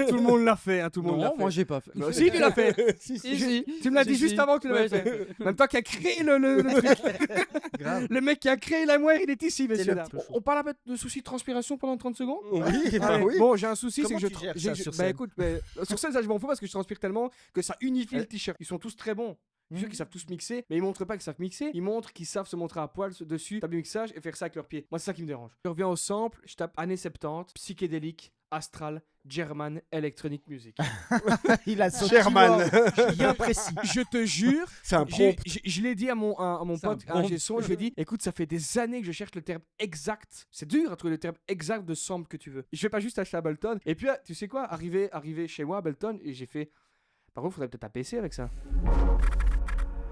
Tout le monde l'a fait, hein, tout le monde l'a Non, fait. moi j'ai pas fait. Non, si, tu l'as fait. Si, Tu me l'as Si, dit si. juste avant que tu l'avais Ouais, fait. Même toi qui as créé le truc. Grave. Le mec qui a créé la moire, il est ici, messieurs. le dames. petit On parle un peu de soucis de transpiration pendant 30 secondes. Oui, bah Allez, oui. Bon, j'ai un souci, c'est Comment que tu gères ça sur bah scène écoute, sur scène, ça je m'en fous parce que je transpire tellement que ça unifie le t-shirt. Ils sont tous très bons. Je suis sûr qu'ils savent tous mixer, mais ils montrent pas qu'ils savent mixer. Ils montrent qu'ils savent se montrer à poil dessus, taper du mixage et faire ça avec leurs pieds. Moi, c'est ça qui me dérange. Je reviens au sample, je tape années 70, psychédélique, astral, German, electronic music. Il a son Sherman. keyword bien précis. Je te jure, C'est un j'ai- prompt. je l'ai dit à mon C'est un pote, prompt. un G-son, je lui ai dit, écoute, ça fait des années que je cherche le terme exact. C'est dur à trouver le terme exact de sample que tu veux. Je vais pas juste acheter à Ableton. Et puis, tu sais quoi, arrivé chez moi à Ableton, et j'ai fait, par contre, faudrait peut-être un PC avec ça.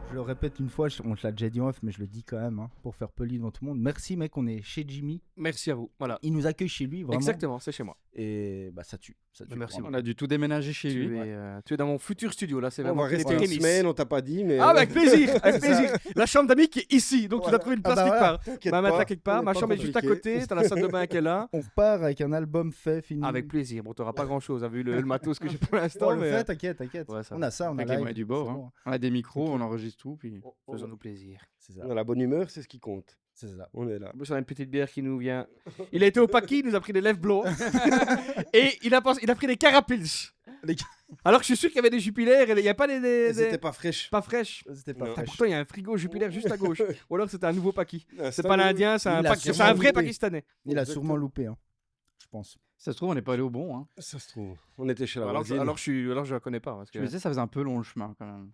Je le répète une fois, on te l'a déjà dit en off, mais je le dis quand même, hein, pour faire poli devant tout le monde. Merci mec, on est chez Jimmy. Merci à vous. Voilà. Il nous accueille chez lui, vraiment. Exactement, c'est chez moi. Et bah ça tue. Ça tue Merci vraiment. On a dû tout déménager chez lui. Tu es dans mon futur studio, là, c'est On vraiment va rester les une prémices. semaine, on t'a pas dit, mais. Ah, bah, avec plaisir, avec plaisir. La chambre d'amis qui est ici, donc tu dois trouver une place Ah bah quelque voilà. part. T'inquiète Bah, mettre pas, là quelque part. on est Ma pas chambre est juste à compliqué. côté, t'as la salle de bain qui est là. On repart avec un album fait, fini. Avec plaisir. Bon, t'auras pas grand chose, vu le matos que j'ai pour l'instant. On le mais, fait, t'inquiète, t'inquiète. ouais, ça On a ça, on a Avec les live, moyens du bord. c'est Hein. bon. On a des micros, on enregistre tout. Puis... faisons-nous plaisir. C'est ça. On a la bonne humeur, c'est ce qui compte. C'est ça. On est là. En plus, on a une petite bière qui nous vient. Il a été au Paki, il nous a pris des lèvres blancs. Et il a pris des carapils. Les Alors que je suis sûr qu'il y avait des jupilaires et il n'y a pas des C'était pas fraîche. pas fraîches. C'était pas Non. fraîche. Pourtant, il y a un frigo jupilaire juste à gauche. Ou alors c'était un nouveau Paki. Ah, C'est ça, pas oui. l'Indien, c'est Il a c'est un sûrement vrai loupé. Pakistanais. Il a Exactement. sûrement loupé, hein, je pense. Ça se trouve, on n'est pas allé au bon. Hein. Ça se trouve. On était chez la Alors, voisine. alors je la connais pas. Parce que... Je me disais, ça faisait un peu long le chemin quand même.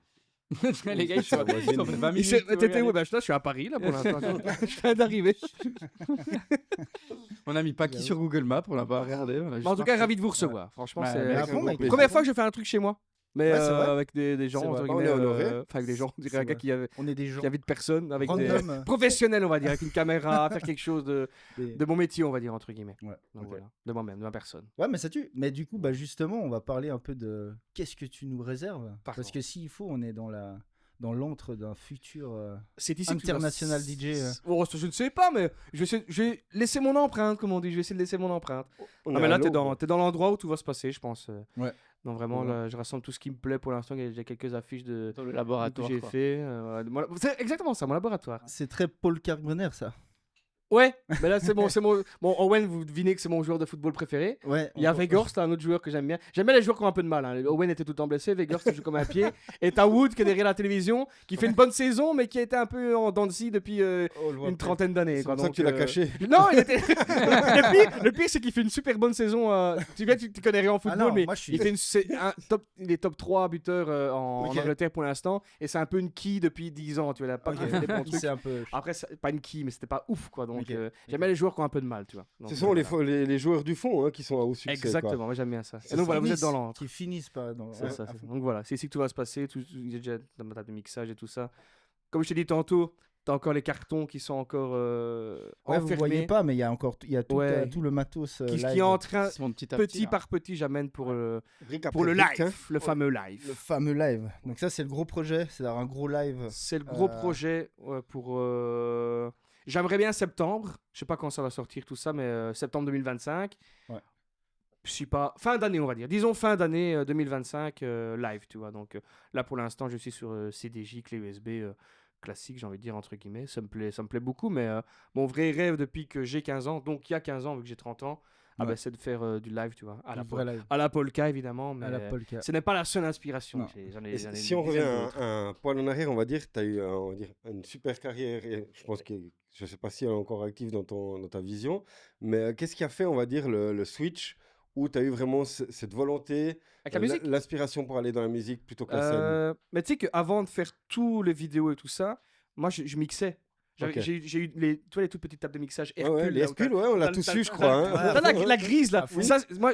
Les gars, ils Chez la sont voisine. ils ont fait 20 Il minutes. s'est- pour y T'étais où? aller. Bah, là, je suis à Paris là pour l'instant. Je viens d'arriver. On a mis Paki sur Google Maps, on l'a pas regardé. on a juste En tout cas, marché. ravi de vous recevoir. Franchement, Ouais, c'est merci. Ah bon, mec, plaisir. première fois que je fais un truc chez moi. Mais Ouais, c'est vrai. avec des gens, C'est entre vrai. On est guillemets, honoré. enfin avec des gens, on dirait C'est un gars vrai. qui On est des gens invite personne, avec des random. professionnels, on va dire, avec une caméra, faire quelque chose des- de mon métier, on va dire, entre guillemets. Ouais, Donc ok. voilà, de moi-même, de ma personne. Ouais, mais ça tue. Mais du coup, bah justement, on va parler un peu de qu'est-ce que tu nous réserves. Pardon. Parce que s'il faut, on est dans l'antre d'un futur. C'est ici que tu dois- International DJ, Oh, je ne sais pas, mais je vais laisser mon empreinte, comme on dit. Je vais essayer de laisser mon empreinte. On Ah, est mais à là, l'eau, t'es dans l'endroit où tout va se passer, je pense. Ouais. Donc vraiment, Ouais. là, je rassemble tout ce qui me plaît pour l'instant. J'ai quelques affiches de Dans le que laboratoire. j'ai quoi. fait. Voilà. C'est exactement ça, mon laboratoire. C'est très Paul Carbonner, ça. Ouais, mais là, c'est mon Owen, vous devinez que c'est mon joueur de football préféré. Ouais. Il y a Weghorst, un autre joueur que j'aime bien. J'aime bien les joueurs qui ont un peu de mal. Hein. Owen était tout le temps blessé, Weghorst joue comme un pied. Et t'as Wood qui est derrière la télévision, qui fait une bonne saison, mais qui a été un peu en dents de scie depuis une trentaine d'années. C'est quoi. pour ça Donc, que tu l'as caché. Non, il était. le pire, c'est qu'il fait une super bonne saison. Tu connais rien en football, non, mais moi, je suis- il fait il est top 3 buteur en Ok. Angleterre pour l'instant. Et c'est un peu une key depuis 10 ans. Tu vois, il a pas Ok. fait des bons trucs. C'est un peu. Après, pas une key, mais c'était pas ouf, quoi. Donc, Ok. j'aime bien les joueurs qui ont un peu de mal, tu vois. Donc, Ce sont les, voilà. les joueurs du fond hein, qui sont au succès. Exactement, moi j'aime bien ça. C'est Et donc voilà, vous êtes Finissent, dans l'antre. Qui finissent par. Dans... C'est ouais, ça. à fond. Donc voilà, c'est ici que tout va se passer. Il y a déjà dans ma table de mixage et tout ça. Comme je t'ai dit tantôt, t'as encore les cartons qui sont encore Ouais, vous enfermés. voyez pas, mais il y a encore il y a tout, Ouais. tout le matos. qui live. est en train, C'est mon petit à petit là. par petit, j'amène pour le Brique après live, brique, hein. le fameux live. Le fameux live. Donc ça, c'est le gros projet. C'est d'avoir un gros live. C'est le gros projet pour. J'aimerais bien septembre. Je sais pas quand ça va sortir tout ça, mais septembre 2025. Ouais. Je sais pas. Fin d'année, on va dire. Disons fin d'année 2025 live, tu vois. Donc là, pour l'instant, je suis sur CDJ, clé USB classique, j'ai envie de dire entre guillemets. Ça me plaît beaucoup, mais mon vrai rêve depuis que j'ai 15 ans, donc il y a 15 ans vu que j'ai 30 ans, Ouais. c'est de faire du live, tu vois. Du vrai live. À la polka évidemment, mais À la polka. ce n'est pas la seule inspiration. Non. que j'ai. J'en ai- Et j'en ai si une on revient dizaine d'autres. un poil en arrière, on va dire, tu as eu on va dire, une super carrière et je pense que je ne sais pas si elle est encore active dans ta vision, mais qu'est-ce qui a fait, on va dire, le switch où tu as eu vraiment cette volonté, Avec la musique. l'inspiration pour aller dans la musique plutôt que la scène Mais tu sais qu'avant de faire tous les vidéos et tout ça, moi je mixais. Ok. J'ai eu les toutes petites tables de mixage Ouais, Hercule. ouais, les là, où Hercule, ouais, on l'a t'as- tous t'as- eu, je t'as- crois. hein. t'as la grise là. À fond. Ça, moi,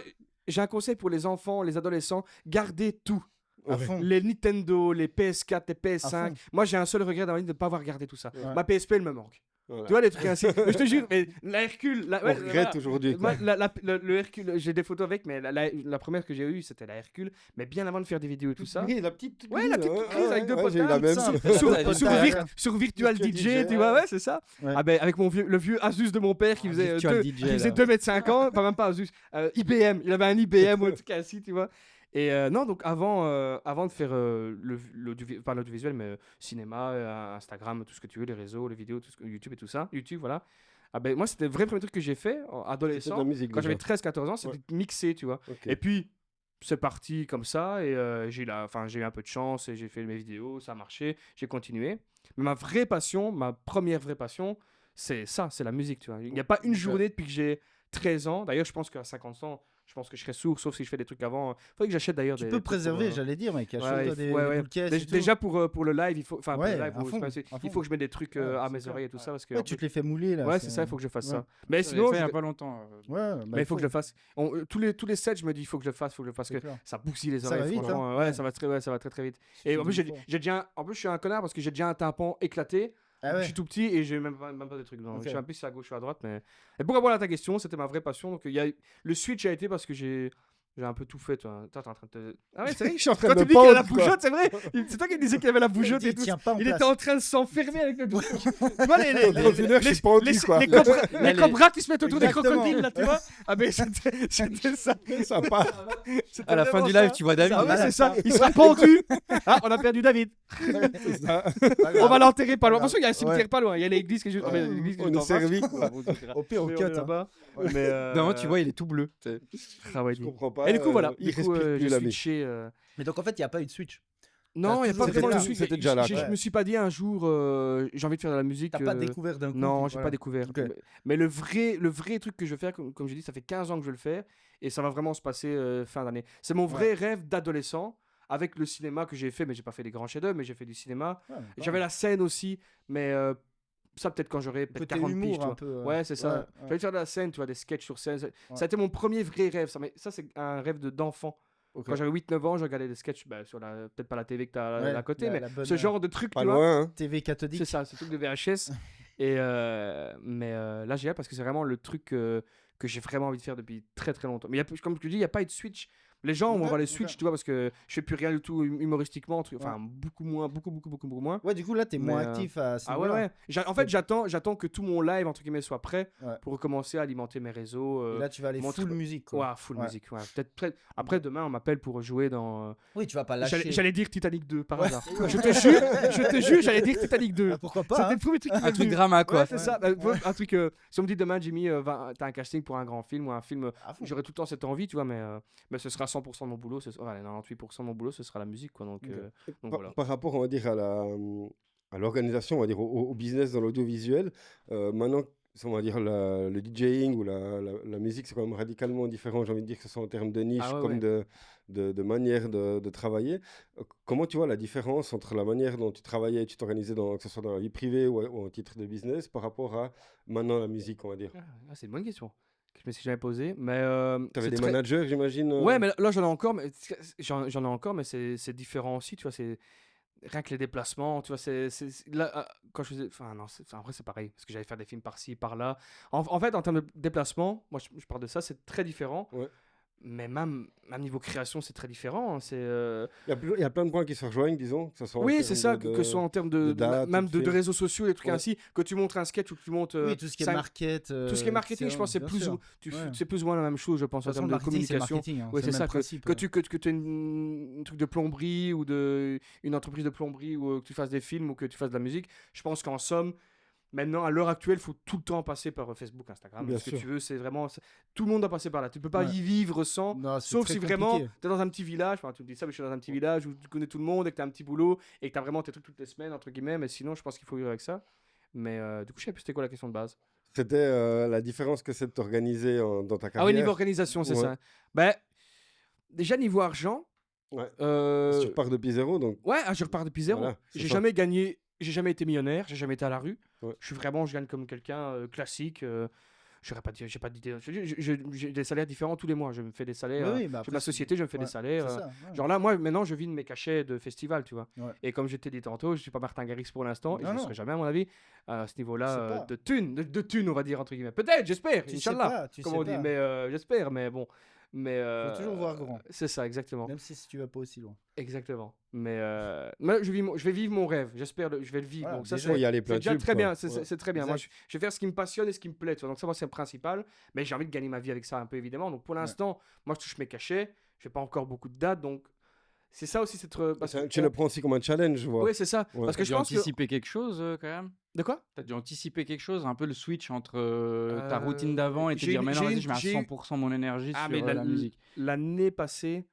j'ai un conseil pour les enfants, les adolescents, gardez tout. À Ouais. fond. Les Nintendo, les PS4, les À PS5. fond. Moi j'ai un seul regret dans ma vie de ne pas avoir gardé tout ça. Ouais. Ma PSP elle me manque. Voilà. Tu vois, des trucs ainsi. Mais je te jure, mais la Hercule. On regrette aujourd'hui. Moi, quoi. le Hercule, j'ai des photos avec, mais la première que j'ai eue, c'était la Hercule. Mais bien avant de faire des vidéos et tout ça. Oui, la petite. Ouais, la petite crise avec deux J'ai eu la potables, même. simple. sur, Ouais, sur, ouais. sur Virtual Virtual DJ, DJ, tu vois, ouais. ouais, c'est ça. Ouais. Ah ben, avec le vieux Asus de mon père qui faisait, Virtual DJ, qui faisait là. 2,50 m, enfin même pas Asus, IBM, il avait un IBM ou un truc ainsi, tu vois. Et non, donc avant de faire l'audiovisuel, mais cinéma, Instagram, tout ce que tu veux, les réseaux, les vidéos, YouTube et tout ça, YouTube, voilà. Ah ben, moi, c'était le vrai premier truc que j'ai fait, C'était de la adolescent, musique. quand j'avais déjà. 13-14 ans, c'était de mixer, tu vois. Ok. Et puis, c'est parti comme ça, et j'ai eu un peu de chance, et j'ai fait mes vidéos, ça a marché, j'ai continué. Mais ma vraie passion, ma première vraie passion, c'est ça, c'est la musique, tu vois. Il n'y a pas une Ok. journée depuis que j'ai 13 ans, d'ailleurs, je pense qu'à 50 ans, je pense que je serais sourd, sauf si je fais des trucs avant. Faudrait que j'achète d'ailleurs Tu des peux trucs pour, préserver, j'allais dire, mec. ouais, Achète-toi des ouais. boules caisses et tout. Déjà pour le live, il faut, enfin pour Ouais, le live, à fond, à il fond. faut que je mette des trucs Ouais, à c'est mes clair. oreilles et tout ça parce que Ouais, en tu plus- te les fais mouler là. ouais, c'est ça, il faut que je fasse Ouais. ça. Mais Je l'ai sinon, fait il y a je- pas longtemps. Ouais, bah, mais il faut que je le fasse. Tous les sets, je me dis il faut que je le fasse, parce C'est que clair. ça bousille les Ça oreilles. va vite, franchement, hein. ouais, Ouais. ça va très très vite. Et en plus, en plus, je suis un connard parce que j'ai déjà un tympan éclaté. Ah Je ouais. suis tout petit et j'ai même pas de trucs. Donc, Ok. je sais un peu si c'est à gauche ou à droite. Mais... Et pour répondre à ta question, c'était ma vraie passion. Donc, le switch a été parce que j'ai un peu tout fait. Toi, t'es en train de te. Ah ouais, c'est vrai. Je suis en train Quand de tu dis qu'il a la pendre, quoi. bougeotte, c'est vrai. C'est toi qui me disais qu'il avait la bougeotte Il et tout. tient pas en Il place. était en train de s'enfermer avec le doigt. Tu vois, Dans une heure, je suis pendu, quoi. les cobras qui se mettent autour des Exactement. crocodiles, là, tu vois. Ah, mais c'était ça. Sympa. C'était À la fin vraiment du live, ça. tu vois David. Ah ouais, c'est ça. Il sera pendu. Ah, on a perdu David. C'est ça. On va l'enterrer pas loin. De toute façon, il y a un Ouais. cimetière pas loin. Il y a l'église qui est juste. Ouais. l'église qui est On juste est en face. servi, quoi. Au pire, au Mais on cut. est hein. là-bas. Mais Non, tu vois, il est tout bleu. ah ouais, Je comprends pas. Et du coup, voilà. Il Du coup, respire plus j'ai l'ami. switché. Mais donc en fait, il n'y a pas eu de switch. Non, il n'y a pas toujours vraiment été de là. switch. C'était déjà là, Je quoi. me suis pas dit un jour, j'ai envie de faire de la musique. T'as pas découvert d'un coup. Non, puis j'ai voilà. pas découvert. Ok. Mais le vrai truc que je veux faire, comme j'ai dit, ça fait 15 ans que je veux le faire. Et ça va vraiment se passer fin d'année. C'est mon vrai rêve d'adolescent. Avec le cinéma que j'ai fait, mais j'ai pas fait des grands chefs-d'œuvre, mais j'ai fait du cinéma. Ouais, mais J'avais la scène aussi, mais ça peut-être quand j'aurai peut-être Côté 40 piges, humour tu un vois. peu. Ouais, c'est ça. Ouais, ouais. J'allais faire de la scène, tu vois, des sketchs sur scène. Ça a été mon premier vrai rêve. Ça, mais ça c'est un rêve d'enfant. Ok. Quand j'avais 8-9 ans, je regardais des sketchs sur peut-être pas la TV que tu as Ouais, à côté, mais la bonne, ce genre de truc, Pas tu vois. loin, hein. TV cathodique. C'est ça, ce truc de VHS. Et mais là, j'ai hâte parce que c'est vraiment le truc que j'ai vraiment envie de faire depuis très très longtemps. Mais comme tu dis, il n'y a pas eu de switch. Les gens vont Ouais, voir les ok. switch, tu vois, parce que je fais plus rien du tout humoristiquement. Enfin, Ouais. beaucoup moins. Ouais, du coup, là, t'es moins Mais, actif à ce Ah ouais, niveau-là. ouais. En fait, j'attends que tout mon live, entre guillemets, soit prêt Ouais. pour recommencer à alimenter mes réseaux. Et là, tu vas aller montre- full musique. Quoi. Ouais, full Ouais. musique. Ouais. Peut-être après, demain, on m'appelle pour jouer dans. Oui, tu vas pas lâcher. J'allais dire Titanic 2 par Ouais. hasard. Je te jure, j'allais dire Titanic 2. Ah, pourquoi pas C'était hein. le premier truc qui m'est Un truc venu. drama, quoi. Ouais, c'est ça. Bah, un truc. Si on me dit demain, Jimmy, t'as un casting pour un grand film ou un film, À fond. j'aurais tout le temps cette envie, tu vois, mais ce sera 100% de mon boulot. Allez, 98% de mon boulot, ce sera la musique, quoi. Donc voilà. Par rapport, on va dire, à l'organisation, on va dire, au business dans l'audiovisuel, maintenant, on va dire, le DJing ou la musique, c'est quand même radicalement différent, j'ai envie de dire, que ce soit en termes de niche Ah ouais, comme ouais. de manière de travailler. Comment tu vois la différence entre la manière dont tu travaillais et tu t'organisais, que ce soit dans la vie privée ou en titre de business, par rapport à maintenant la musique, on va dire? Ah, c'est une bonne question que je me suis jamais posée. Mais Tu avais c'est des très- managers, j'imagine Ouais, mais là j'en ai encore, mais j'en ai encore, mais c'est différent aussi, tu vois. C'est rien que les déplacements, tu vois. Là, quand je faisais, enfin non, en vrai c'est pareil, parce que j'allais faire des films par-ci, par-là. En fait, en termes de déplacement, moi je parle de ça, c'est très différent. Ouais. Mais même niveau création, c'est très différent. C'est Il y a plein de points qui se rejoignent, disons. Que ce soit en oui, termes c'est ça, de- que ce soit en termes de date, même ou de de film. réseaux sociaux, des trucs Ouais. ainsi, que tu montres un sketch ou que tu montes. Oui, tout ce qui est market. Tout ce qui est marketing, je pense, c'est bien plus sûr. ou, Ouais. c'est plus ou moins la même chose, je pense, De en toute façon, termes le de marketing, c'est communication. marketing. Hein. Ouais, c'est c'est le même ça, principe. que tu aies un truc de plomberie ou une entreprise de plomberie ou que tu fasses des films ou que tu fasses de la musique. Je pense qu'en somme, maintenant, à l'heure actuelle, il faut tout le temps passer par Facebook, Instagram. Bien Ce que sûr. tu veux, c'est vraiment. Tout le monde doit passer par là. Tu ne peux pas Ouais. y vivre sans. Non, c'est Sauf très si vraiment compliqué. tu es dans un petit village, enfin tu me dis ça, mais je suis dans un petit village où tu connais tout le monde et que tu as un petit boulot et que tu as vraiment tes trucs toutes les semaines, entre guillemets, mais sinon je pense qu'il faut vivre avec ça. Mais du coup, je sais plus c'était quoi la question de base. C'était la différence que c'est de t'organiser dans ta carrière. Ah oui, niveau organisation, c'est Ouais. ça. Ben, déjà niveau argent, Ouais. euh, Si tu repars depuis zéro, donc ouais, je repars depuis zéro. Voilà, c'est J'ai ça. jamais gagné, j'ai jamais été millionnaire, j'ai jamais été à la rue. Ouais. Je gagne comme quelqu'un classique. j'aurais pas dit, j'ai pas d'idée. J'ai des salaires différents tous les mois. Je me fais des salaires. Oui, bah J'ai après, ma c'est- société, je me fais des ouais, salaires. c'est ça, ouais. Genre là, moi, maintenant, je vis de mes cachets de festival, tu vois. Ouais. Et comme je t'ai dit tantôt, je suis pas Martin Garrix pour l'instant, et je Non, ne non. serai jamais, à mon avis, à ce Tu niveau-là sais pas. de thunes, de thunes, on va dire, entre guillemets. Peut-être, j'espère, Tu sais Inch'Allah, pas, tu comme sais on dit. pas. Mais j'espère, mais bon. Mais, Faut toujours voir grand. C'est ça, exactement. Même si tu vas pas aussi loin. Exactement. Mais moi, je vais vivre mon rêve. J'espère, je vais le vivre. Voilà, donc ça, déjà, Faut y aller c'est plein déjà tube, très quoi. bien. Ouais. C'est très bien. Moi, Exact. je vais faire ce qui me passionne et ce qui me plaît. Tu vois. Donc ça, moi, c'est le principal. Mais j'ai envie de gagner ma vie avec ça un peu, évidemment. Donc pour l'instant, moi, je touche mes cachets. Je n'ai pas encore beaucoup de dates. Donc c'est ça aussi, parce que Tu le prends aussi comme un challenge, je vois. Oui, c'est ça. Ouais. Parce que T'as je dû pense que... anticiper quelque chose quand même. De quoi? T'as dû anticiper quelque chose, un peu le switch entre ta routine d'avant et te j'ai dire, une- mais non, j'ai vas-y, une- je mets à j'ai- 100% mon énergie Ah, sur mais la musique. l'année passée,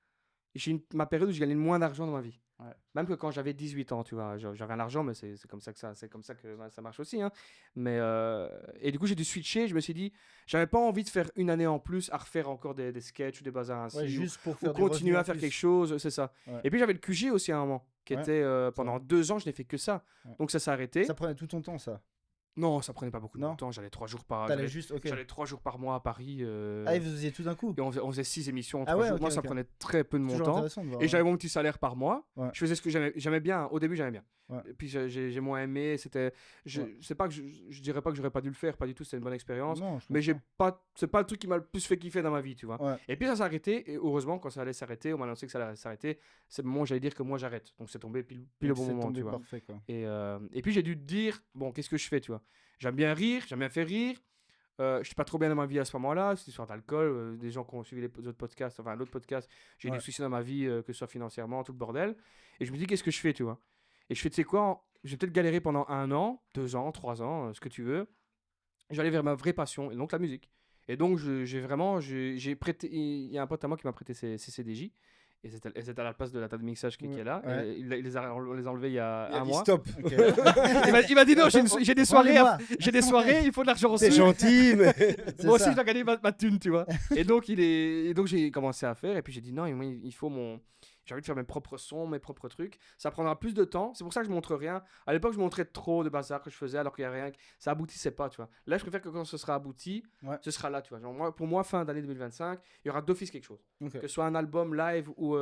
ma période où j'ai gagné le moins d'argent dans ma vie. Ouais. Même que quand j'avais 18 ans, tu vois, j'avais un argent, mais c'est comme ça que ça marche aussi. Hein. Mais, et du coup, j'ai dû switcher. Je me suis dit, j'avais pas envie de faire une année en plus à refaire encore des sketchs ou des bazars ainsi. Ouais, ou- juste pour ou faire du continuer revenu à en faire plus. quelque chose, c'est ça. Ouais. Et puis j'avais le QG aussi à un moment, qui Ouais, était pendant 2 ans, je n'ai fait que ça. Ouais. Donc ça s'est arrêté. Ça prenait tout ton temps, ça. Non, ça prenait pas beaucoup de Non. temps. J'allais 3 jours par T'allais juste, ok. J'allais 3 jours par mois à Paris. Ah, et vous faisiez tout d'un coup. Et on faisait 6 émissions en Ah 3 ouais, jours. ok, Moi, ça ok. prenait très peu de mon Toujours temps. intéressant de voir. Et j'avais mon petit salaire par mois. Ouais. Je faisais ce que j'aimais bien. Au début, j'aimais bien. Ouais. Et puis j'ai moins aimé. C'est pas que je dirais pas que j'aurais pas dû le faire. Pas du tout. C'était une bonne expérience. Non, je Mais comprends. c'est pas le truc qui m'a le plus fait kiffer dans ma vie, tu vois. Ouais. Et puis ça s'est arrêté. Et heureusement, quand ça allait s'arrêter, on m'a annoncé que ça allait s'arrêter. C'est le moment où j'allais dire que moi j'arrête. Donc c'est tombé pile le Donc, bon c'est moment, tombé tu vois. parfait, quoi. Et puis j'ai dû te dire, bon, qu'est-ce que je fais, tu vois. J'aime bien rire, j'aime bien faire rire. Je suis pas trop bien dans ma vie à ce moment-là, c'est histoire d'alcool, des gens qui ont suivi les autres podcasts, enfin l'autre podcast, j'ai eu Ouais. des soucis dans ma vie, que ce soit financièrement, tout le bordel. Et je me dis, qu'est-ce que je fais, tu vois. Et je fais, tu sais quoi, je vais peut-être galérer pendant 1 an, 2 ans, 3 ans, ce que tu veux. Je vais aller vers ma vraie passion, et donc la musique. Et donc j'ai prêté, il y a un pote à moi qui m'a prêté ses CDJ. Et c'était à la place de la table de mixage qui est là. Ouais. Et on les a enlevés il y a Il a un dit mois. stop. Ok. Il m'a dit non, j'ai des soirées, Prends-les-moi. j'ai des soirées, il faut de l'argent aussi. C'est gentil, mais. C'est Moi aussi, ça. je dois gagner ma thune, tu vois. et donc j'ai commencé à faire, et puis j'ai dit non, moi, il faut j'ai envie de faire mes propres sons, mes propres trucs. Ça prendra plus de temps. C'est pour ça que je montre rien. À l'époque, je montrais trop de bazar que je faisais, alors qu'il y a rien. Ça aboutissait pas, tu vois. Là, je préfère que quand ce sera abouti, Ouais. ce sera là, tu vois. Genre, pour moi, fin d'année 2025, il y aura d'office quelque chose. Ok. Que ce soit un album live ou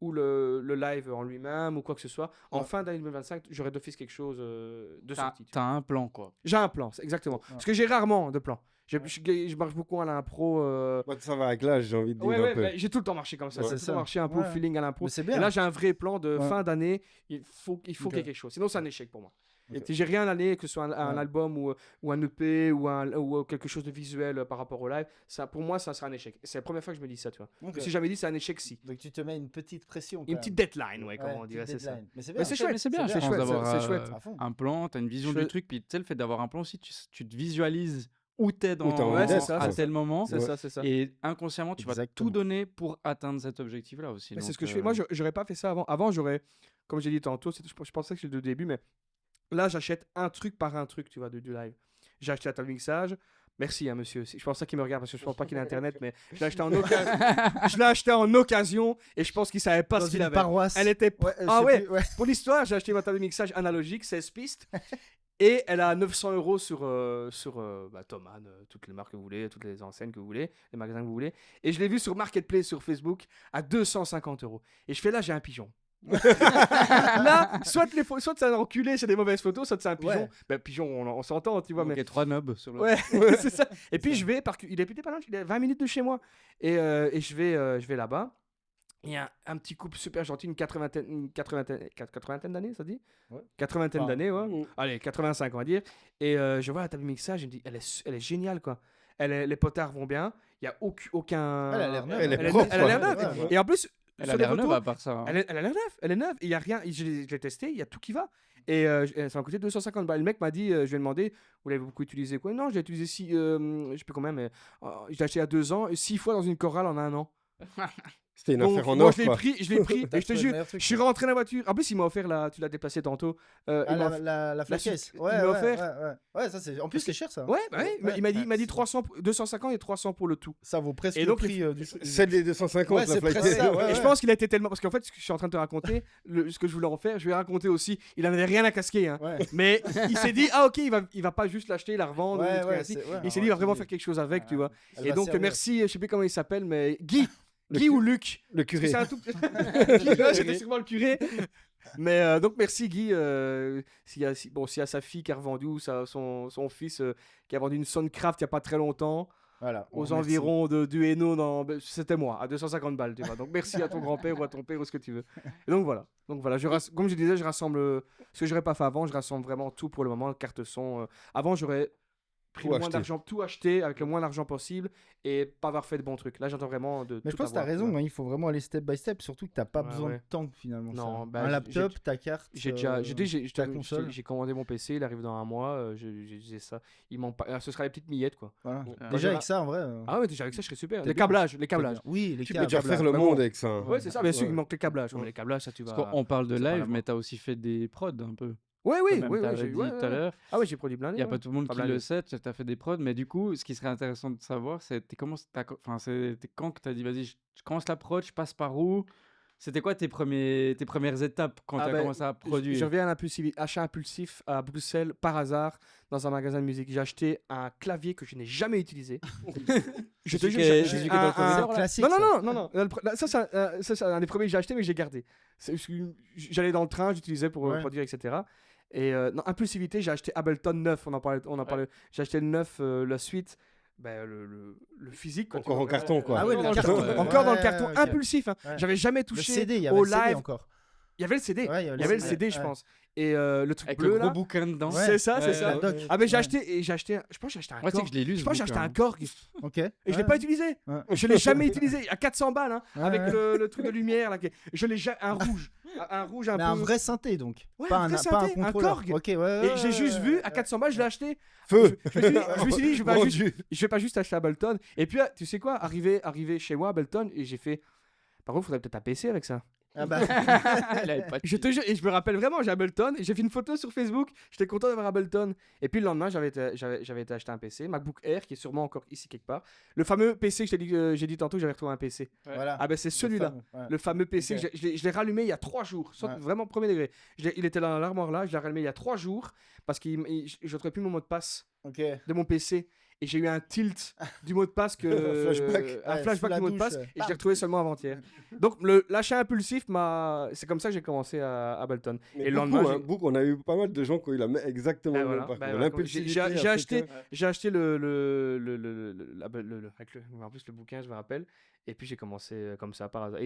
le live en lui-même ou quoi que ce soit. En Ouais. fin d'année 2025, j'aurai d'office quelque chose de T'as sorti. tu vois. t'as un plan, quoi. J'ai un plan, c'est exactement. Parce que j'ai rarement de plan. Je marche beaucoup à l'impro. Bah, ça va avec l'âge, j'ai envie de dire Ouais, un ouais, peu. j'ai tout le temps marché comme ça. Ouais. J'ai C'est tout le temps ça. marché un peu au Ouais. feeling à l'impro. Mais c'est Et bien. là, j'ai un vrai plan de Ouais. fin d'année. Il faut Ok. qu'il y ait quelque chose. Sinon, c'est un échec pour moi. Ok. Si j'ai rien à l'année, que ce soit un Ouais. album ou un EP ou quelque chose de visuel par rapport au live, ça, pour moi, ça sera un échec. C'est la première fois que je me dis ça, tu vois. Ok. Je me suis jamais dit c'est un échec si. Donc tu te mets une petite pression. Une petite deadline, ouais, comme on petite dirait, c'est ça. deadline. Mais c'est Mais bien. c'est chouette, Mais c'est bien, c'est je bien. pense, chouette, d'avoir c'est chouette. À fond. un plan, t'as une vision Je- du truc, puis tu sais, le fait d'avoir un plan aussi, tu te visualises où t'es dans, Où t'as envie Ouais, c'est d'être, ça, à c'est tel moment. C'est ça, c'est ça. Et inconsciemment, tu vas Exactement. tout donner pour atteindre cet objectif-là aussi. Mais c'est donc, ce que je fais. Moi, j'aurais pas fait ça avant. Avant, j'aurais, comme j'ai dit tantôt, je pensais que c'était le début, mais là, j'achète un truc par un truc, tu vois, du live. J'ai acheté la table mixage. Merci, hein, monsieur. Je pense qu'il me regarde parce que je pense pas qu'il a internet, mais je l'ai acheté en occasion. Je l'ai acheté en occasion et je pense qu'il savait pas Dans ce qu'il une avait. paroisse. Elle était. Ouais, je Ah sais ouais. plus, ouais. Pour l'histoire, j'ai acheté ma table de mixage analogique, 16 pistes. Et elle a 900 € sur Thomann, toutes les marques que vous voulez, toutes les enseignes que vous voulez, les magasins que vous voulez. Et je l'ai vu sur Marketplace sur Facebook à 250 €. Et je fais là, j'ai un pigeon. Là, soit c'est un enculé, c'est des mauvaises photos, soit c'est un pigeon. Ouais. Ben, pigeon, on s'entend, tu vois. Ok, Mais... 3 nobs sur le. Ouais, c'est ça. Et puis je vais, il est pas loin, il est à 20 minutes de chez moi. Et je vais là-bas. Il y a un petit couple super gentil, une 80 d'années, ça dit Ouais. 80 Enfin, d'années, ouais. Mm. Allez, 85, on va dire. Et je vois la table de mixage, je me dis, elle est géniale, quoi. Les potards vont bien, il n'y a aucun... Elle a l'air neuve. Elle est Elle est- propre, elle a l'air quoi. neuve. Ouais. Et en plus, Elle sur a les l'air neuve photos, à part ça. hein. elle a l'air neuve, elle est neuve. Il y a rien, je l'ai testé, il y a tout qui va. Et ça m'a coûté 250 balles. Le mec m'a dit, je lui ai demandé, vous l'avez beaucoup utilisé quoi? Non, je l'ai utilisé je sais plus combien, mais je l'ai acheté il y a 2 ans, 6 fois dans une chorale en 1 an. C'était une Donc, affaire en moi, or, je l'ai quoi. pris, et je te jure, je suis rentré dans la voiture. En plus, il m'a offert tu l'as déplacé tantôt. Il Ah, m'a off- la flat suite case. qu'il Ouais, m'a ouais, offert. ouais, ça c'est. En plus, c'est cher ça. Ouais, bah ouais, Ouais, il m'a dit 300, 250 et 300 pour le tout. Ça vaut presque Et donc, le prix du. Celle des 250, Ouais, la c'est flight presque case. ça, ouais. Et je pense qu'il a été tellement. Parce qu'en fait, ce que je suis en train de te raconter, ce que je voulais en faire, je vais raconter aussi. Il en avait rien à casquer. Hein. Ouais. Mais il s'est dit, ah ok, il va pas juste l'acheter, la revendre. ou des Ouais, trucs ouais, ainsi. c'est- ouais. Il s'est dit, il va vraiment faire quelque chose avec, tu vois. Elle Et va donc, servir. merci, je sais plus comment il s'appelle, mais Guy ou Luc. Le Parce que curé. c'est un tout. Ouais, c'était sûrement le curé. Mais donc merci Guy. S'il y a sa fille qui a revendu ou son fils qui a vendu une Soundcraft il y a pas très longtemps Voilà. aux merci. environs du Hainaut, c'était moi à 250 balles. Tu vois. Donc merci à ton grand-père ou à ton père ou ce que tu veux. Et donc voilà. Comme je disais, je rassemble ce que j'aurais pas fait avant. Je rassemble vraiment tout pour le moment. Carte son. Avant j'aurais pris Tout le moins acheté. d'argent, tout acheté avec le moins d'argent possible et pas avoir fait de bons trucs. Là j'attends vraiment de. Mais je tout pense que t'as avoir, tu raison, vois. hein, il faut vraiment aller step by step, surtout que t'as pas Ouais, besoin ouais. de temps finalement. Non, ça. bah, un j'ai- laptop, ta carte. J'ai déjà, ta console. j'ai commandé mon PC, il arrive dans un mois, j'ai ça. Il manque pas, ce sera les petites miettes quoi. Voilà. Ah. Déjà Moi, avec ça, en vrai. Ah ouais, déjà avec ça, je serais super. T'es Les bien. câblages, les c'est câblages. bien. Oui, les Tu peux câbles. déjà faire le mais monde bon. avec ça. hein. Ouais, c'est ça, bien sûr, Ouais. il manque les câblages. Mais les câblages, ça tu vas. Parce qu'on parle de c'est pas live, la mais t'as aussi fait des prods un peu. Ouais, oui, Comme oui, t'avais j'ai dit ouais, tout ouais, à ouais. l'heure. Ah ouais, j'ai produit blindé. Il n'y a ouais. pas tout le monde Pas qui blindé. le sait, tu as fait des prods, mais du coup, ce qui serait intéressant de savoir, c'était c'était quand que tu as dit, vas-y, je commence la prod, je passe par où? C'était quoi tes premières étapes quand Ah tu as ben, commencé à produire? Je reviens à achat impulsif à Bruxelles par hasard dans un magasin de musique. J'ai acheté un clavier que je n'ai jamais utilisé. Je te jure, C'est j'ai celui qui est dans le corridor, là classique. Non. Ça, c'est un des premiers que j'ai acheté, mais que j'ai gardé. J'allais dans le train, j'utilisais pour Ouais. produire, etc. Et non, impulsivité, j'ai acheté Ableton 9. On en parlait. J'ai acheté le 9, la suite, le physique. Quoi, tu Encore vois. en carton, quoi. Ah ouais, Encore le dans carton. ouais. Encore dans le Ouais, carton, ok. impulsif. Hein. Ouais. J'avais jamais Le touché CD, il y avait au le CD live. encore. Il y avait le CD. Ouais, Il y avait le CD, je ouais. pense. Et le truc Avec bleu le gros là. bouquin dedans. Ouais. C'est ça, c'est Ouais, ça. La doc. Ah ben j'ai Ouais. acheté je pense que j'ai acheté un Moi, tu sais Korg. que je l'ai lu. Je ce pense que j'ai acheté bouquin, un hein. Korg Ok. et je l'ai pas utilisé. Ouais. Je l'ai jamais utilisé à 400 balles hein, Ouais, avec ouais. le truc de lumière là. Je l'ai un rouge un Mais peu. un vrai synthé donc. Ouais, pas un vrai pas un synthé, un contrôleur. Korg. Ok, ouais. Et j'ai juste vu à 400 balles, je l'ai acheté. Feu. Je me suis dit, je vais Vendu. pas juste acheter Ableton. Et puis tu sais quoi, arrivé chez moi Ableton et j'ai fait. Par contre, faudrait peut-être un PC avec ça. Ah bah. Elle avait pas de Je te jure, et je me rappelle vraiment, j'ai Ableton, et j'ai fait une photo sur Facebook, j'étais content d'avoir Ableton. Et puis le lendemain, j'avais été acheter un PC, MacBook Air, qui est sûrement encore ici quelque part. Le fameux PC que j'ai dit tantôt que j'avais retrouvé un PC. Voilà. Ah ben c'est celui-là, Ouais. le fameux PC, Ok. je l'ai rallumé il y a 3 jours, Ouais. vraiment premier degré. Il était dans l'armoire là, je l'ai rallumé il y a 3 jours, parce que je ne trouvais plus mon mot de passe Ok. de mon PC. Et j'ai eu un tilt du mot de passe que. Flashback. Un Ouais, flashback sous la du mot de douche, passe. Et je bam. l'ai retrouvé seulement avant-hier. Donc, l'achat impulsif, c'est comme ça que j'ai commencé à Ableton. Mais Et le lendemain, j'ai- beaucoup, on a eu pas mal de gens qui ont eu exactement Ben le voilà, même parcours. ben voilà. L'impulsivité J'ai a fait acheté, que- j'ai acheté en plus le bouquin, je me rappelle. Et puis j'ai commencé comme ça par hasard.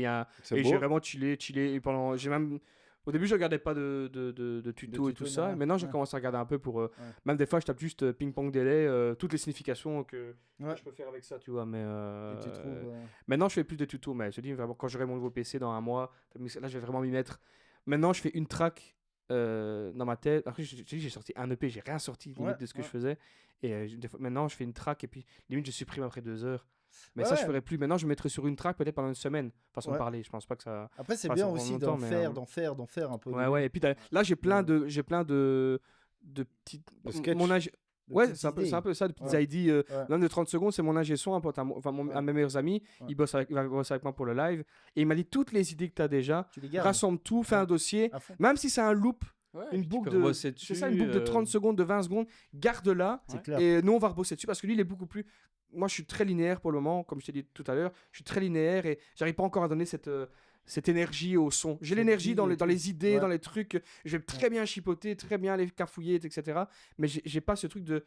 C'est Et beau. j'ai vraiment chillé. Et j'ai même. Au début, je regardais pas de tuto et tout tuto, ça. non, Maintenant, j'ai ouais. commencé à regarder un peu pour. Même des fois, je tape juste ping-pong délai, toutes les significations que Ouais. je peux faire avec ça, tu vois. Mais Et tu trouves. maintenant, je fais plus de tutos. Mais je dis vraiment, quand j'aurai mon nouveau PC dans un mois, là, je vais vraiment m'y mettre. Maintenant, je fais une track dans ma tête. Après, j'ai sorti un EP, j'ai rien sorti limite Ouais, de ce que ouais. je faisais. Et maintenant, je fais une track et puis limite, je supprime après 2 heures. Mais Ouais, ça, je ouais. ferai plus. Maintenant, je me mettrai sur une track peut-être pendant une semaine, façon de Ouais. parler. Je pense pas que ça. Après, c'est Pas bien sur aussi longtemps, d'en mais, faire, d'en faire un peu. au Ouais, début. ouais. Et puis là, j'ai plein de petites. De sketch. Mon âge. De Ouais, petites c'est idées. un peu ça, de petites Ouais. ID. Ouais. Même de 30 secondes, c'est mon ingé son, un pote Ouais. un de mes meilleurs amis. Ouais. Il va bosser avec moi pour le live. Et il m'a dit toutes les idées que tu as déjà, Tu les gardes rassemble tout, fais Ouais. un dossier. à fond. Même si c'est un loop, Ouais, une puis tu boucle peux de. rebosser C'est ça, dessus, une boucle de 30 secondes, de 20 secondes. Garde-la. C'est clair. Et nous, on va rebosser dessus parce que lui, il est beaucoup plus. Moi, je suis très linéaire pour le moment, comme je t'ai dit tout à l'heure. Je suis très linéaire et j'arrive pas encore à donner cette énergie au son. J'ai Cette l'énergie vie dans et les tout. idées, Ouais. dans les trucs. Je vais très bien chipoter, très bien les cafouiller, etc. Mais j'ai pas ce truc de.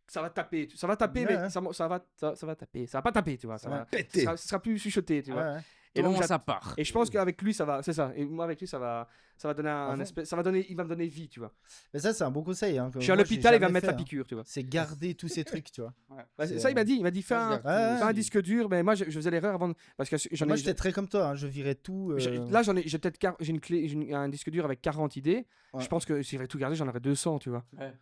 Ça va taper. Ça va taper, Ouais, mais ouais. ça va taper. Ça va pas taper, tu vois. Ça Ouais. va, Péter. ça sera plus chuchoté, tu vois. Ouais, ouais. Et donc, ça part. et je pense qu'avec lui, ça va. C'est ça. Et moi, avec lui, ça va donner À un fond. espèce. Il va me donner vie, tu vois. Mais ça, c'est un bon conseil. Hein, que Je suis à moi, j'ai l'hôpital, il va jamais me mettre fait, la hein. piqûre, tu vois. C'est garder tous ces trucs, tu vois. Bah, C'est- ça, il m'a dit, fais un, Ouais, ouais. fais un disque dur. Mais moi, je faisais l'erreur avant. Parce que j'en Moi, ai. j'étais très comme toi. Hein, je virais tout. Là, j'ai peut-être j'ai un disque dur avec 40 idées. Ouais. Je pense que si j'avais tout gardé, j'en aurais 200, tu vois. Ouais.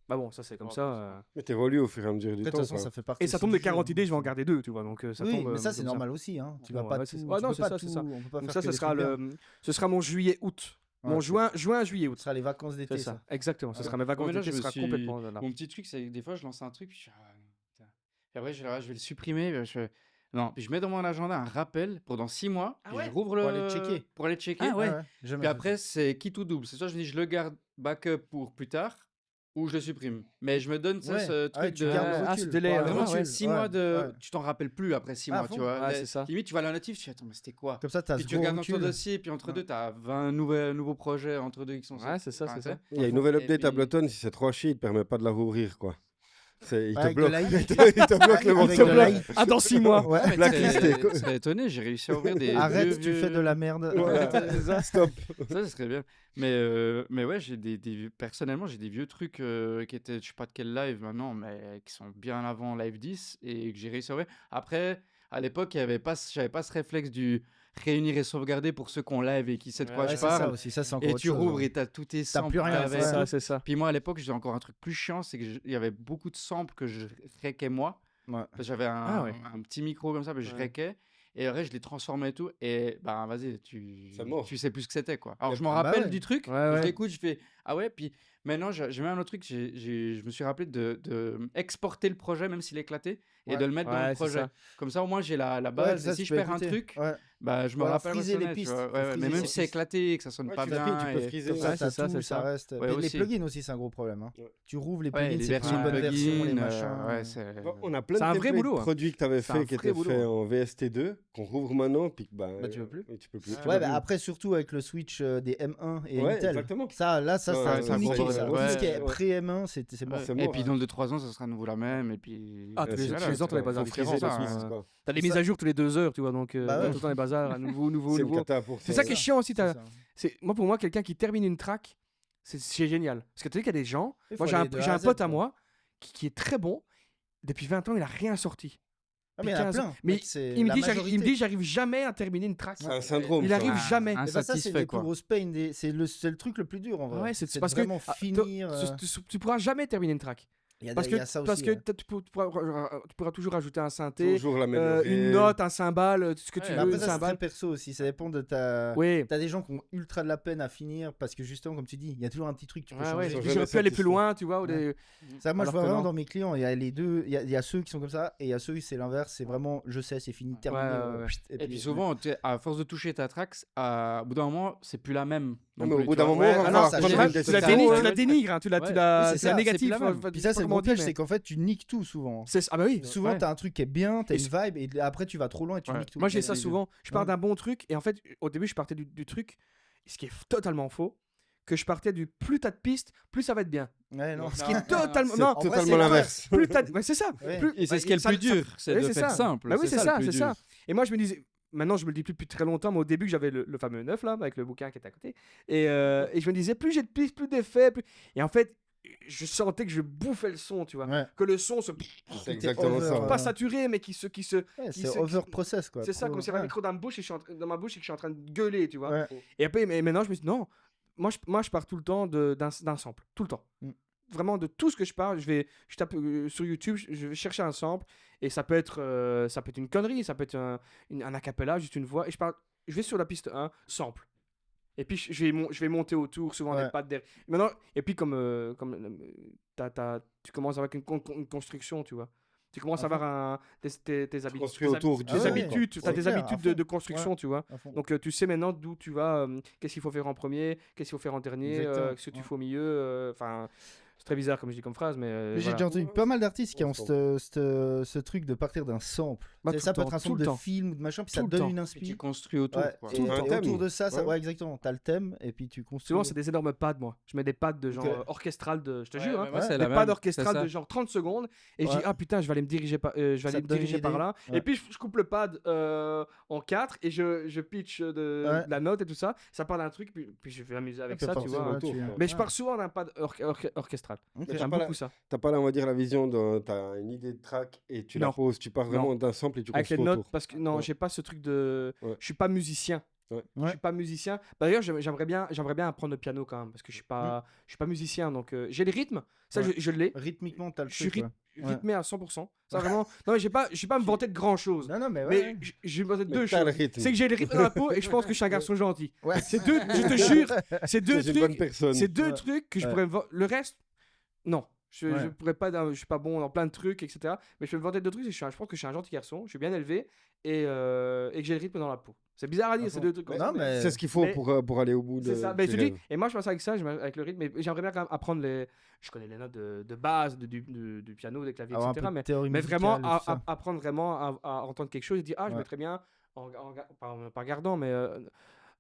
Bah bon, ça c'est comme Ouais, ça. Mais t'évolues au fur et à mesure du De toute temps. façon, quoi. ça fait partie Et ça aussi tombe du de jeu, 40 hein. idées, je vais en garder 2, tu vois. Donc ça Oui, tombe. mais ça, c'est comme normal aussi. Hein. Tu vas Ouais, pas ouais, tout. c'est- Tu ouais, non, peux c'est pas ça, c'est tout. ça. On peut pas Donc faire ça, que ce des sera trucs bien. ce sera mon juillet-août. Mon Ouais, juin, juillet, Ce août. sera les vacances d'été, C'est ça, ça. exactement. Ce Ouais. sera mes Ouais, vacances mais là, d'été, je ce me sera suis. complètement là. Mon petit truc, c'est que des fois, je lance un truc, puis je suis. Ah, putain. Et après, je vais le supprimer. Non, puis je mets dans mon agenda un rappel pour dans 6 mois. Ah Puis ouais je rouvre Pour aller checker. Pour aller checker. Ah ouais. J'ai jamais Puis fait après, ça. c'est quitte ou double. C'est soit je me dis, je le garde backup pour plus tard, ou je le supprime. Mais je me donne ça, Ouais. ce Ah ouais, truc tu de. gardes le Ah, recul ce délai, pour hein. avoir Vraiment, le tu as recul. 6 mois de. Ouais. Tu t'en rappelles plus après 6 Ah, à mois, tu fond. vois. Ouais, c'est ça. Limite, tu vois la notif, tu dis, attends, mais c'était quoi? Comme ça, tu as Puis ce tu gros regardes dans ton recul. dossier, puis entre Ouais. deux, tu as 20 nouveaux projets entre deux qui sont Ouais, c'est ça, c'est ça. Il y a une nouvelle Et update puis- Ableton, si c'est trop chier, il te permet pas de la rouvrir, quoi. Il te Avec de bloque. l'AI. Il te bloque le Avec morceau. de l'AI. Ah, dans 6 mois. Ouais. Ah, mais Blacklisté, quoi. tu serais étonné, j'ai réussi à ouvrir des. Arrête, vieux- tu fais de la merde. Voilà. Stop. Ça serait bien. Mais ouais, personnellement, j'ai des vieux trucs qui étaient, je sais pas de quel live maintenant, mais qui sont bien avant Live 10 et que j'ai réussi à ouvrir. Après, à l'époque, j'avais pas ce réflexe du réunir et sauvegarder pour ceux qu'on live et qui sait de quoi Ouais, je c'est ça parle. aussi, ça c'est encore Et autre tu chose, rouvres hein. et t'as tous tes samples. plus rien, t'avais C'est ça, tout. c'est ça. Puis moi, à l'époque, j'ai encore un truc plus chiant, c'est qu'il y avait beaucoup de samples que je réquais moi. Ouais. Parce que j'avais Ah ouais. un petit micro comme ça, mais je Ouais. réquais. Et après, je l'ai transformé et tout. Et bah, vas-y, C'est mort. tu sais plus ce que c'était, quoi. Alors, Et je m'en bah rappelle ouais. du truc. Ouais, ouais. Je l'écoute, je fais ah ouais. Puis maintenant, j'ai mis un autre truc. Je me suis rappelé de exporter le projet, même s'il est éclaté, et Ouais. de le mettre dans Ouais, le c'est projet. ça. Comme ça, au moins, j'ai la Ouais, base. ça, Et si tu je peux perds un écouter. truc, Ouais. bah, je me Ou alors rappelle. friser les reconnaître, tu pistes. vois. Faut Ouais, friser mais les même si c'est pistes. éclaté et que ça sonne Ouais, pas tu l'as bien. pris, tu peux et- friser. Comme ça, Ouais, t'as c'est ça, tout, c'est ça ça. reste. Ouais, Mais les aussi. plugins aussi, c'est un gros problème. Hein. Ouais. Tu rouvres les Ouais, plugins, les c'est pas versions une de bonne version, les plugins, machins. ouais, c'est. Bon, on a plein C'est de un vrai templates boulot, hein. produits que tu avais C'est un fait, qui vrai étaient boulot, faits hein. en VST2, qu'on rouvre maintenant, puis que, Bah, tu peux plus. et tu peux plus. Ouais, tu Ouais, peux bah plus. après, surtout avec le switch des M1 et Ouais, Intel. exactement. Ça, Ouais, ça ouais, a c'est tout un gros niqué. bordel. Ça. Ouais, Tout ce qui est ouais. pré-M1, c'est mort. Ouais. C'est Et mort, puis hein. dans 2-3 ans, ça sera à nouveau la même. Et puis. Ah, tous les- c'est tous les ans, t'as les faut bazars friser différents, les ça, pistes, hein. quoi. T'as des C'est mises ça. à jour tous les 2 heures, tu vois. Donc, Bah ouais. tout le temps les bazars, un nouveau. C'est une cata pour C'est ça qui est chiant aussi. C'est ça. Moi, pour moi, quelqu'un qui termine une track, c'est génial. Parce que tu sais qu'il y a des gens. Il Moi, faut j'ai aller de j'ai A à un Z, pote à quoi. moi qui est très bon. Depuis 20 ans, il a rien sorti. Ah, mais il y en a 15 plein. Mais Mec, c'est il me la dit, il me majorité. dit, j'arrive jamais à terminer une track. C'est un syndrome. Il ça. arrive jamais. Et bah, ça, c'est Insatisfait, les quoi. plus grosses pains. C'est le truc le plus dur en vrai. Ouais, c'est C'est parce de que vraiment ah, finir. tu pourras jamais terminer une track. Parce Il y que, a ça parce aussi. que ouais. tu pourras toujours ajouter un synthé, Toujours l'améliorer. une note, un cymbale, ce que tu Ouais, veux, Après, une ça, c'est très cymbale. perso aussi. Ça dépend de ta. Oui. T'as des gens qui ont ultra de la peine à finir parce que justement, comme tu dis, il y a toujours un petit truc que tu peux Ouais, changer. Ils sont J'aurais jamais pu aller plus satisfaits. loin, tu vois. Ou Ouais. des... Ça, moi, je Alors vois que vraiment non. dans mes clients, il y a les deux. Il y a ceux qui sont comme ça et il y a ceux qui c'est l'inverse. C'est vraiment, je sais, c'est fini, terminé. ouais. Et puis souvent, à force de toucher ta track, au bout d'un moment, c'est plus la même. Non, non mais au plus, bout tu d'un vois. moment, on va alors, falloir ça prendre change. une Tu la décision. dénigres, ouais. tu la dénigres, hein, tu la, Ouais. tu la, Oui, c'est c'est ça, négatif. c'est plus la même. enfin, Puis je sais ça, pas c'est le comment gros on dit, piège, mais- c'est qu'en fait, tu niques tout souvent. Ah bah oui. Souvent, Ouais. t'as un truc qui est bien, t'as Et une vibe, et après, tu vas trop loin et tu Ouais. niques tout. Moi, j'ai Ouais, ça ouais. souvent. Je pars Ouais. d'un bon truc et en fait, au début, je partais du truc, ce qui est totalement faux, que je partais du plus t'as de pistes, plus ça va être bien. Ouais, non. Ce qui est totalement. C'est Non, En vrai, totalement c'est l'inverse. plus t'as. Ouais, c'est ça. Ouais. Plus... Et c'est ce qui est le ça- plus ça- dur, c'est Oui, de c'est faire ça. simple. Bah oui, c'est ça, le c'est plus ça. dur. Et moi, je me disais. Maintenant, je me le dis plus depuis très longtemps, mais au début, j'avais le fameux 9 là, avec le bouquin qui était à côté. Et je me disais, plus j'ai de pistes, plus d'effets. Plus... Et en fait, je sentais que je bouffais le son, tu vois. Ouais. Que le son se. C'est exactement over, ça. ouais. Pas saturé, mais qui se. Ouais, qui c'est se- over process quoi. C'est ça, Trop- comme s'il y avait un ouais. micro dans ma bouche et dans ma bouche et que je suis en train de gueuler, tu vois. Ouais. Et après, mais maintenant, je me dis, non, moi, je pars tout le temps d'un sample. Tout le temps. Mm. Vraiment, de tout ce que je parle, je tape sur YouTube, je vais chercher un sample. Et ça peut être une connerie, ça peut être un acapella, juste une voix. Et je vais sur la piste 1, sample. Et puis, je vais monter autour, souvent Ouais. des pattes derrière. Maintenant, et puis, tu commences avec une construction, tu vois. Tu commences à À avoir tes habitudes. construis autour du Tes Ah ouais, habitudes, tu c'est as des clair, à habitudes fond. de construction, tu vois. À fond. Donc tu sais maintenant d'où tu vas, qu'est-ce qu'il faut faire en premier, qu'est-ce qu'il faut faire en dernier, Exactement, ce que tu ouais. fais au milieu. Enfin, c'est très bizarre comme je dis comme phrase, mais. Mais j'ai voilà. déjà entendu pas mal d'artistes qui On ont se ce truc de partir d'un sample. Bah, Tu sais, tout ça le peut temps, être un tout sample le de temps. film ou de machin, puis ça Tout te le donne temps. une Et inspi. tu construis autour. Ouais, quoi. et, Tout le et temps. autour de ça, Ouais. ouais, exactement. T'as le thème et puis tu construis. Souvent, c'est des énormes pads, moi. Je mets des pads de genre Ok. orchestrales de. Je te Ouais, jure, mais hein. moi, c'est Des la pads même, orchestrales c'est ça. de genre 30 secondes. Et je dis, Ouais. ah putain, je vais aller me diriger par, je vais Ça aller te me donne une diriger par idée. là. Ouais. Et puis, je coupe le pad en 4 et je pitch de la note et tout ça. Ça part d'un truc, puis je vais m'amuser avec puis ça, à tu partir vois. de là, tu- Mais je ouais. pars souvent d'un pad orchestral. Ok. Mais J'aime pas beaucoup ça. T'as pas là, on va dire, la vision de. T'as une idée de track et tu la Non. poses. Tu pars vraiment d'un sample et tu Avec les construis notes, autour. parce que non, Ouais. j'ai pas ce truc de. Ouais. Je suis pas musicien. Je suis pas musicien. D'ailleurs, j'aimerais bien apprendre le piano quand même parce que je suis pas musicien. Donc j'ai les rythmes, ça Ouais. je l'ai. Rythmiquement, t'as le Je suis truc. Ouais. rythmé à 100%. Ça vraiment. Non mais je vais pas me vanter de grand chose. Non, mais ouais. Mais je vais me vanter de deux Mais t'as le choses. rythme. C'est que j'ai le rythme dans la peau et je pense que je suis un garçon gentil. Ouais. C'est deux. Je te jure, c'est deux C'est une bonne trucs. personne. C'est deux Ouais. trucs que je Ouais. pourrais le reste. Non. Je Ouais. pourrais pas. Je suis pas bon dans plein de trucs, etc. Mais je peux me vanter de deux trucs. Je pense que je suis un gentil garçon. Je suis bien élevé et que j'ai le rythme dans la peau. C'est bizarre à dire, ces deux trucs. comme Non, ça, mais- C'est ce qu'il faut mais- pour aller au bout de c'est ça. Ben, tes je te dis, rêves. et moi je pense avec ça, avec le rythme, mais j'aimerais bien quand même apprendre les. Je connais les notes de base du piano, des claviers, Avoir un peu etc. de Mais, théorie vraiment musicale et tout ça. apprendre vraiment à entendre quelque chose et dire, ah, je Ouais. mettrais bien, pas en regardant, mais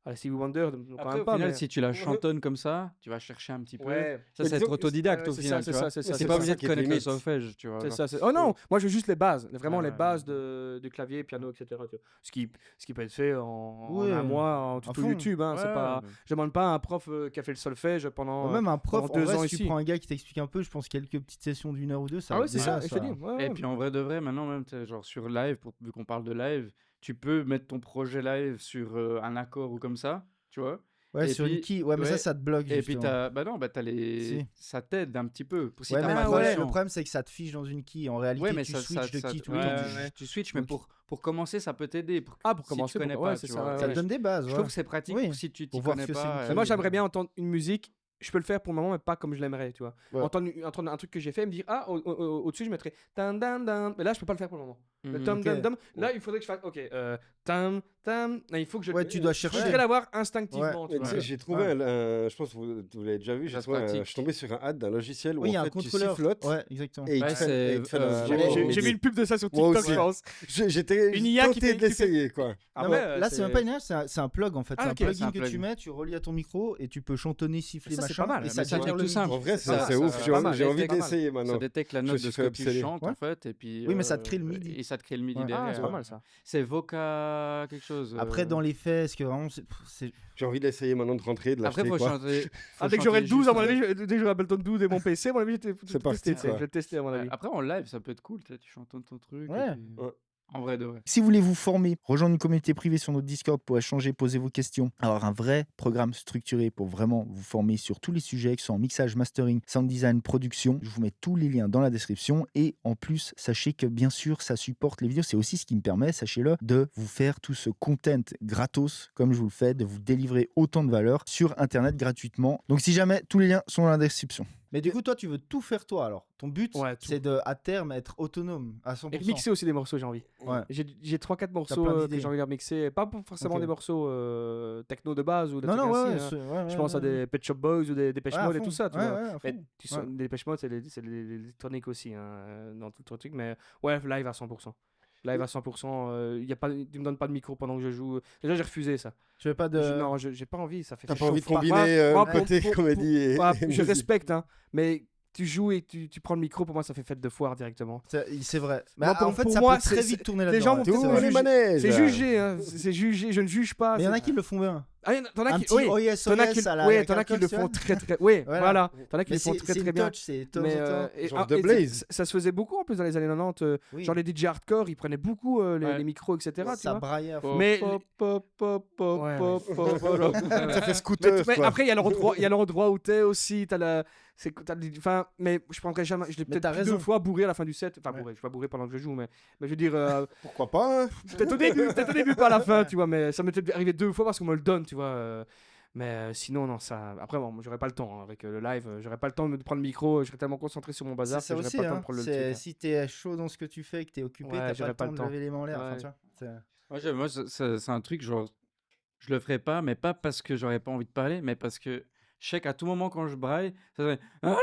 à la Stevie Wonder, quand Après, même au pas. final, mais... si tu la chantonnes comme ça, tu vas chercher un petit peu. Ouais. Ça, Mais c'est disons être que- autodidacte au c'est final, ça, tu vois. c'est C'est ça, pas c'est obligé ça de qui est connaître le limite. solfège, tu vois. C'est genre. ça, oh non, moi je veux juste les bases, vraiment Ouais, les ouais, bases du clavier, piano, etc. tu vois. Ce qui peut être fait en Ouais, un mois, en à tuto fond. YouTube. Hein, c'est Ouais, pas... ouais. Je demande pas à un prof qui a fait le solfège pendant. Même un prof, pendant en 2 vrai, ans si tu ici. prends un gars qui t'explique un peu, je pense quelques petites sessions d'1 heure ou 2, ça Ah va ouais, c'est déjà, ça, je te dis. Ouais, Et ouais. puis en vrai de vrai, maintenant même, t'es genre sur live, vu qu'on parle de live, tu peux mettre ton projet live sur un accord ou comme ça, tu vois. Ouais, Et sur une puis- key. Ouais, mais ouais. ça te bloque. Et puis justement. t'as les. Si. Ça t'aide un petit peu. Si Ouais, t'as mais pas le de problème, notion. le problème, c'est que ça te fiche dans une key. En réalité, Ouais, mais tu ça, switches de key tout le ouais, temps. ouais, tu switches, mais Donc- pour commencer, ça peut t'aider. Pour si commencer, tu connais pour- pas, ouais, c'est tu ça, vois. ouais, Ça te ouais. donne des bases. Je ouais. trouve que c'est pratique Oui. si tu t'y Pour voir connais que c'est une pas. clé. Mais moi, j'aimerais bien entendre une musique. Je peux le faire pour le moment, mais pas comme je l'aimerais, tu vois. Ouais. Entendre un truc que j'ai fait et me dire, ah, au-dessus, je mettrais tam tam tam. Mais là, je peux pas le faire pour le moment. Le Mhm. tam Ok. tam tam. Là, il faudrait que je fasse, ok, tam tam. Là, il faut que je. Ouais, tu dois Je chercher. voudrais l'avoir instinctivement, Mais tu tu sais, vois. j'ai trouvé je pense que vous l'avez déjà vu, Ça se je pratique. suis tombé sur un ad d'un logiciel où Oui, il y a en un fait tu contrôleur. sifflotes Ouais, exactement. et il Ouais, te fait, c'est, et il te fait la j'ai J'ai vu une pub de ça sur Moi TikTok, aussi. je pense. J'étais Une IA qui tenté fait- de qui fait- l'essayer quoi. Non, Après, mais là, c'est même pas une image, c'est un plug en fait. Ah, C'est un ok. plugin C'est un que plug. tu mets, tu relis à ton micro et tu peux chantonner, siffler, Ça, c'est machin. pas mal. Et Mais ça c'est un génère truc le tout simple. midi. En vrai, pas mal, c'est ouf. c'est pas mal. J'ai envie C'est pas mal. d'essayer Ça maintenant. détecte la Je me note suis de ce fait que tu obséder. chantes Ouais. en fait, et puis. Oui, mais ça te crée le midi. Et ça te crée le midi Ouais. derrière. Ah, c'est pas mal ça. C'est Voca quelque chose. Après, dans les faits, est-ce que vraiment. J'ai envie d'essayer maintenant de rentrer, de Après, l'acheter faut quoi. chanter. Ah, dès que j'aurai le 12, à mon avis, dès que j'aurai Ableton 12 et mon PC, à mon avis, C'est parti, je quoi. vais le tester, à mon avis. Après, en live, ça peut être cool. Tu chantonnes ton truc. et Ouais. puis- Ouais. En vrai de vrai. Si vous voulez vous former, rejoindre une communauté privée sur notre Discord pour échanger, poser vos questions, avoir un vrai programme structuré pour vraiment vous former sur tous les sujets qui sont en mixage, mastering, sound design, production, je vous mets tous les liens dans la description. Et en plus, sachez que bien sûr, ça supporte les vidéos. C'est aussi ce qui me permet, sachez-le, de vous faire tout ce content gratos, comme je vous le fais, de vous délivrer autant de valeur sur Internet gratuitement. Donc si jamais, tous les liens sont dans la description. Mais du coup, toi, tu veux tout faire toi alors. Ton but, Ouais, tout. c'est de, à terme, être autonome à 100%. Et mixer aussi des morceaux, j'ai envie. Ouais. J'ai 3-4 morceaux plein que d'idées. j'ai envie de mixer. Pas forcément Ok. des morceaux techno de base ou des Non, trucs non, ainsi, ouais, hein. c'est- ouais, Je ouais, pense à ouais. des Pet Shop Boys ou des Depeche Ouais, à Mode et fond. tout ça, tu Ouais, vois. ouais, à Mais fond. tu Ouais. des Depeche Mode, c'est l'électronique aussi, hein, dans tout le truc. Mais ouais, live à 100%. Live à 100%. Tu me donnes pas de micro pendant que je joue. Déjà, j'ai refusé ça. Tu veux pas de. Non, j'ai pas envie. Ça fait T'as fait pas envie de chaud. combiner Moi, le côté comédie et je musique. respecte, hein, mais tu joues et tu prends le micro, pour moi, ça fait fête de foire directement. C'est vrai. Mais Moi, en fait, pour ça moi, peut très c'est- vite tourner les là-dedans. gens ouais. vont T'es où peut-être les juger. manèges C'est jugé, hein. C'est jugé. Je ne juge pas. Mais il y en a c'est- qui le font bien. Ah, t'en as Un qui, petit oui. oh yes, T'en as qui, à la ouais, avec t'en as un qui le coq, tu font vois. très très. Oui, Voilà. voilà. T'en as qui Mais le font très c'est très une bien. touch, c'est de temps Mais en temps. et- Genre ah, The et Blaze. ça se faisait beaucoup en plus dans les années 90. Oui. Genre les DJ hardcore, ils prenaient beaucoup Ouais. les micros, etc. tu Ça vois. braillait à fond. Mais- Pop, pop, pop, pop, Ouais, pop, ouais. pop, pop. Ça fait Mais, scooter quoi. après, il y a l'endroit où t'es aussi. Enfin, mais je prendrais jamais. Je l'ai Mais t'as peut-être 2 raison. fois bourré à la fin du set. Enfin, Ouais. bourré. Je suis pas bourré pendant que je joue, mais je veux dire. Pourquoi pas hein. Peut-être au début, pas à la fin, tu vois, mais ça m'était arrivé 2 fois parce qu'on me le donne, tu vois. Mais sinon, non, ça. Après, bon, j'aurais pas le temps hein, avec le live. J'aurais pas le temps de prendre le micro. Je serais tellement concentré sur mon bazar C'est ça que j'aurais aussi. pas le temps hein. de prendre le C'est- truc. Si t'es chaud dans ce que tu fais, que t'es occupé, Ouais, t'as pas j'aurais le temps de lever les mains en l'air. Enfin, Ouais. tu vois, Moi, c'est un truc, genre, je le ferai pas, mais pas parce que j'aurais pas envie de parler, mais parce que je sais qu'à tout moment, quand je braille, ça serait. Ah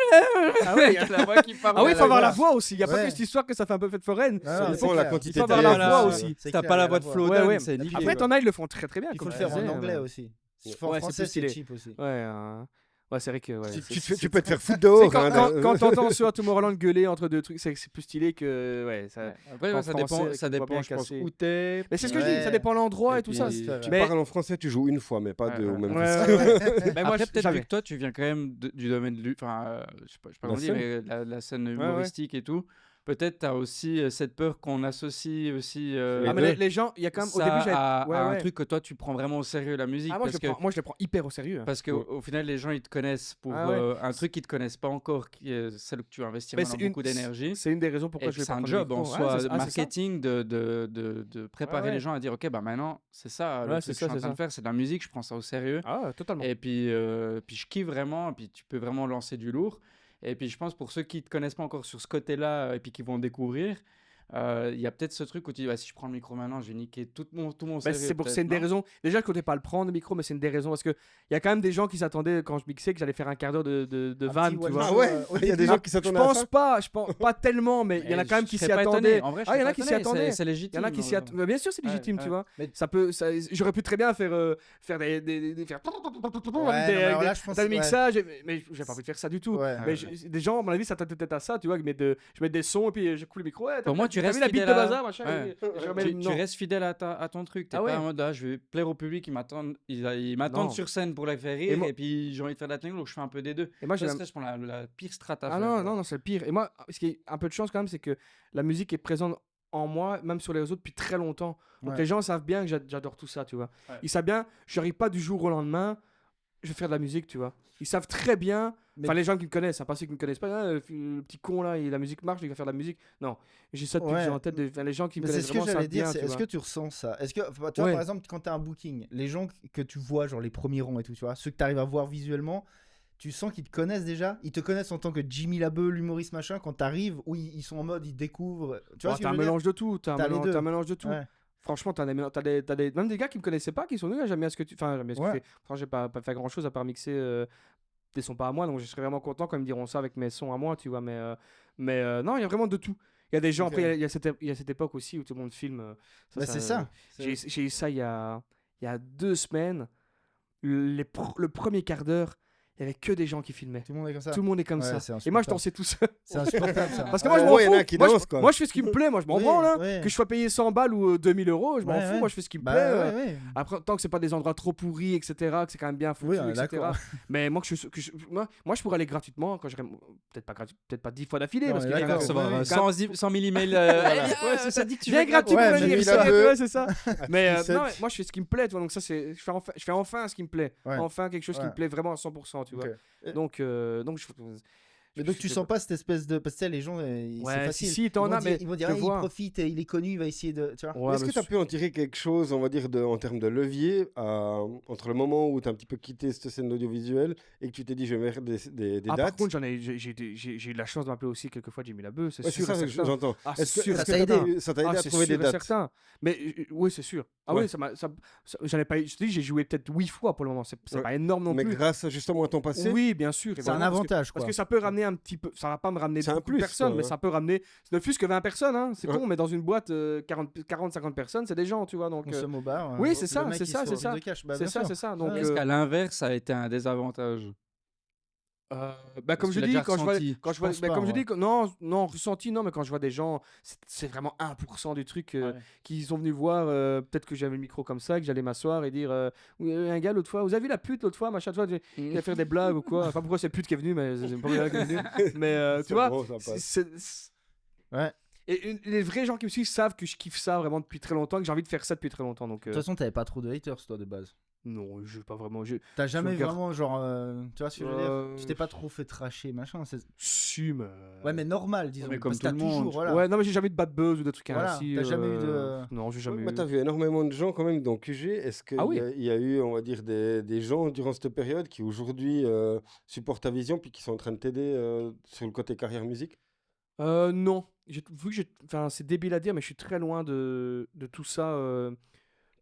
oui, il y a la voix qui parle. Ah oui, il faut avoir la voix. voix aussi. Il y a pas Ouais. que cette histoire que ça fait un peu fête foraine. Non, Ça non, dépend c'est la clair. quantité Il faut avoir de la talent, voix ça. aussi. C'est T'as clair, pas il y la a voix de voix. Flo Ouais, Dan, ouais. c'est niqué. Après, quoi. t'en as, ils le font très très bien. Il faut comme le je faire en disais, anglais aussi. En Ouais, c'est français, plus c'est stylé. cheap aussi. Ouais, ouais, c'est vrai que. Ouais, Tu peux te faire foutre Tu sais, dehors. quand, hein, quand t'entends sur Tomorrowland gueuler entre deux trucs, c'est plus stylé que. Ouais, ça. Ouais. Après, en ça français, dépend, avec ça une voix dépend, bien je pense, cassée. où t'es. Mais c'est ce que je dis, Ouais. ça dépend l'endroit et tout puis- ça. C'est vrai. Tu Mais- parles en français, tu joues une fois, mais pas Ouais, deux au ouais. même Ouais, festival. ouais. Mais moi, Après, peut-être vu jamais. que toi, tu viens quand même du domaine de enfin, je sais pas La comment dire, scène. mais la scène ouais. humoristique et tout. peut-être tu as aussi cette peur qu'on associe aussi Ah, mais les gens, il y a quand même. Au ça début, j'avais. à Ouais, un ouais. truc que toi tu prends vraiment au sérieux, la musique. Ah, moi, parce que moi, je le prends hyper au sérieux. Parce qu'au au final, les gens, ils te connaissent pour Ah ouais. un truc qu'ils te connaissent pas encore, qui est celle que tu investis Mais maintenant c'est une, beaucoup d'énergie. c'est une des raisons pourquoi Et je que vais c'est pas un prendre le job en micro. soi, c'est ça. marketing, de préparer Ouais. les gens à dire, OK, bah maintenant, c'est ça, le Ouais, truc c'est que je ça, suis en c'est train ça. de faire, c'est de la musique, je prends ça au sérieux. Ah, totalement. Et puis je kiffe vraiment, et puis tu peux vraiment lancer du lourd. Et puis je pense pour ceux qui ne te connaissent pas encore sur ce côté-là, et puis qui vont découvrir, il y a peut-être ce truc où tu dis, si je prends le micro maintenant, je vais niquer tout mon Bah, sérieux. c'est peut-être, une des non? raisons. Déjà, je comptais pas le prendre le micro, mais c'est une des raisons parce que il y a quand même des gens qui s'attendaient quand je mixais que j'allais faire un quart d'heure de Un vanne, petit tu vois. Ah one-shot, ouais, au il y a des début. gens qui Je s'attendaient à ça. je pense pas tellement, mais il y en a Mais quand même je qui serais s'y pas étonné. attendaient. En vrai, je Ah, il y en serais a qui pas s'y étonné, attendaient. c'est Il y légitime. en a qui s'y attendaient. Bien sûr, c'est Ouais, légitime, ouais. tu vois. Mais- J'aurais pu très bien faire faire faire non, mais alors là, je pense- dans le mixage, mais j'ai pas envie de faire ça du tout. Ouais. Mais des gens, à mon avis, s'attendaient peut-être à ça, tu vois, je mets des sons et puis je coupe le micro. Ouais, Pour moi, tu t'as restes vu la bite fidèle de à... bazar, machin. Ouais. et je remets Tu non. restes fidèle à ton truc. T'es Ah pas ouais. en mode, je vais plaire au public, ils m'attendent Non. sur scène pour les faire Et rire, moi- et puis j'ai envie de faire de la techno, donc je fais un peu des deux. Et moi, j'ai Ça, je prends la pire strat à Ah faire. non, quoi. non, non, c'est le pire. Et moi, ce qui est un peu de chance quand même, c'est que la musique est présente en moi, même sur les réseaux depuis très longtemps. Donc Ouais. les gens savent bien que j'adore tout ça, tu vois. Ouais. Ils savent bien, j'arrive pas du jour au lendemain, je vais faire de la musique, tu vois. Ils savent très bien, Mais- enfin les gens qui me connaissent, hein, pas ceux qui me connaissent pas, ah, le petit con là, la musique marche, il va faire de la musique. Non, j'ai ça depuis que Ouais. j'ai en tête. Enfin, les gens qui me Mais c'est connaissent ce que vraiment j'allais savent dire, bien, c'est tu est-ce vois. que tu ressens ça? Est-ce que, tu vois, Ouais. par exemple, quand tu as un booking, les gens que tu vois, genre les premiers rangs et tout, tu vois, ceux que tu arrives à voir visuellement, tu sens qu'ils te connaissent déjà? Ils te connaissent en tant que Jimmy Labeu, l'humoriste machin, quand tu arrives, ou ils sont en mode, ils découvrent. Tu vois Oh, ce que t'as un je veux dire? mélange de tout, T'as les deux. t'as un mélange de tout. Ouais. Franchement, même des gars qui me connaissaient pas, qui sont venus, j'aime bien ce que tu fais. J'aime bien ce que tu Ouais. fais. Franchement, j'ai pas fait grand chose à part mixer des sons pas à moi, donc je serais vraiment content quand ils me diront ça avec mes sons à moi, tu vois. Mais non, il y a vraiment de tout. Il y a des gens, Ok. après, il y a cette époque aussi où tout le monde filme. Bah, c'est ça. J'ai eu ça il y a 2 semaines. Le premier quart d'heure, il y avait que des gens qui filmaient. Tout le monde est comme ça. Tout le monde est comme Ouais, ça. c'est Et moi, je insupportable. dansais tout seul. C'est insupportable ça. Parce que moi, je Ouais, m'en il y en a fous. qui Moi, dansent, quoi. moi, je fais ce qui me plaît. Moi, je m'en Oui, branle. Hein. ouais. Que je sois payé 100 balles ou 2000 euros, je m'en Ouais, fous. ouais. Moi, je fais ce qui me Bah, plaît. ouais, ouais. Après, tant que c'est pas des endroits trop pourris, etc., que c'est quand même bien foutu, Oui, on est etc. d'accord. Mais moi, moi, je pourrais aller gratuitement quand j'aurais peut-être pas 10 fois d'affilée. Non, Parce on qu'il est y en a- d'accord. Ça va, Ouais, 100 000 emails. Ouais, c'est ça. dit que tu Viens veux gratuit pour Ouais, le mais anniversaire, Jimmy Labeu. ouais, c'est ça. Mais Artisette. non, mais moi, je fais ce qui me plaît, tu vois. Donc ça, je fais enfin ce qui me plaît. Ouais. Enfin quelque chose qui Ouais. me plaît vraiment à 100%, tu vois. Ok. Donc Mais donc tu sens pas cette espèce de. Parce que tu sais, les gens, c'est Ouais, facile. si, t'en Ils vont as, dire- mais ils vont dire, je ah, il vois. profite, il est connu, il va essayer de. Tu vois? Ouais, Est-ce mais que tu as pu en tirer quelque chose, on va dire, en termes de levier, entre le moment où tu as un petit peu quitté cette scène d'audiovisuel et que tu t'es dit, je vais faire des Par dates? contre, j'ai eu de la chance de m'appeler aussi quelquefois Jimmy Labeu, c'est Ouais, c'est sûr. ça et que certain. j'entends. Ah, Est-ce sûr, que ça c'est t'a aidé? certain. ça t'a aidé Ah, à c'est trouver des sûr et dates? certain. Mais oui, c'est sûr. Ah Ouais. oui, j'en ai pas eu. Je te dis, j'ai joué peut-être 8 fois pour le moment. C'est Ouais. pas énorme non Mais plus. grâce justement à ton passé? Oui, bien sûr. C'est un évidemment, avantage, quoi. Parce que ça peut ramener un petit peu. Ça va pas me ramener C'est un beaucoup de plus, personnes, quoi, mais ouais. ça peut ramener. Ne fût-ce que 20 personnes, hein. C'est Ouais. con, mais dans une boîte, 40-50 personnes, c'est des gens, tu vois. Donc, On somme au bar. oui, c'est le ça, mec, c'est il ça, se fait c'est ça. de cash. Bah, c'est bien ça, sûr. c'est ça. Donc, Ouais. Est-ce qu'à l'inverse, ça a été un désavantage? bah, comme Est-ce je que tu dis, l'as quand je vois, déjà quand je vois, pense bah, pas, comme je ouais. dis, non, ressenti, non, mais quand je vois des gens, c'est vraiment 1% du truc Ouais. qui sont venus voir, peut-être que j'avais le micro comme ça, que j'allais m'asseoir et dire, oui, un gars l'autre fois, vous avez vu la pute l'autre fois, machin, tu vois, il va faire des blagues ou quoi, enfin pourquoi c'est pute qui est venu, mais c'est pas bien qui est venu, mais tu C'est vois, bon, ça passe. c'est- Ouais. et les vrais gens qui me suivent savent que je kiffe ça vraiment depuis très longtemps, que j'ai envie de faire ça depuis très longtemps, donc De toute façon, t'avais pas trop de haters, toi, de base. non, je pas vraiment, T'as jamais regarde. vraiment, genre. Tu vois ce que je veux dire? Euh, Tu t'es pas trop fait tracher, machin. si, mais... Ouais, mais normal, disons. mais comme parce que tout le t'as toujours, monde. voilà. Ouais, non, mais j'ai jamais eu de bad buzz ou des trucs Voilà, ainsi. t'as jamais eu de- Non, j'ai jamais Moi, eu. tu as vu énormément de gens quand même dans QG. Est-ce qu'il Ah oui. il y a eu, on va dire, des gens durant cette période qui aujourd'hui supportent ta vision puis qui sont en train de t'aider sur le côté carrière musique? Non. Vu que enfin, c'est débile à dire, mais je suis très loin de tout ça.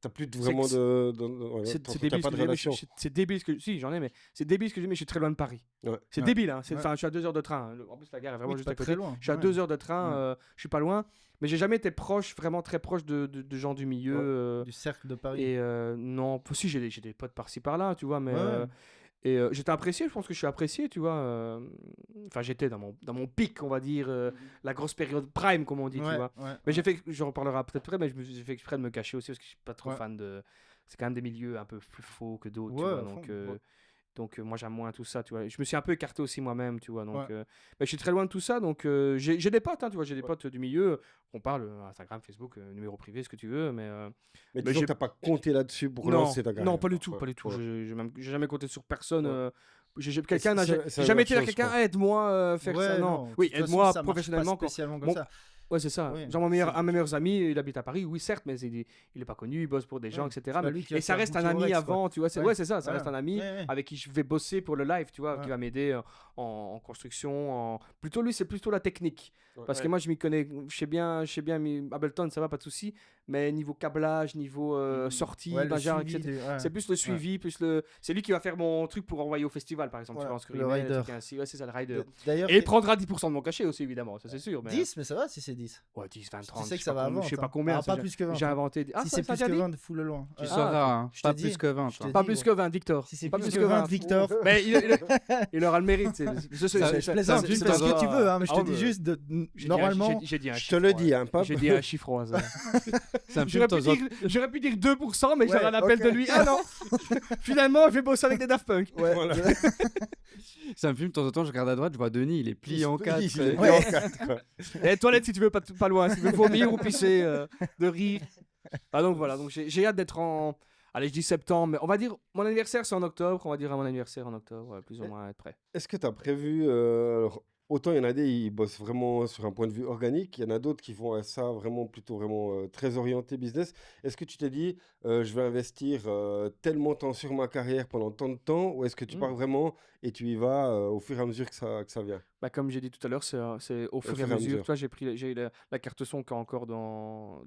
T'as plus de- C'est vraiment que ouais, C'est t'as débile. pas ce de que j'ai, mais relation. c'est débile ce que. Si, j'en ai, mais c'est débile ce que j'ai, mais je suis très loin de Paris. Ouais. C'est Ouais. débile, hein. Ouais. Enfin, je suis à 2 heures de train. En plus, la gare est vraiment Oui, juste pas à côté. très loin. Je suis à ouais. 2 heures de train. Ouais. Je suis pas loin. Mais j'ai jamais été proche, vraiment très proche de gens du milieu. Ouais. Du cercle de Paris. Et non, si j'ai des potes par-ci par-là, tu vois, mais Ouais. j'étais apprécié, je pense que je suis apprécié, tu vois. Enfin, j'étais dans mon pic, on va dire, la grosse période prime, comme on dit, tu Ouais, vois. ouais, Mais j'en reparlerai peut-être après, mais j'ai fait exprès de me cacher aussi parce que je suis pas trop Ouais. fan de. C'est quand même des milieux un peu plus faux que d'autres, tu Ouais, vois. à fond, ouais. Donc moi j'aime moins tout ça, tu vois. Je me suis un peu écarté aussi moi-même, tu vois. Donc Ouais. mais je suis très loin de tout ça. Donc j'ai des potes, hein, tu vois. J'ai des potes du milieu. On parle Instagram, Facebook, numéro privé, ce que tu veux. Mais Mais Mais disons j'ai- que t'as pas compté là-dessus pour non, lancer ta carrière. non, pas du quoi. tout, Ouais, pas du tout. ouais. J'ai jamais compté sur personne. Ouais. Quelqu'un n'a c'est j'ai la jamais même été vers chose, quelqu'un, quoi. aide-moi faire ça. Ouais, Non, de oui, toute façon, aide-moi ça marche pas professionnellement. spécialement comme Mon- ça. Ouais, c'est ça. Oui, Genre, un de mes meilleurs amis, il habite à Paris, oui, certes, mais il est pas connu, il bosse pour des gens, Ouais, etc. c'est pas Mais- lui qui et va ça faire reste un bouquet au ami Rex, quoi. avant, tu vois. Ouais. Ouais, c'est ça, ça Voilà. reste un ami Ouais, ouais. avec qui je vais bosser pour le live, tu vois, Ouais. qui va m'aider en construction. Plutôt, lui, c'est plutôt la technique. Ouais. Parce que Ouais. moi, je m'y connais, je sais bien, Ableton, ça va, pas de souci. Mais niveau câblage, niveau sortie, Ouais, le Benjar, suivi etc. ouais. C'est plus le suivi, plus le. C'est lui qui va faire mon truc pour envoyer au festival, par exemple. Voilà, Tu vois, en screamer, le des rider. trucs ainsi. Ouais, c'est ça, le rider. D'ailleurs, Et il prendra 10% de mon cachet aussi, évidemment, ça c'est sûr. Mais... 10, mais ça va si c'est 10. Ouais, 10, 20, Tu 30. sais je que sais ça pas va combien- avant. Je sais pas combien. Ah, ça, pas plus que 20. J'ai hein. inventé. Ah, Si ça, c'est ça a plus déjà que dit 20, fous le loin. Tu Ouais. sauras, hein. je Pas te plus dis. que 20. Je te toi. Pas dis, plus ouais. que 20, Victor. Si c'est Pas plus que 20, Victor. Mais il aura le mérite. Je plaisante, tu fais ce que tu veux, hein, mais je te dis juste, normalement, J'ai dit un Je te chiffre. le dis, hein, pas. J'ai dit un chiffre au hasard. C'est un film de temps en temps. J'aurais pu dire 2%, mais Ouais, j'aurais un appel ok. de lui. Ah non Finalement, je vais bosser avec des Daft Punk. ouais. Voilà. C'est un film de temps en temps, je regarde à droite, je vois Denis, il est plié en 4. Il est Ouais. en quatre, quoi. Et toilette si tu veux, pas loin. Si tu veux vomir ou pisser, de rire. Ah donc voilà, donc j'ai hâte d'être en... Allez, je dis septembre, mais on va dire, mon anniversaire c'est en octobre, on va dire à mon anniversaire en octobre, ouais, plus ou moins être prêt. Est-ce que tu as prévu. Alors, autant il y en a des, ils bossent vraiment sur un point de vue organique, il y en a d'autres qui vont à ça vraiment plutôt vraiment très orienté business. Est-ce que tu t'es dit, je vais investir tel montant sur ma carrière pendant tant de temps, ou est-ce que tu pars vraiment et tu y vas au fur et à mesure que ça vient? Bah, comme j'ai dit tout à l'heure, c'est au fur et à mesure. Toi, j'ai la carte son qui est encore dans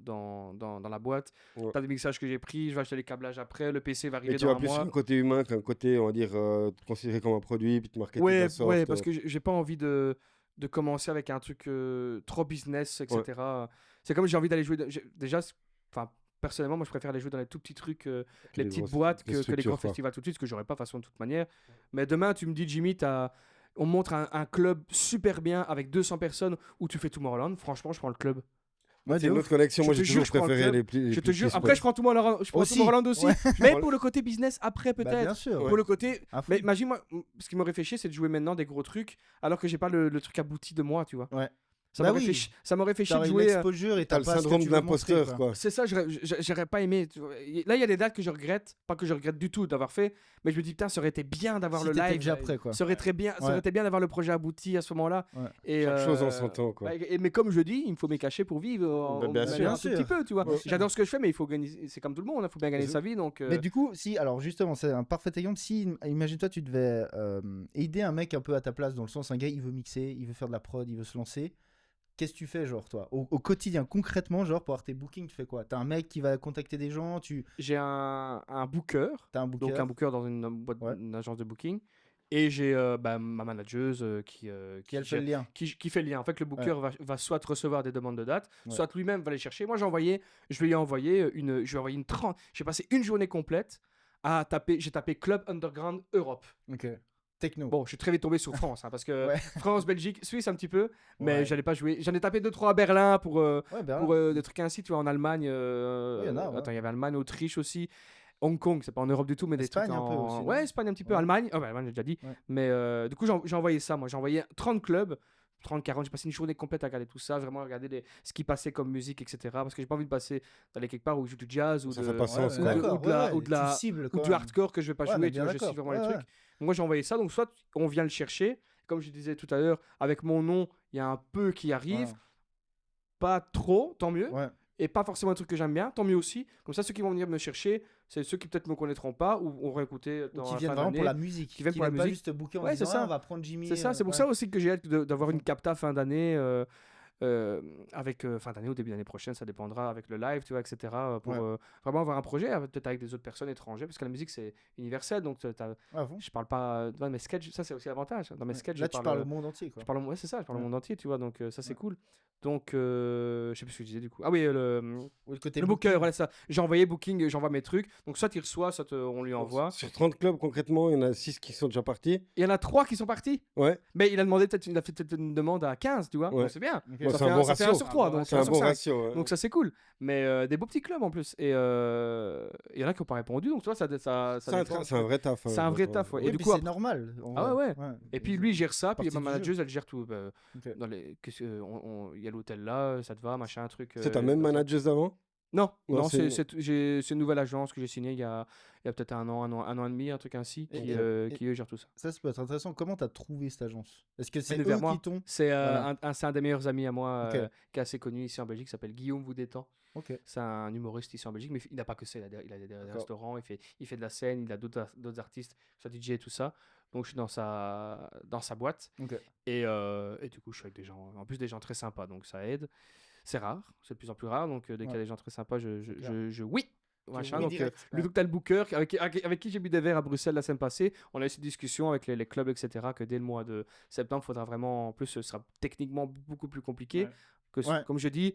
la boîte. Ouais. T'as des mixages que j'ai pris, je vais acheter les câblages après, le PC va arriver Mais tu dans vas un plus sur mois. un côté humain qu'un côté, on va dire, considéré comme un produit, puis de marketing Ouais, la soft, ouais, parce que j'ai pas envie de commencer avec un truc trop business, etc. C'est comme j'ai envie d'aller jouer. Déjà, enfin, personnellement, moi je préfère aller jouer dans les tout petits trucs, les les petites grosses- boîtes les que les structures, grands quoi. festivals tout de suite, ce que j'aurais pas de façon de toute manière. Mais demain, tu me dis, Jimmy, on me montre un club super bien avec 200 personnes où tu fais Tomorrowland. Franchement, je prends le club. Ouais, C'est de une ouf. autre connexion. Je Moi, te j'ai jure, toujours je prends le préféré club. les Je plus te jure. petits Après, spots. je prends Tomorrowland Aussi. aussi. Ouais. Mais pour le côté business, après Bah, peut-être. bien sûr. Pour le côté. À fond. Mais imagine-moi, ce qui m'aurait fait chier, c'est de jouer maintenant des gros trucs alors que j'ai pas le truc abouti de moi, tu vois. Ouais. Ça Bah m'aurait oui. fait ça m'aurait fait chier de T'aurais jouer. l'exposure et T'as le pas ce que syndrome tu de veux l'imposteur, montrer, quoi. C'est ça, j'aurais pas aimé. Tu vois. Là, il y a des dates que je regrette. Pas que je regrette du tout d'avoir fait, mais je me dis, putain, ça aurait été bien d'avoir Si le t'étais live. déjà prêt, quoi. Ça aurait été bien d'avoir le projet abouti à ce moment-là. Ouais. Et, Chaque chose en son temps, quoi. Mais comme je dis, il me faut mes cachets pour vivre. Bah, bien sûr. Un tout petit peu, tu vois. Ouais. J'adore ce que je fais, mais il faut gagner. C'est comme tout le monde, il faut bien gagner Bien sa vie. Donc, Mais du coup, si, alors justement, c'est un parfait exemple. Si, imagine-toi, tu devais aider un mec un peu à ta place, dans le sens, un gars, il veut mixer, il veut faire de la prod, il veut se lancer. Qu'est-ce que tu fais, genre, toi, au quotidien, concrètement, genre, pour avoir tes bookings, tu fais quoi? T'as un mec qui va contacter des gens, j'ai un booker. t'as un booker. Donc un booker dans une boîte, Ouais. une agence de booking. Et j'ai ma manageuse qui elle fait le lien. qui fait le lien. En fait, le booker va soit recevoir des demandes de date, Ouais. soit lui-même va les chercher. Moi, je vais lui envoyer une 30. J'ai passé une journée complète à taper. J'ai tapé Club Underground Europe. Ok. Techno. Bon, je suis très vite tombé sur France, hein, parce que Ouais. France, Belgique, Suisse un petit peu, mais Ouais. j'allais pas jouer. J'en ai tapé 2-3 à Berlin pour Ouais, ben, des trucs ainsi, tu vois, en Allemagne. y en a, ouais. Attends, il y avait Allemagne, Autriche aussi. Hong Kong, c'est pas en Europe du tout, mais des Espagne trucs un peu aussi, non? Ouais, Espagne un petit peu, Ouais. Allemagne. Oh, bah, Allemagne, j'ai déjà dit. Ouais. Mais du coup, j'ai envoyé ça, moi. J'ai envoyé 30 clubs, 30, 40. J'ai passé une journée complète à regarder tout ça, vraiment regarder ce qui passait comme musique, etc. Parce que j'ai pas envie de passer d'aller quelque part où je joue du jazz ou Ça de, fait pas sens, ou quoi. de- d'accord, ou de la- ouais, ou de la- tu cibles, ou quand du même. hardcore que je vais pas Ouais, jouer, mais tu bien vois, je d'accord. suis vraiment Ouais, les ouais. trucs. Donc moi, j'ai envoyé ça. Donc soit on vient le chercher, comme je disais tout à l'heure, avec mon nom, il y a un peu qui arrive. Ouais. Pas trop, tant mieux. Ouais. Et pas forcément un truc que j'aime bien, tant mieux aussi. Comme ça, ceux qui vont venir me chercher, c'est ceux qui peut-être me connaîtront pas ou auront écouté Ou dans qui la viennent fin vraiment pour d'année. la musique. Qui viennent pour la pas musique. juste booker en Ouais, disant c'est ça. on va prendre Jimmy. C'est ça, c'est pour ouais. ça aussi que j'ai hâte d'avoir une capta fin d'année, avec fin d'année ou début d'année prochaine, ça dépendra avec le live, tu vois, etc. Pour Ouais. vraiment avoir un projet, peut-être avec des autres personnes étrangères, parce que la musique c'est universel, donc Ah bon. je parle pas dans mes sketchs, ça c'est aussi l'avantage. Dans mes sketchs, Là, je tu parles au monde entier, quoi. je parle, ouais, c'est ça, je parle au Ouais. monde entier, tu vois, donc ça c'est Ouais. cool. Donc, je sais plus ce que je disais du coup. Ah oui, Ou le côté le booker, voilà ça. J'ai envoyé booking, j'envoie mes trucs. Donc soit il reçoit, soit on lui envoie. Sur 30 clubs, concrètement, il y en a 6 qui sont déjà partis. Il y en a 3 qui sont partis. Ouais. Mais il a fait peut-être une demande à 15, tu vois. Ouais. Donc c'est bien. Ok. Moi, Ça c'est fait un bon ça fait ratio. 1 sur 3, donc C'est 1 un sur bon 5. ratio. Ouais. Donc ça c'est cool. Mais des beaux petits clubs en plus. Et il y en a qui n'ont pas répondu. Donc tu vois, ça dépend. C'est un vrai taf. C'est un vrai taf, ouais. Oui, Et du mais coup, c'est normal. en Ah vrai. ouais. Et puis lui il gère ça, puis Partie ma du jeu. manageuse elle gère tout. Ok. Dans les, il y a l'hôtel là, ça te va, machin, truc. C'est ta même manageuse d'avant? Non, Non, non, c'est- c'est une nouvelle agence que j'ai signée il y a peut-être un an et demi, un truc ainsi, qui eux gère tout ça. Ça peut être intéressant. Comment t'as trouvé cette agence? Est-ce que c'est Venu eux vers moi. qui t'ont... C'est Voilà. c'est un des meilleurs amis à moi Ok. qui est assez connu ici en Belgique, qui s'appelle Guillaume Voudétan. Ok. C'est un humoriste ici en Belgique, mais il n'a pas que ça. Il a des D'accord. restaurants, il fait de la scène, il a d'autres artistes, soit DJ et tout ça. Donc je suis dans sa boîte. Ok. Et du coup, je suis avec des gens, en plus des gens très sympas, donc ça aide. C'est rare, c'est de plus en plus rare, donc dès qu'il y a des gens très sympas, oui, machin. oui Donc direct, ouais. Ludovic t'as le booker, avec qui j'ai bu des verres à Bruxelles la semaine passée, on a eu cette discussion avec les clubs, etc., que dès le mois de septembre, il faudra vraiment, en plus, ce sera techniquement beaucoup plus compliqué. Ouais. Comme je dis,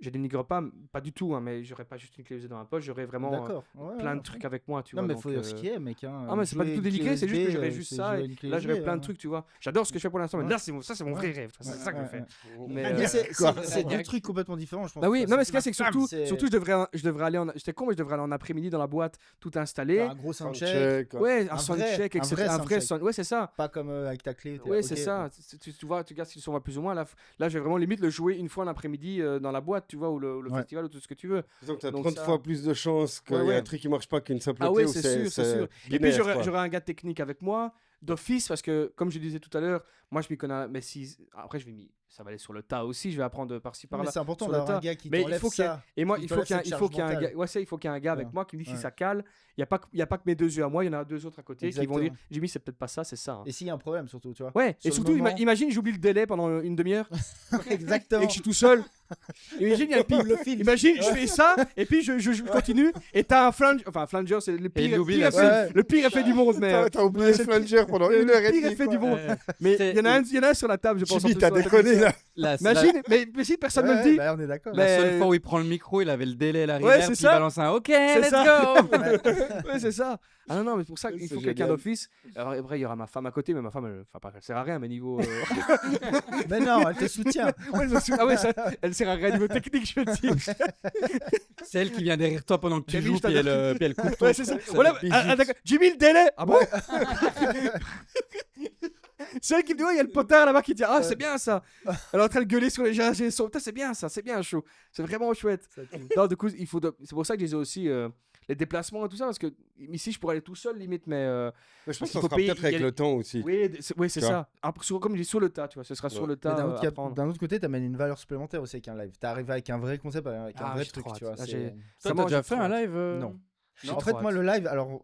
je dénigre pas du tout, hein, mais j'aurais pas juste une clé USB dans ma poche, j'aurais vraiment D'accord. Ouais, plein ouais, de trucs avec moi, tu Non, vois. mais donc, faut dire ce qui est, mec. Hein. ah, mais c'est pas du Jouer tout une clé délicat, c'est juste que USB, j'aurais juste c'est ça. jouer Et une clé là, j'aurais USB, plein hein. de trucs, tu vois. J'adore ce que je fais pour l'instant, mais Ouais. là, ça, c'est mon vrai rêve. C'est ça que je fais. Mais, Mais c'est Quoi deux trucs complètement différents, je pense. bah oui, Enfin, non, mais ce qu'il y a, c'est que bam, surtout, je devrais aller en. J'étais con, mais je devrais aller en après-midi dans la boîte, tout installé. faire un gros soundcheck, Soundcheck. Ouais, un Un soundcheck, vrai- etc. un vrai soundcheck. Ouais, c'est ça. pas comme avec ta clé. Ouais, c'est ça. Tu vois, tu regardes si le son va plus ou moins. Là, je vais vraiment limite le jouer une fois l'après-midi dans la boîte, tu vois, ou le Ouais. festival, ou tout ce que tu veux. Donc, t'as Donc 30 ça- fois plus de chances qu'il y Ouais. ait un truc qui marche pas qu'une simple Ah clé ouais, où c'est sûr, c'est sûr. Et puis binaire, quoi. j'aurais un gars technique avec moi, d'office, parce que comme je disais tout à l'heure, moi je m'y connais, mais si après ça va aller sur le tas aussi, je vais apprendre par-ci par Mais là. c'est important sur le d'avoir un tas. gars qui Mais il t'enlève faut qu'il y ait- ça. Et moi, qui il faut t'enlève qu'il y ait cette il faut qu'il y ait un charge gars, ouais, il faut qu'il y ait un gars avec Ouais. moi qui me dit si Ouais. ça cale. Il y a pas que mes deux yeux à moi, il y en a deux autres à côté qui vont dire Exactement. Jimmy, c'est peut-être pas ça, c'est ça. hein. Et s'il y a un problème, surtout, tu vois. Ouais, sur et le surtout, moment- imagine, j'oublie le délai pendant une demi-heure et Exactement. que je suis tout seul. Imagine, il y a le pire. Le film. Imagine, je fais ça et puis je continue et t'as un flanger. Enfin, un flanger, c'est le il pire, oublie pire la effet, scène. le pire effet du monde. Mais T'as oublié le flanger pendant une heure et pire demie. effet quoi. du monde. Mais C'est- il y en a un sur la table, je pense. en Jimmy, plus, t'as ouais. déconné là. Imagine, mais si personne me le dit. Bah, on est d'accord. Mais- La seule fois où il prend le micro, il avait le délai, la Ouais, reverb, c'est puis ça. il balance un OK, C'est let's ça. go. Ouais, c'est ça. Ah non, non, mais c'est pour ça qu'il C'est faut quelqu'un génial. d'office. Alors après, il y aura ma femme à côté, mais ma femme, elle sert à rien, mais niveau. Mais non, elle te soutient. Ah ouais, elle sert à rien niveau technique, je veux dire. C'est elle qui vient derrière toi pendant que tu Camille, joues, je puis t'adore. elle coupe ton Ouais, c'est ça. truc, Voilà, fait d'accord. Jimmy, le délai. Ah bon C'est elle qui me dit, ouais, il y a le potard là-bas qui dit, ah, c'est bien ça. Elle est en train de gueuler sur les gens, j'ai son. Putain, c'est bien ça, c'est bien chaud. C'est vraiment chouette. Non, du coup, c'est pour ça que je disais aussi les déplacements et tout ça, parce que ici, je pourrais aller tout seul, limite, mais. Mais je pense Parce que qu'il ça faut sera payer- peut-être avec il y a- le temps aussi. Oui, c'est Tu vois. ça. Après, comme je dis, sur le tas, tu vois, ce sera sur Ouais. le Mais tas. d'un autre, à prendre. d'un autre côté, t'amènes une valeur supplémentaire aussi avec un live. T'arrives avec un vrai concept, avec un Ah, vrai j'ai truc, trop tu vois. hâte. Ah, c'est- j'ai- Toi, Vraiment, t'as déjà j'ai fait trop un hâte. live Non. J'ai En trop fait, moi, hâte. le live, alors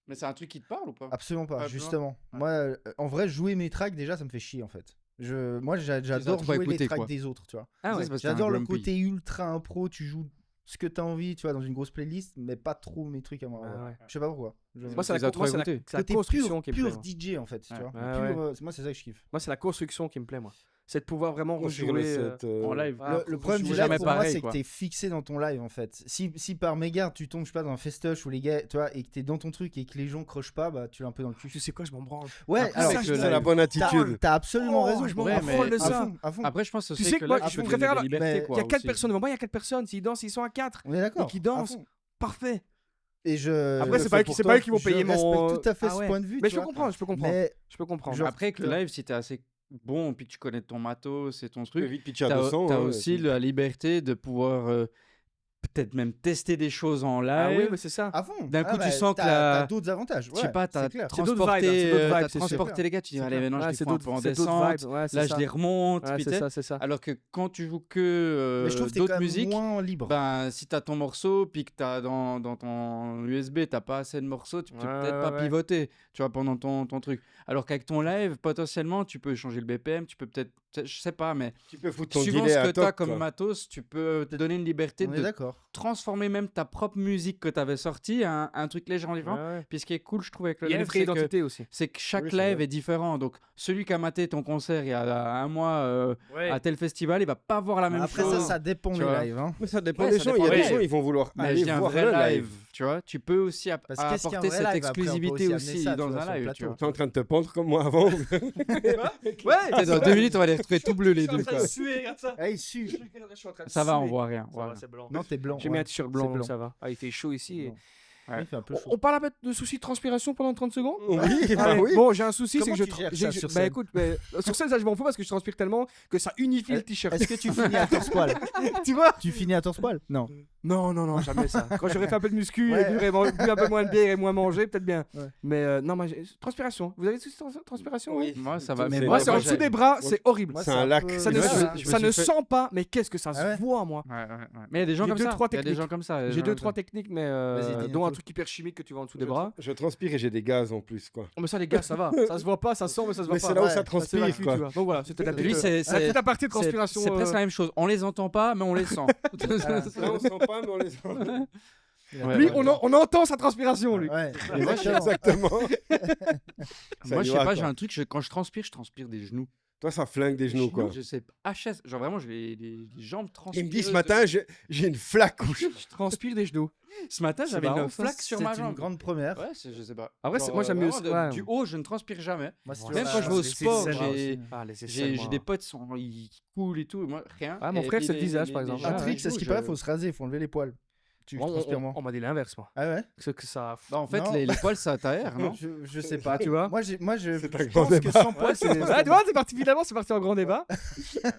Mais c'est un truc qui te parle ou pas absolument pas, Ouais, plus loin. justement. Ouais. Moi, en vrai, jouer mes tracks, déjà, ça me fait chier, en fait. Moi, j'adore trop jouer les écouter, tracks quoi. des autres, tu vois. Ah Ça, ouais. c'est parce que t'es un J'adore le grumpy. côté ultra impro, tu joues ce que t'as envie, tu vois, dans une grosse playlist, mais pas trop mes trucs à moi. Ah ouais. Je sais pas pourquoi. Moi, c'est Tu les la, as trop moi, c'est la- écoutés. c'est la Côté construction qui me plaît. pur moi. DJ, en fait, tu Ouais. vois. Ouais, Pur, moi, c'est ça que je kiffe. Moi, c'est la construction qui me plaît, moi. C'est de pouvoir vraiment Construire rejouer. le set, En live. Ah, Le problème joue du jamais live pour moi, pareil, c'est que quoi. t'es fixé dans ton live en fait. Si par mégarde tu tombes, je sais pas, dans un festoche où les gars, tu vois, et que t'es dans ton truc et que les gens crochent pas, bah tu l'as un peu dans le cul. Tu sais quoi, je m'en branle. Ouais, Après, alors avec le C'est live. la bonne t'as attitude. t'as absolument Oh, raison. je m'en Ouais, mais- branle de à ça. fond, à fond. Après, je pense aussi Tu sais que que moi, là, je tu peux préfère donner la- des libertés, mais quoi, Il y a 4 aussi. personnes devant moi, il y a 4 personnes. S'ils dansent, ils sont à 4. On est d'accord. Et qui à dansent. fond. Parfait. Et je. Après, c'est fait pas eux pour c'est toi, pas eux qui vont je payer mon. respecte tout à fait Ah ce ouais. point de vue. Mais tu je peux vois. comprendre, je peux comprendre. Mais Je peux comprendre. Genre, Après, avec le live, si t'es assez bon, puis que tu connais ton matos et ton Tu peux truc, vite pitcher à t'as 200. t'as hein, aussi la liberté de pouvoir peut-être même tester des choses en live. Ah oui, mais c'est ça. à fond. D'un coup, tu bah, sens que t'as d'autres avantages. Je sais pas, t'as c'est clair. C'est d'autres vibes, hein, c'est d'autres vibes, c'est transporté sûr. les gars, tu dis, C'est allez, clair. maintenant Ouais, je c'est les prends un d'autres peu en c'est d'autres descente, vibes. Ouais, c'est là je ça. les remonte, Ouais, puis c'est t'sais. ça, c'est ça. Alors que quand tu joues que Mais je trouve que t'es quand d'autres même musiques, moins libre. ben, si t'as ton morceau, puis que t'as dans ton USB, t'as pas assez de morceaux, tu peux Ouais, peut-être pas ouais. pivoter, tu vois, pendant ton truc. Alors qu'avec ton live, potentiellement, tu peux changer le BPM, tu peux peut-être, je sais pas, mais Tu peux foutre ton suivant delay ce à que t'as top. comme quoi. matos, tu peux te donner une liberté On est de d'accord. transformer même ta propre musique que t'avais sortie à un truc légèrement différent. Ouais, ouais. Puis ce qui est cool, je trouve, avec le Il y a une live, vraie c'est que identité aussi. c'est que chaque Oui, c'est live vrai. est différent. Donc, celui qui a maté ton concert il y a un mois à tel festival, il va pas voir la même Après chose. ça dépend Tu des vois. lives. Hein. Mais ça dépend Ouais, des ça gens. Il y a dépend des des gens, ils vont vouloir Mais je aller dis un voir vrai le live, live. tu vois. Tu peux aussi Parce que qu'est-ce qu'un apporter vrai cette live, après, on peut exclusivité amener aussi ça, tu dans vois, un sur le live, plateau. tu vois. T'es en train de te pendre comme moi avant. Ouais, Dans 2 minutes, on va aller fait tout bleu les Je suis en deux. train de Quoi. suer, regarde ça. Ah, il sue. Je suis en train de Ça va, on suer. voit rien. Ça voilà. va, c'est blanc. Non, t'es blanc. J'ai mis ouais. un t-shirt C'est blanc, donc blanc. ça va. Ah, il fait chaud ici. Blanc. Ouais. Il fait un peu chaud. On parle un peu de soucis de transpiration pendant 30 secondes. Oui, bah Allez, oui. Bon, j'ai un souci, c'est Comment que je. tu gères j'ai- ça je- sur bah scène écoute, sur scène, ça je m'en fous parce que je transpire tellement que ça unifie le t-shirt. Est-ce que tu finis à torse-poil? Tu vois? Tu finis à torse-poil? Non. Non, jamais ça. Quand j'aurais fait un peu de muscu Ouais. et bu un peu moins de bière et moins mangé, peut-être bien. Ouais. Mais non, transpiration. Vous avez des soucis de transpiration? Oui. Moi, ça va. Mais Moi, c'est en moi, dessous des bras, c'est horrible. Moi, C'est un lac. Ça ne, Moi, se- je me ça suis ne fait- sent pas, mais qu'est-ce que ça se Ah ouais voit, moi. Ouais. Mais il y a des gens J'ai comme deux, ça. trois Il y a des techniques. gens comme ça. J'ai 2-3 techniques, mais Vas-y, dis dont un un truc. truc hyper chimique que tu vois en dessous des bras. Je transpire et j'ai des gaz en plus, quoi. Oh, mais ça, les gars, ça va. Ça se voit pas, ça sent, mais ça se voit Mais pas. c'est là où Ouais, ça ça, Ça, c'est la transpire, cul, quoi. tu vois. Donc voilà, c'était la Lui, petite, c'est la partie de transpiration. C'est presque la même chose. On les entend pas, mais on les sent. Là, on sent pas, mais on les sent. Ouais, Lui, ouais. on entend sa transpiration, lui. Ouais. Exactement. Moi, je y sais va, pas, j'ai quoi. un truc, quand je transpire des genoux. Toi, ça flingue des genoux, quoi. Je sais pas. HS, genre vraiment, j'ai les jambes Il transpirées. me dit ce matin, j'ai une flaque. Je transpire des genoux. Ce matin, C'est j'avais marrant, une ça, flaque sur ma C'est une jambe. grande première. Ouais, je sais pas. Après, Genre, moi, j'aime mieux. vraiment, ouais. du haut, je ne transpire jamais. Moi, si tu Même vois, quand je vais au les sport, aisselles, moi j'ai Ah, les aisselles, j'ai moi. des potes qui coulent et tout, et moi, rien. Ah, mon Et frère, puis c'est le visage, par exemple. Un Ah, trick, c'est ce qui paraît, faut se raser, faut enlever les poils. Tu transpires moins. On m'a dit l'inverse, moi. Ah ouais? Que ça. Bah, en fait, Non. les poils, ça t'aère, non? Je sais pas. Tu vois? Moi, je C'est un je grand pense que débat. sans poils, c'est. Ah, tu vois, c'est parti finalement, c'est parti en grand débat.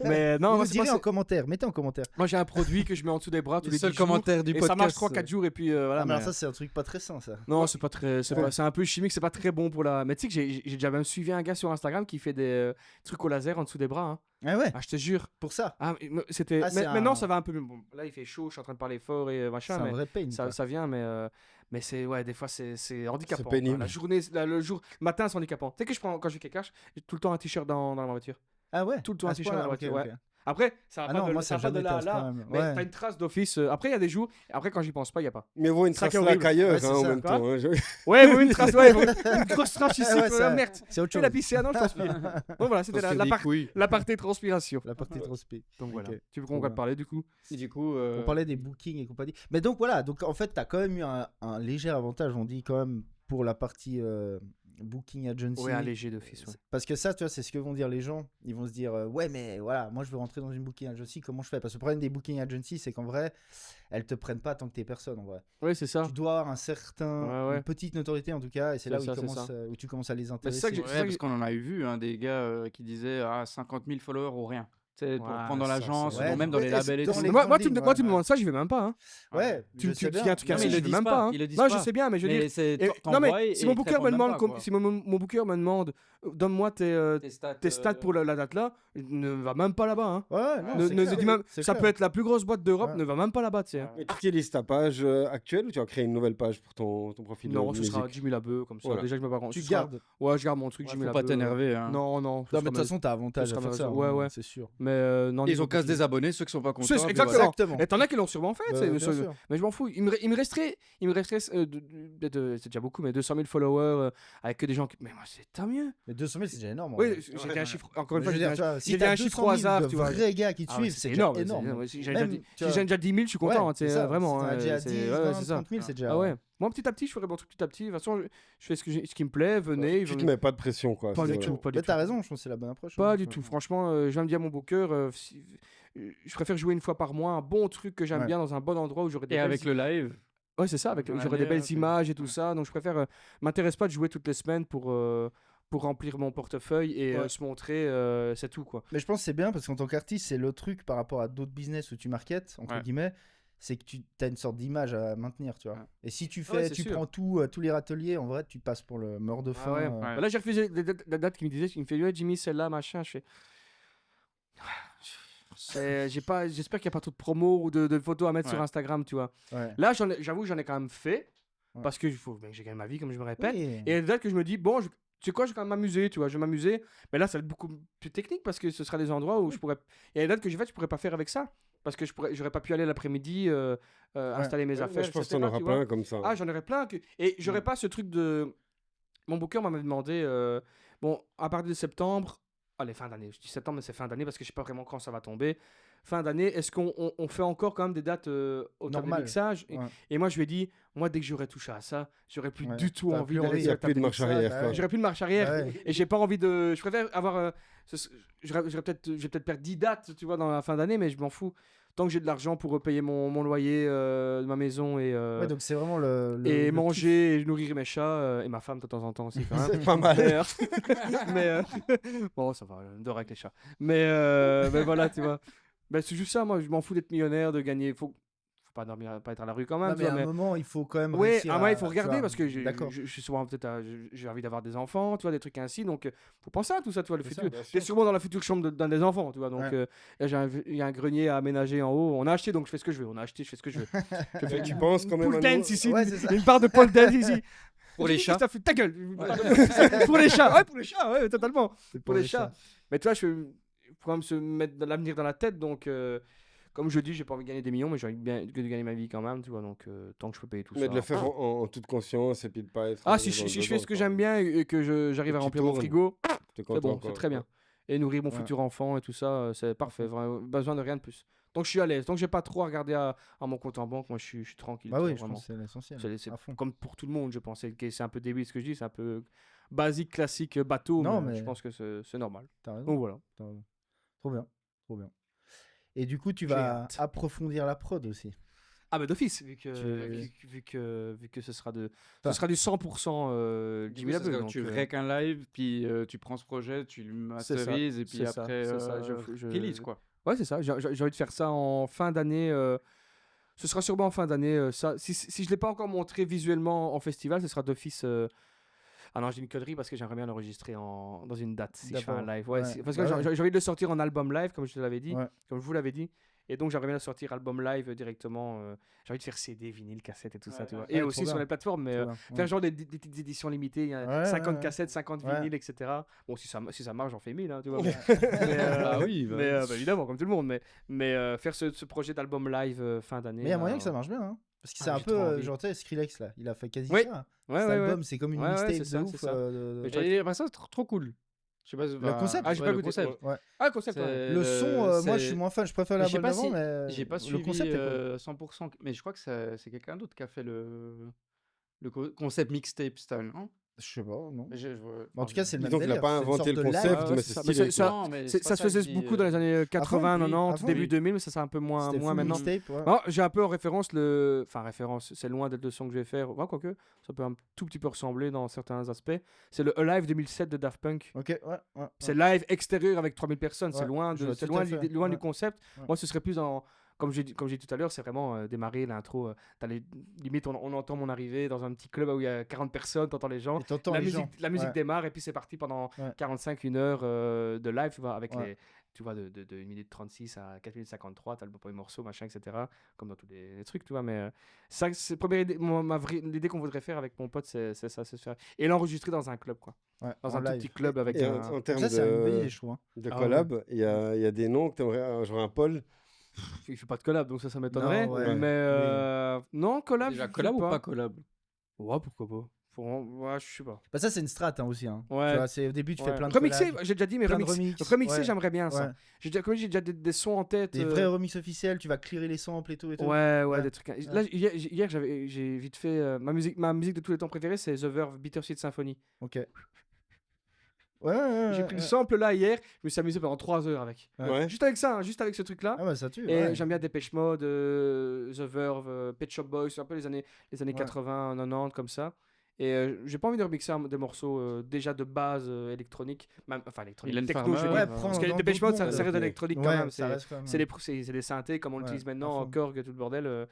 Mais non, Vous moi, nous direz moi, en commentaire. Mettez en commentaire. moi, j'ai un produit que je mets en dessous des bras tous Le les seul 10 jours. commentaire du Et podcast. ça marche 3-4 jours et puis voilà. Ah, mais mais- alors ça, c'est un truc pas très sain, ça. Non, c'est pas très, c'est un peu chimique, c'est pas très bon pour la. Mais tu sais que j'ai déjà même suivi un gars sur Instagram qui fait des trucs au laser en dessous des bras. Hein. Ah ouais? Ah, je te jure. Pour ça. Ah, c'était. Ah, c'est Maintenant, un- ça va un peu mieux. Bon, là, il fait chaud, je suis en train de parler fort et C'est machin, un mais vrai pain. quoi. ça vient, mais c'est ouais, des fois c'est handicapant. quoi. pénible. La journée, le jour, le matin, c'est handicapant. Tu sais que je prends quand je vais quelque chose, j'ai tout le temps un t-shirt dans ma voiture. Ah ouais? Tout le temps À un ce t-shirt dans la point-là, voiture. ok, ok. Après, ça va Ah pas non, de, moi, ça ça va pas de jamais là à été à ce là. point-là. Mais Ouais. t'as une trace d'office. Après, il y a des jours. Après, quand j'y pense pas, il y a pas. Mais vaut une Ça trace qui est là horrible. qu'ailleurs, Ouais, c'est hein, en ça. même temps. hein. Ouais, une trace, ouais, une grosse trace ici. Ouais, ça- Merde. C'est autre Tu chose. l'as pissé, ah non, je transpire. Donc voilà, c'était la partie transpiration. La partie transpi. Donc voilà. Ok. Tu veux qu'on va te parler du coup? Et du coup, On parlait des bookings et compagnie. Mais donc voilà, donc en fait, tu as quand même eu un léger avantage, on dit quand même, pour la partie booking agency. Ouais, un léger d'office. Ouais. Parce que ça, tu vois, c'est ce que vont dire les gens. Ils vont se dire, ouais, mais voilà, moi je veux rentrer dans une booking agency, comment je fais? Parce que le problème des booking agency, c'est qu'en vrai, elles te prennent pas tant que t'es personne en vrai. Ouais, c'est ça. Tu dois avoir un certain, Ouais. une petite notoriété en tout cas, et c'est C'est là où, ça, c'est commencent, ça. où tu commences à les intéresser. ça que j'ai- Ouais, parce qu'on en a eu vu des gars qui disaient 50 000 followers ou rien. Tu sais, pour Ouais, prendre dans ça, l'agence, c'est- ou même dans Ouais, les labels et dans tout. les Moi, grandes tu me lignes, demandes ça, j'y vais même pas. Hein. Ouais, Tu je sais dis bien. un truc Non, ainsi, mais ils j'y le vais disent même pas, pas. Hein. ils le disent Non, pas. je sais bien, mais je veux Mais dire. c'est Et- non t'envoies mais et si mon ils te booker me répondent demande, pas, quoi. si mon booker me demande, donne-moi tes Tes stats pour la date là, ne va même pas là-bas. Hein. Ouais, non, Ne- c'est ne clair. dis même- C'est ça clair. peut être la plus grosse boîte d'Europe, Ouais. ne va même pas là-bas, tu sais. hein. Ouais. Et tu utilises ta page actuelle ou tu as créé une nouvelle page pour ton profil Non, de ce sera musique 10 000 abeux comme ça. Voilà. Déjà, je me pas Tu ce sera- gardes. Ouais, je garde mon truc, Ouais, 10 000 faut pas abeux. t'énerver. Hein. Non, non. Non, mais de toute façon, t'as avantage ce à sera faire ça. ouais, ouais. C'est sûr. Mais non, Ils niveau ont qu'à se booking- désabonner, ceux qui sont pas contents. C'est puis exactement. voilà. Exactement. Et t'en as qui l'ont sûrement fait, Bah, tu sais, bien ce- sûr. mais je m'en fous. Il me resterait c'est déjà beaucoup, mais 200 000 followers avec que des gens qui. Mais moi, c'est tant mieux. Mais 200 000, c'est déjà énorme. en Oui, vrai. j'ai dit un chiffre. Encore une Mais fois, je veux j'ai dire, dit tu vois, j'ai si dit un t'as chiffre 200 au 000 hasard, de tu vois. vrais gars qui te Ah ouais, suivent, c'est c'est énorme. déjà énorme. Si j'ai déjà Même, dit- tu si vois, j'ai déjà 10 000, je suis content. ouais, hein, tu sais, c'est ça. vraiment. Si t'en as déjà c'est- 10, ouais, 20, c'est ça. 30 000, c'est déjà. Ah ouais. Moi, petit à petit, je ferai mon truc petit à petit. De toute façon, je fais ce qui me plaît. Venez. Tu te mets pas de pression, quoi. Pas c'est du vrai. tout. Pas du Mais tout. t'as raison, je pense que c'est la bonne approche. Pas hein. du tout. Franchement, je viens de dire à mon booker, je préfère jouer une fois par mois un bon truc que j'aime Ouais. bien dans un bon endroit où j'aurai des Et belles avec le live. Ouais, c'est ça, avec Dans j'aurai des l'année, belles c'est- images et tout ouais. ça. Donc je préfère m'intéresse pas de jouer toutes les semaines pour remplir mon portefeuille et Ouais. se montrer, c'est tout quoi. Mais je pense que c'est bien parce qu'en tant qu'artiste, c'est le truc par rapport à d'autres business où tu marketes, entre Ouais. guillemets, c'est que tu as une sorte d'image à maintenir, tu vois. Ouais. Et si tu Ouais, fais, c'est tu sûr. prends tous les râteliers, en vrai, tu passes pour le mort de faim. ouais. Ouais. Bah là j'ai refusé la date qui me disait, il me fait ouais Jimmy celle-là machin, je fais j'espère qu'il n'y a pas trop de promos ou de photos à mettre sur Ouais. Instagram, tu vois. Ouais. Là j'avoue j'en ai quand même fait Ouais. parce que j'ai gagné ma vie comme je me répète. Oui. Et il y a des dates que je me dis, bon, tu sais quoi, je vais quand même m'amuser, tu vois, je vais m'amuser. Mais là, ça va être beaucoup plus technique parce que ce sera des endroits où je pourrais. Il y a des dates que j'ai faites, je pourrais pas faire avec ça. Parce que j'aurais pas pu aller l'après-midi installer mes Ouais, affaires. je pense que etc., t'en auras tu vois. plein comme ça. Ah, j'en aurais plein. Et j'aurais pas ce truc de. Mon booker m'avait demandé, bon, à partir de septembre, allez, fin d'année, je dis septembre, mais c'est fin d'année parce que je sais pas vraiment quand ça va tomber. fin d'année, est-ce qu'on fait encore quand même des dates au temps du Normal. mixage Ouais. Et moi, je lui ai dit, moi, dès que j'aurais touché à ça, j'aurais plus Ouais. du tout T'as envie plus d'aller envie, Il sur n'y a la table plus de de marche mixage. arrière, bah quoi. ouais. J'aurais plus de marche arrière. Ouais. Et j'ai pas envie de. Je préfère avoir. Je vais peut-être perdre 10 dates, tu vois, dans la fin d'année, mais je m'en fous. Tant que j'ai de l'argent pour payer mon loyer de ma maison et, Ouais, donc c'est vraiment le et le manger et nourrir mes chats et ma femme de temps en temps aussi quand même. C'est pas mal. Mais bon, ça va, on dort avec les chats. Mais voilà, tu vois. Ben, c'est juste ça, moi, je m'en fous d'être millionnaire, de gagner. Faut pas dormir, pas être à la rue quand même. Non, tu mais à vois, un moment, il faut quand même oui, réussir à moi, il faut tu regarder vois. parce que D'accord. je suis souvent peut-être j'ai envie d'avoir des enfants, tu vois, des trucs ainsi. Donc, faut penser à tout ça, tu vois, le C'est futur. ça, bien T'es sûr. sûrement dans la future chambre d'un des enfants, tu vois. Donc, Ouais. là, il y a un grenier à aménager en haut. On a acheté, donc je fais ce que je veux. On a acheté, je fais ce que je veux. Je fais Tu penses quand même pole à nous- dance ici, Ouais, une- c'est ça. une part de pole dance ici. Pour les chats. Ça fait ta gueule. Pour les chats, ouais, pour les chats, ouais, totalement. C'est Pour les chats. Mais tu vois, je faut quand même se mettre de l'avenir dans la tête. Donc, comme je dis, j'ai pas envie de gagner des millions, mais j'ai envie de gagner ma vie quand même, tu vois. Donc, tant que je peux payer tout Mais ça. de le faire en toute conscience et puis de pas être. Ah, si dans le je fais besoin, ce que quoi. j'aime bien et que j'arrive Et à tu remplir mon tournes. frigo, T'es c'est content, bon, quoi. c'est très bien. Et nourrir mon Ouais. futur enfant et tout ça, c'est parfait. Vraiment, besoin de rien de plus. Donc, je suis à l'aise. Donc, j'ai pas trop à regarder à mon compte en banque. Moi, je suis tranquille. Bah tu oui, vois, je vraiment. pense que c'est l'essentiel. C'est À fond. comme pour tout le monde, je pense. C'est un peu débile ce que je dis, c'est un peu basique, classique, bateau, Non, mais mais- je pense que c'est normal. T'as raison. Donc voilà. T'as raison. Trop bien. Trop bien. Et du coup, tu J'ai vas hâte. approfondir la prod aussi. Ah bah d'office, vu que ce sera Enfin, ce sera du 100% Du Jimmy coup, ça veut Labeu. dire que Donc, tu rec un live, puis tu prends ce projet, tu le C'est ça, masterises, et puis c'est ça, après, c'est ça, release, quoi. ouais, c'est ça. J'ai envie de faire ça en fin d'année. Ce sera sûrement en fin d'année. Ça, si je l'ai pas encore montré visuellement en festival, ce sera d'office. Ah non, j'ai une connerie parce que j'aimerais bien l'enregistrer dans une date si je fais un D'accord. live. Ouais, Ouais. parce que Bah ouais. j'ai envie de le sortir en album live, comme je te l'avais dit, Ouais. comme je vous l'avais dit. Et donc, j'aimerais bien le sortir album live directement. J'ai envie de faire CD, vinyle, cassette et tout ça, tu vois. Ouais, Et trop aussi bien. sur les plateformes, mais Trop bien. Ouais. faire genre des petites éditions limitées. Il y a Ouais, 50 ouais. cassettes, 50 Ouais. vinyles, etc. Bon, si ça marche, j'en fais 1000, hein, tu vois. Ah oui, bah, Bah, évidemment, comme tout le monde. Mais faire ce projet d'album live fin d'année. Mais il y a là, moyen que ça marche bien. Hein. Parce que c'est Ah, un j'ai peu, trop envie. genre, tu sais, Skrillex, là, il a fait quasi Oui. ça. Ouais, Cet ouais, ouais. album, c'est comme une Ouais, ouais, mixtape c'est ça, de ouf. c'est ça. Mais Et bah, ça, c'est trop cool. Je sais pas, Le concept Ah, j'ai pas le goûté. concept. Ouais. Ah, le concept, ouais. Le son, moi, je suis c'est- moins fan. Je préfère Mais je sais l'album pas d'avant, si- mais J'ai pas le suivi concept est cool. 100%, mais je crois que c'est quelqu'un d'autre qui a fait le concept mixtape style, non? Je sais pas, non. Mais En tout cas, c'est le même Disons qu'il a délire. pas c'est une inventé sorte le de live. concept, Ouais, mais c'est c'est ça. Mais stylé. ça- quoi. Non, mais Ça c'est pas se faisait que je dis, beaucoup dans les années 80, oui, 90, avant, début oui. 2000, mais ça c'est un peu moins C'était full maintenant. mixtape, ouais. Non, j'ai un peu en référence enfin référence, c'est loin d'être le son que je vais faire. Ouais, quoique, ça peut un tout petit peu ressembler dans certains aspects. C'est le Alive 2007 de Daft Punk. Ok, ouais. C'est live extérieur avec 3000 personnes. C'est Ouais, loin, je vois c'est tout loin, à fait. loin du Ouais. concept. Ouais. Moi, ce serait plus comme j'ai dit tout à l'heure, c'est vraiment démarrer l'intro. Limite, on entend mon arrivée dans un petit club où il y a 40 personnes, t'entends les gens. Et t'entends La les musique, gens. la musique Ouais. démarre et puis c'est parti pendant Ouais. 45, 1 heure de live, tu vois, avec Ouais. tu vois, de 1 minute 36 à 4 minutes 53, t'as le premier morceau, machin, etc. Comme dans tous les trucs, tu vois. Mais ça, c'est la première idée, l'idée qu'on voudrait faire avec mon pote, c'est ça, c'est se faire. Et l'enregistrer dans un club, quoi. Ouais, Dans en un tout live. petit club avec Et un. en termes Ça, c'est une bonne idée, de je trouve. Hein. de Ah collab, il y a des noms que tu aimerais, genre un Paul. Il fait pas de collab, donc ça m'étonnerait. Non, ouais, Mais non, collab. Déjà je collab sais ou pas collab? Ouais, pourquoi pas. Ouais, je sais pas. Bah, ça, c'est une strat aussi. Hein. Ouais. Tu vois, c'est, au début, tu fais Ouais. plein de Remixer, collabs, j'ai déjà dit, mais plein de remixer, remix. remixer Ouais. j'aimerais bien ça. Ouais. Comme j'ai déjà des sons en tête. Des vrais remix officiels, tu vas clearer les samples et tout. Et tout. Ouais, Ouais. des trucs. Là, hier j'ai vite fait ma musique de tous les temps préférée, c'est The Verve Bittersweet Symphony. Ok. Ouais. J'ai pris le sample là hier, je me suis amusé pendant 3 heures avec. Ouais. Ouais. Juste avec ça, juste avec ce truc là. Ah, bah, ça tue. Et ouais. j'aime bien Depeche Mode, The Verve, Pet Shop Boys, un peu les années Ouais. 80, 90 comme ça. Et j'ai pas envie de remixer des morceaux déjà de base électroniques, enfin électronique, Mylène techno, Farmer, je veux Ouais, dire. prends Parce que dans Depeche Mode, d'autres ça reste de mondes. l'électronique quand Ouais, même. ça reste quand même. C'est des synthés comme on Ouais, utilise à maintenant, fond. Korg, tout le bordel,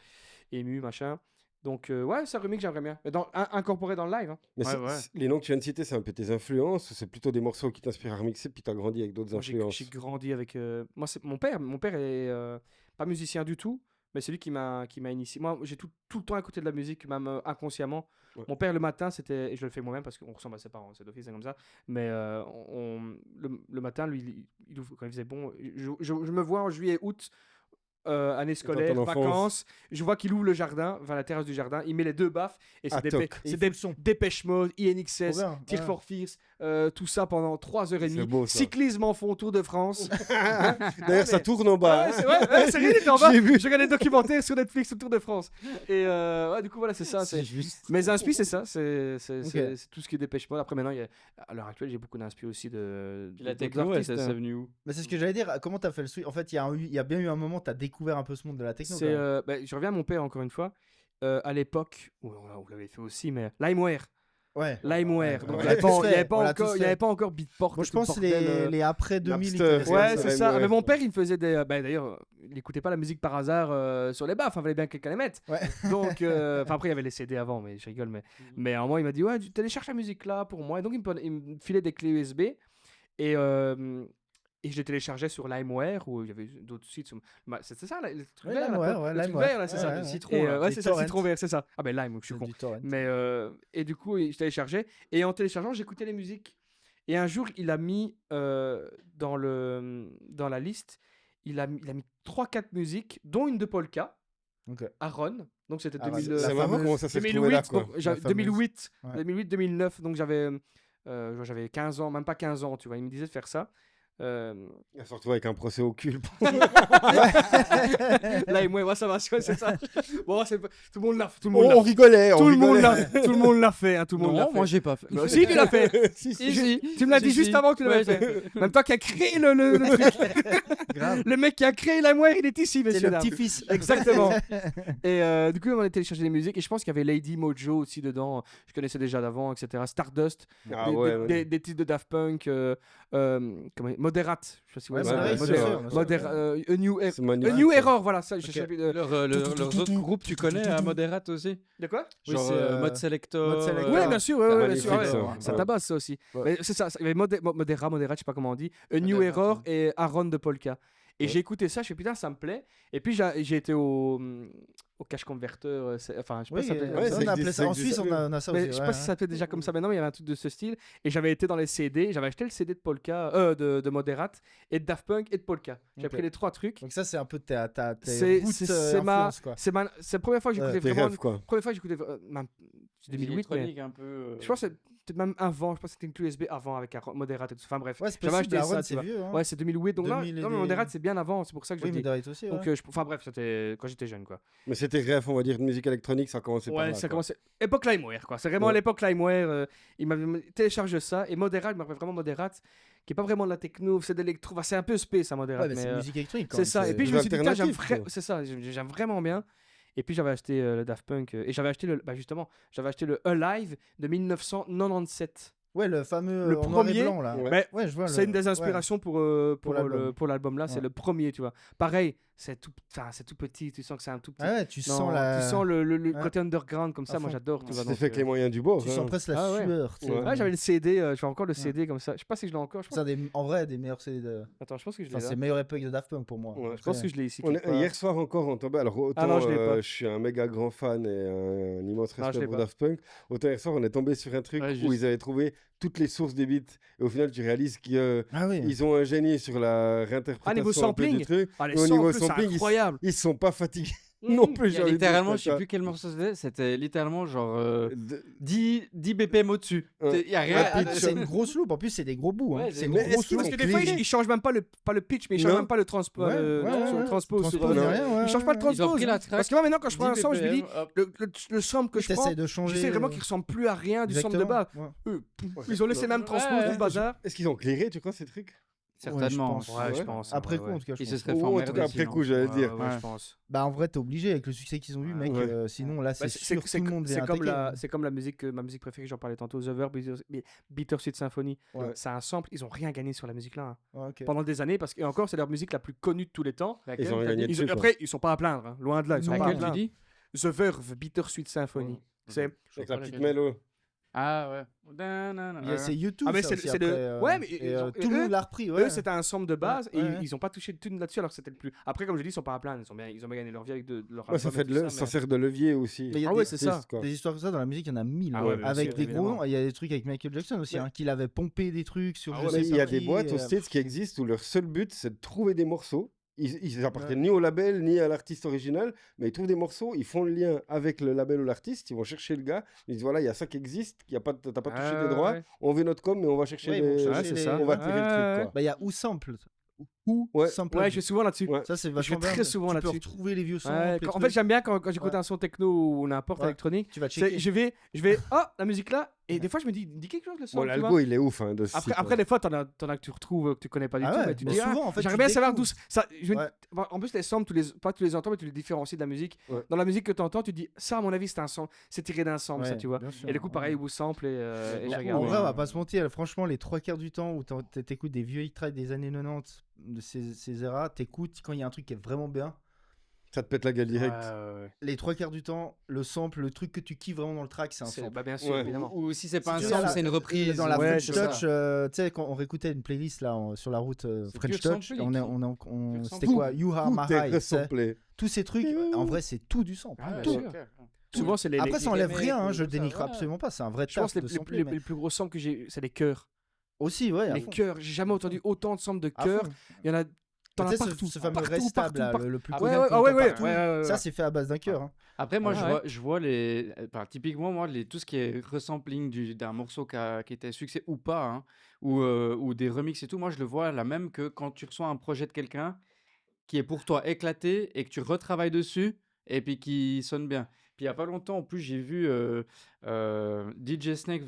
EMU, machin. Donc ouais, ça remix j'aimerais bien. Mais incorporé dans le live. Hein. Mais Ouais, ouais. les noms que tu viens de citer, c'est un peu tes influences ou c'est plutôt des morceaux qui t'inspirent à remixer puis t'as grandi avec d'autres Moi, influences? j'ai grandi avec. Moi, c'est mon père. Mon père est pas musicien du tout, mais c'est lui qui m'a initié. Moi, j'ai tout le temps écouté de la musique, même inconsciemment. Ouais. Mon père, le matin, c'était. Et je le fais moi-même parce qu'on ressemble à ses parents, c'est d'office, c'est comme ça. Mais le matin, lui, il ouvre quand il faisait bon. Je me vois en juillet, août. Année scolaire, ton enfance. vacances, je vois qu'il ouvre le jardin, enfin la terrasse du jardin, il met les deux baffes et Ah, c'est toc. Et il c'est fout le son. Dépêche Mode, Trop INXS, bien, Tear ouais. for Fears, tout ça pendant 3h30. C'est beau, ça. Cyclisme en fond, Tour de France. D'ailleurs, ça tourne en bas. Ouais, hein. c'est rien, il était en bas. J'ai vu. Je regardais des documentaires sur Netflix sur le Tour de France. Et du coup, voilà, c'est ça. C'est juste. Mes inspi, c'est ça. C'est Ok. tout ce qui est Dépêche Mode. Après, maintenant, à l'heure actuelle, j'ai beaucoup d'inspi aussi de. Puis la d'autres techno, artistes, ça venu où? Mais c'est ce que j'allais dire. Comment t'as fait le switch? En fait, il y a bien eu un moment, t'as découvert un peu ce monde de la techno. C'est, quand même. je reviens à mon père encore une fois. À l'époque, vous l'avez fait aussi, mais LimeWare. Ouais. LimeWare. Donc, On il n'y l'a avait, tous fait, on l'a encore, tous il y avait fait. pas encore Beatport. Moi, et je tout le pense bordel, les après 2000. Napster, ils connaissaient Ouais, ça. c'est ça. LimeWare. Mais mon père, il me faisait des. D'ailleurs, il n'écoutait pas la musique par hasard sur les baffes. Il fallait bien que quelqu'un les mette. Ouais. Donc, après, il y avait les CD avant, mais je rigole. Mais à un moment, il m'a dit, ouais, tu télécharges la musique là pour moi. Et donc, il me filait des clés USB. Et je les téléchargeais sur LimeWare ou il y avait d'autres sites. C'était ça, le truc Ouais, vert, là, LimeWare, le ouais, truc LimeWare. vert, là, c'est Ouais, ça. ouais, Le ouais. citron. Et, Ouais, les c'est ça, le torrents. citron vert, c'est ça. Ah ben Lime, je suis C'est con. du torrent. Mais et du coup, je téléchargeais et en téléchargeant, j'écoutais les musiques. Et un jour, il a mis dans la liste, il a mis 3-4 musiques, dont une de Polka, Ok. Aaron. Donc c'était Aaron. 2000, La C'est marrant fameuse- comment ça s'est retrouvé là, 2008, quoi. donc, La fameuse. 2008, Ouais. 2008-2009. Donc j'avais 15 ans, même pas 15 ans, tu vois. Il me disait de faire ça. Il se retrouve avec un procès au cul. Là et moi, ça va, c'est ça. Bon, tout le monde l'a fait. Tout le On monde l'a fait. rigolait, on Tout le monde rigolait. l'a tout le monde l'a fait. Hein, tout le monde l'a Non, fait. moi j'ai pas fait. Bah, si, tu l'as fait. Si, si. Si, Tu me l'as dit Si, juste si. avant que tu l'avais Ouais, fait. Même toi qui a créé le truc. Grave. Le mec qui a créé LimeWare, il est ici, C'est messieurs le dames. petit-fils. Exactement. Et du coup, on a téléchargé les musiques. Et je pense qu'il y avait Lady Mojo aussi dedans. Je connaissais déjà d'avant, etc. Stardust. Ah des, ouais, des- ouais. des- des titres de Daft Punk. Moderate. Je sais pas si vous Ouais, voyez Moderate, ça. bien sûr, bien sûr. A New, C'est A magnifique. New ça. Error, voilà. Ça, je Ok. sais plus, Leurs autres groupes, tu connais, à Moderate aussi? de quoi Oui, Genre c'est, Mode Selector. Mode Selector. Ouais, bien sûr, ouais, c'est bien magnifique, sûr. Ouais. ça. Ça Ouais. tabasse ça aussi. Ouais. Mais c'est ça, il y avait Moderate, je sais pas comment on dit, A New Moderate, Error ouais. et Aaron de Polka. Et Ouais. j'ai écouté ça, je fais putain, ça me plaît. Et puis j'ai été au cache converteur, enfin, je sais pas Oui, si ça s'appelle ouais, comme ça, ça. on existe, appelait ça ça. En existe, Suisse, oui. on a ça Mais aussi. je sais ouais, pas si ça s'appelait déjà comme ça maintenant, mais il y avait un truc de ce style. Et j'avais été dans les CD, j'avais acheté le CD de Polka, de Moderate, et de Daft Punk et de Polka. J'ai Ok. pris les 3 trucs. Donc ça, c'est un peu tes C'est routes c'est ma, influences, quoi. c'est la première fois que j'écoutais Tes vraiment. rêves, quoi. Première fois que j'écoutais. C'est 2008, mais. Électronique un peu. Je pense que c'était même avant. Je pense que c'était une clé USB avant avec Moderate et tout. Enfin bref. Ouais, c'est J'avais possible. acheté ça, Aaron, tu c'est vois. vieux. hein. Ouais, c'est 2008. Donc là, 2000 et non, mais des- Moderate, c'est bien avant. C'est pour ça que je Oui, dis. Moderate aussi. Donc, ouais. enfin bref, c'était quand j'étais jeune, quoi. Mais c'était rêve, on va dire, de musique électronique, ça a commencé par Ouais, là. ça quoi. commençait. Époque LimeWare, quoi. C'est vraiment à Ouais. l'époque LimeWare. Il m'avait téléchargé ça. Et Moderate, je me rappelle vraiment Moderate, qui est pas vraiment de la techno, c'est de l'électro. Enfin, c'est un peu space, ça, Moderate. Ouais, mais mais, c'est musique électronique. quand c'est même, ça. Et c'est- puis je me suis dit, putain, alternatif, quoi. c'est ça, j'aime vraiment bien. Et puis j'avais acheté le Daft Punk. Et j'avais acheté justement, j'avais acheté le Alive de 1997. Ouais, le fameux Le en noir et premier, blanc, là. Ouais. Mais Ouais, je vois. c'est le- une des ouais. inspirations pour l'album. l'album là, c'est Ouais. le premier, tu vois. Pareil, c'est tout petit, tu sens que c'est un tout petit. Ah ouais, tu Non, sens la. tu sens le Ouais. côté underground comme ça, À moi fond. j'adore, tu vois. C'était donc, fait avec les moyens du bord. Tu hein. sens presque la Ah ouais. sueur. tu sais. Ouais. Ouais, j'avais le CD, je fais encore le CD comme ça. Je sais pas si je l'ai encore. Je pense... C'est en vrai des meilleurs CD de. Attends, je pense que je l'ai Enfin, là. c'est le meilleur époque de Daft Punk pour moi. Ouais, Je pense que je l'ai ici. On quelque est- part. hier soir encore, on tombait. Alors, autant Ah non, je l'ai pas. je suis un méga grand fan et un immense Non, je respect l'ai pour pas. Daft Punk. Autant hier soir, on est tombé sur un truc Ouais, où juste. ils avaient trouvé toutes les sources des beats. Et au final, tu réalises qu'ils Ah oui. ont un génie sur la réinterprétation niveau un peu du sampling. truc. Ah, les Et au sons, en niveau plus, c'est sampling, incroyable. Ils sont pas fatigués non plus. Il y j'ai a envie de dire, littéralement, c'est je sais ça. plus quel morceau c'était littéralement genre De- 10 BPM au-dessus. Ouais. Il y a Ouais, rien. ah, c'est une grosse loupe. En plus, c'est des gros bouts. hein. Ouais, C'est une mais est-ce grosse qu'ils- loupe. Parce que des fois, ils changent même pas le pitch, mais ils changent Non. même pas le transpo. Ouais, le ouais, transpo sur. Transpose, non. rien, ouais, Ils changent pas le ouais. Ils ont transpose. pris la Parce track. que moi, maintenant, quand je prends un 10 son, je me dis, BPM, hop. le sample que Oui, je prends, t'essaies de changer. je sais vraiment qu'il ressemble plus à rien du sample de base. Ouais. Eux, ils ont laissé même transpose Ouais, tout le bazar. Est-ce qu'ils ont clairé, tu crois, ces trucs? Certainement. pense. Ouais, je Ouais. pense. Après ouais, coup, ouais. en tout cas. je Ils se pense. seraient Ou fait en tout emmerder cas, après sinon. coup, j'allais Ouais, dire. ouais, Ouais. je pense. Bah, en vrai, t'es obligé avec le succès qu'ils ont eu, mec. Ouais. Sinon, là, c'est Bah, sûr que tout le monde vient comme attaquer. c'est comme la musique, ma musique préférée, j'en parlais tantôt, The Verb, Bittersweet Symphony. Ouais. C'est un sample, ils ont rien gagné sur la musique là hein, Ouais, ok. pendant des années parce que et encore c'est leur musique la plus connue de tous les temps. Ils ont gagné dessus, quoi. Après ils sont pas à plaindre, hein, loin de là, ils sont Non, pas à Laquelle tu plaindre. dis? The Verve, Bittersweet Symphony. C'est Avec la petite mélo. Ah ouais. Nanana. C'est YouTube. Ah, mais ça c'est- aussi, c'est après, le- ouais, mais et, ils ont- tout le eux- monde l'a repris. Ouais. eux c'était un sample de base et Ouais, ouais. ils ont pas touché de thune là-dessus alors que c'était le plus. Après comme je dis ils sont pas à plaindre, ils ont bien gagné leur vie avec leur Ouais, ça, album et fait tout ça mais- sert de levier aussi. Mais il y a Ah des- ouais, c'est ça. quoi. Des histoires comme ça dans la musique, il y en a 1000. Ah ouais, bien avec sûr, des gros évidemment. noms. Il y a des trucs avec Michael Jackson aussi, Ouais. hein, qu'il avait pompé des trucs sur. Ah je ouais, sais Mais il y a pas des qui, boîtes aux States qui existent où leur seul but c'est de trouver des morceaux ils appartiennent ni au label, ni à l'artiste original, mais ils trouvent des morceaux, ils font le lien avec le label ou l'artiste, ils vont chercher le gars, ils disent voilà, il y a ça qui existe, t'as pas touché des droits, on veut notre com, mais on va chercher Ouais, ils vont chercher c'est les- ça. on va tirer le truc, quoi. Bah, il y a Who Sample. Who Ouais. Sample. Ouais, je vais souvent là-dessus. Ouais. Ça, c'est Je vachement vais très bien. souvent Tu peux là-dessus. retrouver les vieux sons. Ouais, en fait, j'aime bien quand j'écoute Ouais. un son techno ou n'importe Ouais. électronique. Tu vas c'est- checker. Je vais, la musique là, et des fois je me dis quelque chose le son. Bon, tu vois. l'algo, il est ouf, hein, de ce site, Après, ouais. des fois, t'en as que tu retrouves, que tu connais pas du Ah tout, ouais, mais tu te mais dis, souvent, en fait, j'aimerais tu bien savoir découvres. d'où ça. Ouais. En plus, les samples, pas tous les entends, mais tu les différencies de la musique. Ouais. Dans la musique que tu entends, tu dis, ça, à mon avis, c'est un son, c'est tiré d'un sample, ça, Ouais, tu vois. bien sûr. Et du coup, pareil, vous sample et Ouais. je En regarde. vrai, on va pas se mentir, franchement, les 3/4 du temps où t'écoutes des vieux hit tracks des années 90, de ces eras, t'écoutes quand il y a un truc qui est vraiment bien. Ça te pète la gueule direct. Les 3/4 du temps, le sample, le truc que tu kiffes vraiment dans le track, c'est un sample. Bah, bien sûr, Ouais. évidemment. Ou si c'est pas Si un tu vas sample, là- c'est une reprise. Dans la Ouais, French c'est ça. Touch, tu sais, quand on réécoutait une playlist là, sur la route French pur Touch, sampling. c'était sampling. quoi You Are My Tout est High, tu sais. ressemblé. Tous ces trucs, en vrai, c'est tout du sample. Ah, bien tout. sûr. Souvent, c'est les. Après, ça les- enlève les rien, mecs, je tout ça, dénigre ouais. absolument pas, c'est un vrai Je pense taf que de sampler. mais- les plus gros samples que j'ai, c'est les chœurs. Aussi, ouais, à Les fond. chœurs, j'ai jamais entendu autant de samples de À chœurs. fond. Il y en a. T'en Tu as sais, partout. ce fameux partout, restable, là, partout. le plus Ah connu. Ouais, qu'on ouais, entend ouais, partout. ouais. Ça, c'est fait à base d'un cœur. hein. Après, moi, Ah ouais. je vois les. Typiquement, moi, tout ce qui est resampling d'un morceau qui était succès ou pas, hein, ou des remixes et tout, moi, je le vois la même que quand tu reçois un projet de quelqu'un qui est pour toi éclaté et que tu retravailles dessus et puis qui sonne bien. Puis il n'y a pas longtemps, en plus, j'ai vu DJ Snake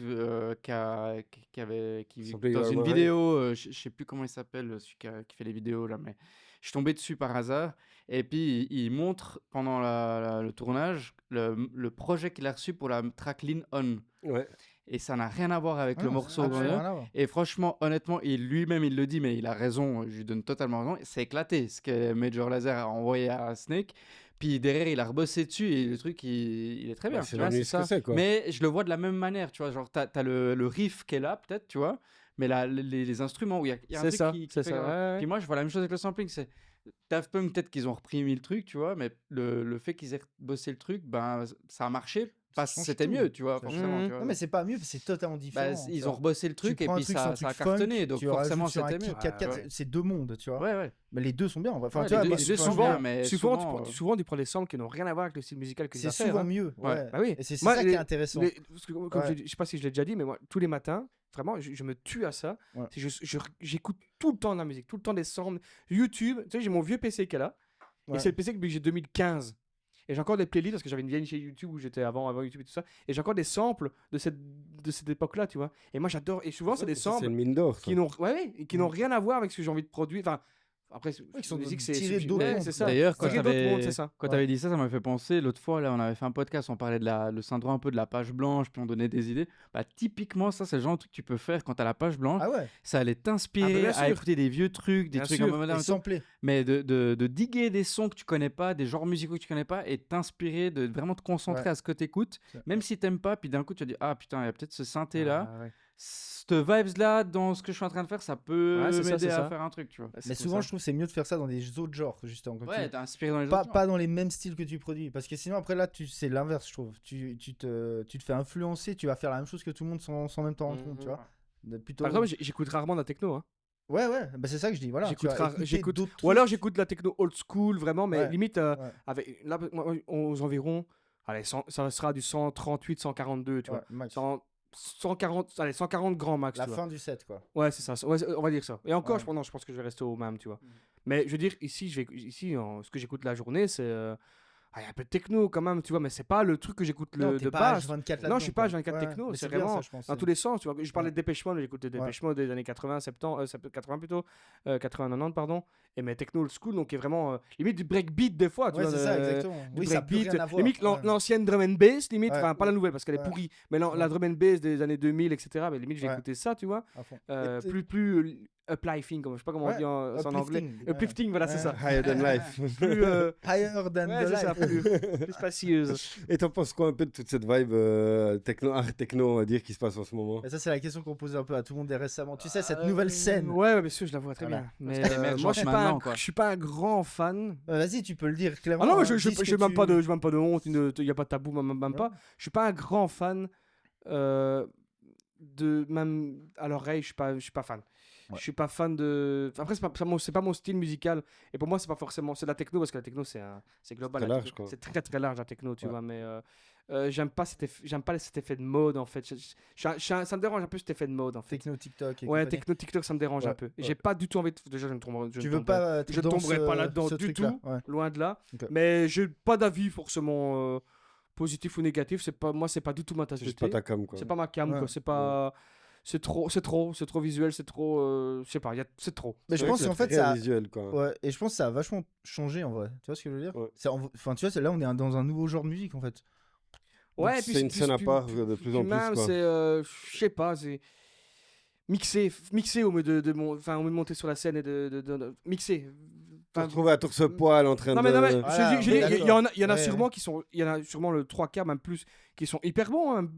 Samplé dans Your une Mind. vidéo, je sais plus comment il s'appelle, celui qui fait les vidéos là, mais je suis tombé dessus par hasard. Et puis il montre pendant le tournage le projet qu'il a reçu pour la track Lean On. Ouais. Et ça n'a rien à voir avec le Ah, morceau. absolument voilà. rien à voir. Et franchement, honnêtement, lui-même, il le dit, mais il a raison, je lui donne totalement raison. C'est éclaté ce que Major Lazer a envoyé à Snake. Puis derrière, il a rebossé dessus et le truc, il est très bien. Bah, c'est tu vois, la nuit, c'est ce que ça. c'est, quoi. mais je le vois de la même manière, tu vois. Genre, t'as le riff qui est là, peut-être, tu vois. Mais là, les instruments, où il y a un C'est truc ça, qui c'est fait ça. que- ouais, ouais. Puis moi, je vois la même chose avec le sampling. C'est Daft Punk, peut-être qu'ils ont repris 1000 trucs, tu vois. Mais le fait qu'ils aient bossé le truc, ben, ça a marché. Parce que change c'était tout. mieux, tu vois, Ça change forcément. tout. tu vois. Non, mais c'est pas mieux, c'est totalement différent. Bah, tu ils vois. ont rebossé le truc Tu et prends un puis truc, c'est un ça a truc cartonné. funk, Donc tu rajoutes forcément, sur un c'était mieux. kick 4/4, Ouais, c'est deux mondes, tu vois. ouais. Mais les deux sont bien. Enfin, Ouais, tu vois, les moi, deux- les deux sont souvent, bien, mais souvent, tu prends des sons qui n'ont rien à voir avec le style musical que tu c'est vas faire. souvent hein. mieux. Ouais. Ouais. Bah oui. Et c'est Moi, ça qui est intéressant. Parce que, comme Ouais. je sais pas si je l'ai déjà dit, mais moi, tous les matins, vraiment, je me tue à ça. Ouais. C'est j'écoute tout le temps de la musique, tout le temps des samples. YouTube, tu sais, j'ai mon vieux PC qui est là. Ouais. Et c'est le PC que j'ai 2015. Et j'ai encore des playlists parce que j'avais une vieille chaîne YouTube où j'étais avant YouTube et tout ça. Et j'ai encore des samples de cette époque-là, tu vois. Et moi, j'adore. Et souvent, c'est des Ça, samples C'est une mine d'or, ça. qui n'ont rien à voir avec ce que j'ai envie de produire. Enfin, après, qui sont la musique, tirés c'est d'autres ouais, mondes, c'est ça. quoi. D'ailleurs, Tiré d'autres mondes, c'est ça. Quand Ouais. tu avais dit ça, ça m'a fait penser. L'autre fois, là, on avait fait un podcast, on parlait de le syndrome un peu de la page blanche, puis on donnait des idées. Bah, typiquement, ça, c'est le genre de truc que tu peux faire quand tu as la page blanche. Ah ouais, Ça allait Ah, t'inspirer bah, bien à sûr. écouter des vieux trucs, des Bien trucs sûr. un peu modernes et et tout. sampler. Mais de diguer des sons que tu connais pas, des genres musicaux que tu connais pas, et t'inspirer, de vraiment te concentrer Ouais. à ce que tu écoutes, même si t'aimes pas, puis d'un coup, tu te dis, ah putain, il y a peut-être ce synthé-là. Ah, ouais. Cette vibes-là, dans ce que je suis en train de faire, ça peut Ouais, c'est ça, m'aider c'est à ça. faire un truc, tu vois. Ouais, c'est Mais comme souvent, ça. je trouve que c'est mieux de faire ça dans des autres genres, justement. comme tu Ouais, dis. t'es inspiré dans les Pas, autres pas dans les mêmes styles que tu produis. Parce que sinon, après, là, c'est l'inverse, je trouve. Tu te fais influencer, tu vas faire la même chose que tout le monde sans même t'en rendre compte, tu vois. Plutôt... Par exemple, j'écoute rarement de la techno. Hein. Ouais, bah c'est ça que je dis. Voilà, J'écoute tu vas rare- écouter j'écoute- d'autres Ou trucs. alors j'écoute de la techno old school, vraiment, mais Ouais, limite, ouais. avec, là, moi, aux environs, allez, ça sera du 138, 142, tu Ouais, vois. max. 140 grands max, La tu vois. fin du set, quoi. Ouais, c'est ça. Ouais, on va dire ça. Et encore, Ouais. je pense que je vais rester au même, tu vois. Mais je veux dire, ici, ce que j'écoute la journée, c'est... il y a un peu de techno quand même, tu vois, mais c'est pas le truc que j'écoute Non, de t'es pas base. H24 là-dedans. Non, je suis pas quoi. H24 Ouais, techno, mais c'est bien, vraiment ça, je pense, dans c'est- tous les sens, tu vois. Je parlais Ouais. de Dépêche Mode, j'écoute Dépêche Mode des années 80, 70, 80 plutôt, 80, 90, pardon. Et mais techno old school, donc qui est vraiment limite du breakbeat des fois, tu Ouais, vois. c'est ça, exactement. Du Oui, ça peut breakbeat, rien avoir. limite Ouais. l'ancienne drum and bass, limite, Ouais. enfin pas la nouvelle parce qu'elle est Ouais. pourrie, mais la Ouais. drum and bass des années 2000, etc. Mais limite, j'ai Ouais. écouté ça, tu vois. À fond. Plus uplifting, je sais pas comment on Ouais, dit c'est en anglais. uplifting, ouais. Uplifting, voilà, c'est Ouais. ça. Higher than life. Plus, Higher than ouais, the c'est ça, life. plus spacieuse. Et t'en penses quoi un peu de toute cette vibe techno, art techno, on va dire, qui se passe en ce moment? Et ça, c'est la question qu'on posait un peu à tout le monde récemment. Tu sais, cette nouvelle scène. Ouais, bien sûr, je la vois très Voilà. bien. Mais Parce qu'elle émerge moi, je suis pas maintenant, quoi. je suis pas un grand fan. Vas-y, tu peux le dire clairement. Ah non, mais hein. je Dis ce j'ai que même tu- pas de honte, il y a pas de tabou, même Ouais. pas. Je suis pas un grand fan. même à l'oreille, je suis pas fan. Ouais. Je suis pas fan de. Après, c'est pas mon style musical. Et pour moi, c'est pas forcément. C'est de la techno parce que la techno, c'est global. Très la large, techno. quoi. C'est très très large la techno, tu Ouais. vois. Mais j'aime pas cet effet de mode en fait. Ça me dérange un peu cet effet de mode en fait. Techno, TikTok et Ouais, compagnie. techno TikTok, ça me dérange Ouais, un peu. ouais. J'ai pas du tout envie de. Déjà, je ne tomberai, Tu veux pas je tomberai pas là-dedans du tout. Ouais. Loin de là. Ok. Mais j'ai pas d'avis forcément positif ou négatif. Moi, c'est pas du tout ma tasse C'est de juste pas thé. ta cam, quoi. C'est pas ma cam, Ouais. quoi. C'est pas. C'est trop visuel, c'est trop. Je sais pas, c'est trop. Mais C'est je vrai pense que qu'en c'est fait, très ça. visuel, quoi. Ouais, et je pense que ça a vachement changé en vrai. Tu vois ce que je veux dire? Ouais. Enfin, tu vois, là, on est dans un nouveau genre de musique en fait. Ouais, Donc, et puis c'est une scène à part de plus en plus, même, quoi. c'est. Je sais pas, c'est. Mixer au lieu de monter sur la scène et de mixer. Tu te retrouves à tour ce poil en train Non, de. mais Voilà, je dis, on est il y en a d'accord. sûrement qui sont. Il y en a sûrement le 3 quarts, même plus, qui sont hyper bons, hein,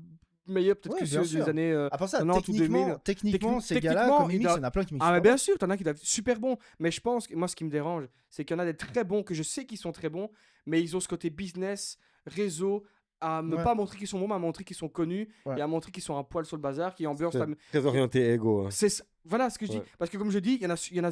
meilleurs peut-être Ouais, que bien ceux des sûr. années. À part ça, 90 ou 2000. techniquement, ces Techniquement, gars-là, comme il ils mixent, doit- il y en a plein qui mixent. Ah, mais super bien bien. sûr, t'en as qui doivent être super bons. Mais je pense que moi, ce qui me dérange, c'est qu'il y en a des très bons que je sais qu'ils sont très bons, mais ils ont ce côté business, réseau, à ne Ouais. pas montrer qu'ils sont bons, mais à montrer qu'ils sont connus Ouais. et à montrer qu'ils sont un poil sur le bazar, qui ambiance la. Très orienté ego. Hein. Voilà ce que je dis. Ouais. Parce que comme je dis, il y en a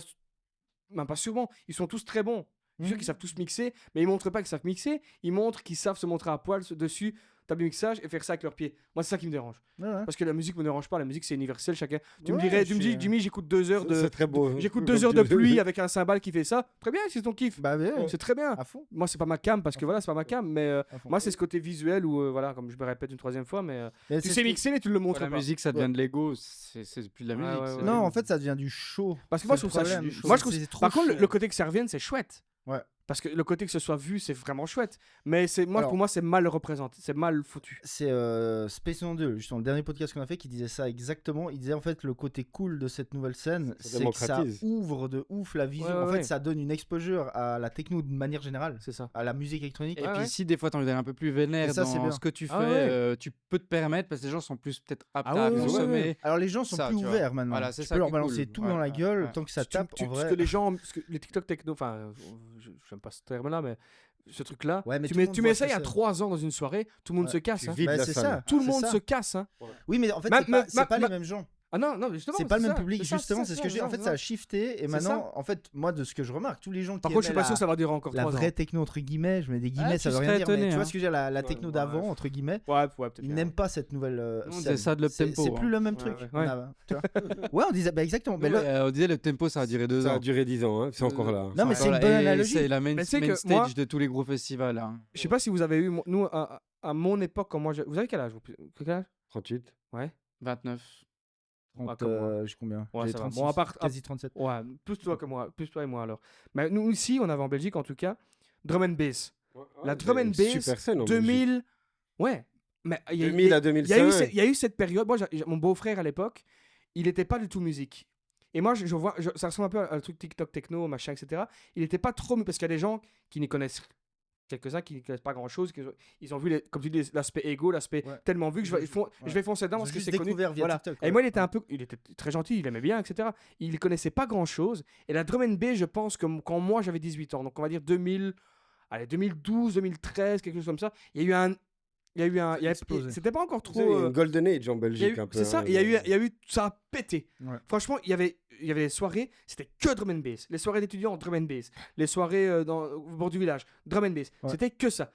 même pas sûrement, ils sont tous très bons. Je suis sûr Mhm. qu'ils savent tous mixer, mais ils montrent pas qu'ils savent mixer, ils montrent qu'ils savent se montrer à poil dessus, taper le mixage et faire ça avec leurs pieds. Moi, c'est ça qui me dérange. Ouais, ouais. Parce que la musique me dérange pas, la musique c'est universel, chacun. Tu me Ouais, dirais, je tu me dis, suis- Jimmy, j'écoute 2 heures de. C'est très beau. J'écoute Comme 2 heures tu de le- pluie avec un cymbale qui fait ça. Très bien, c'est ton kiff. Bah, ouais, C'est très bien. à fond. Moi, c'est pas ma cam parce que voilà, c'est pas ma cam, mais à fond. moi, c'est ce côté visuel où, voilà, comme je me répète une 3e fois, mais Mais tu c'est sais ce qui- mixer, mais tu le montres La pas. musique, ça devient de l'ego, c'est plus de la Ouais, musique. ouais, c'est- ouais. Non, en fait, ça devient du show. Parce que moi, je C'est trouve le ça. problème. Moi, je trouve. C'est trop Par contre, show. le côté que ça revienne, c'est chouette. Ouais. Parce que le côté que ce soit vu, c'est vraiment chouette. Mais Alors- pour moi, c'est mal représenté, c'est mal foutu. C'est Space 2, justement, le dernier podcast qu'on a fait, qui disait ça exactement. Il disait en fait le côté cool de cette nouvelle scène, Ça c'est que ça démocratise. ouvre de ouf la vision. Ouais, en ouais. fait, ça donne une exposure à la techno de manière générale, C'est ça. à la musique électronique. Et Ouais, puis ouais. si des fois t'as envie d'aller un peu plus vénère Et ça, c'est dans bien. ce que tu fais, Ah ouais. tu peux te permettre parce que les gens sont plus peut-être aptes Ah à ouais, ouais, consommer. ouais. Alors les gens sont Ça, plus tu vois. ouverts maintenant. Voilà, c'est tu ça peux leur qui est balancer cool. tout Ouais, dans la ouais, gueule ouais. tant que ça Ce tape. En ce vrai. que les gens, les TikTok techno, enfin, j'aime pas ce terme-là, mais ce truc-là, Ouais, mais tu tout le mets, monde tu voit mets ce ça que il y a c'est. 3 ans dans une soirée, tout le monde Ouais. se casse. Tu hein. vides Bah, la c'est salle. ça. Tout le c'est monde ça. se casse. Hein. Oui, mais en fait, Ma- c'est pas, ma- c'est pas ma- les mêmes gens. Ah non, non, justement. C'est pas le même ça, public, c'est ça, justement, c'est ce que je dis. En fait, ça a shifté et C'est maintenant, en fait, moi, de ce que je remarque, tous les gens qui Par contre, je suis aimaient pas sûr que ça va durer encore la 3 ans. vraie techno, entre guillemets, je mets des guillemets, Ah, ça tu veut rien serais dire, mais étonné, tu vois hein. ce que je veux dire, la Ouais, techno ouais. d'avant, entre guillemets, Ouais, peut-être. ils n'aiment pas cette nouvelle On scène. disait ça de C'est l'uptempo, plus hein. le même Ouais, truc. ouais. On a- tu vois. Ouais, on disait, bah exactement. Mais Ouais, là- on disait le tempo, ça a duré 2 Ça a ans. duré 10 ans, hein. C'est encore là. Non, mais c'est une Voilà, bonne et analogie. C'est la main, Mais tu sais main que stage moi- de tous les gros festivals. Hein. Je sais pas si vous avez eu, nous, à mon époque, quand moi. Vous avez quel âge quel âge 38. Ouais. 29. 30, comme moi. j'ai combien Ouais, J'ai ça va. 36, Bon, à part- quasi 37. Ouais, plus toi que moi, plus toi et moi alors. Mais nous ici, on avait en Belgique en tout cas, drum and bass. La drum and bass, Super scène en 2000. Ouais. Mais il y a- 2000 à il y a eu 2005. il y a eu cette période. Moi, mon beau-frère à l'époque, il n'était pas du tout musique. Et moi, je vois, ça ressemble un peu à un truc TikTok techno, machin, etc. Il n'était pas trop, parce qu'il y a des gens qui n'y connaissent quelques-uns qui ne connaissent pas grand-chose. Ils ont vu, comme tu dis, l'aspect égo, l'aspect Ouais. tellement vu que je vais foncer dedans Ils ont parce que juste c'est connu. découvert via Voilà. TikTok, Et ouais. moi, il était très gentil, il aimait bien, etc. Il connaissait pas grand-chose. Et la drum and bass, je pense que quand moi j'avais 18 ans, donc on va dire 2012, 2013, quelque chose comme ça, il y a eu un, explosé. c'était pas encore C'est trop. une golden age en Il y a Belgique eu- un peu. c'est ça, hein. il y a eu, ça a pété. Ouais. Franchement, il y avait les soirées, c'était que drum and bass. Les soirées d'étudiants, drum and bass. Les soirées au bord du village, drum and bass. Ouais. C'était que ça.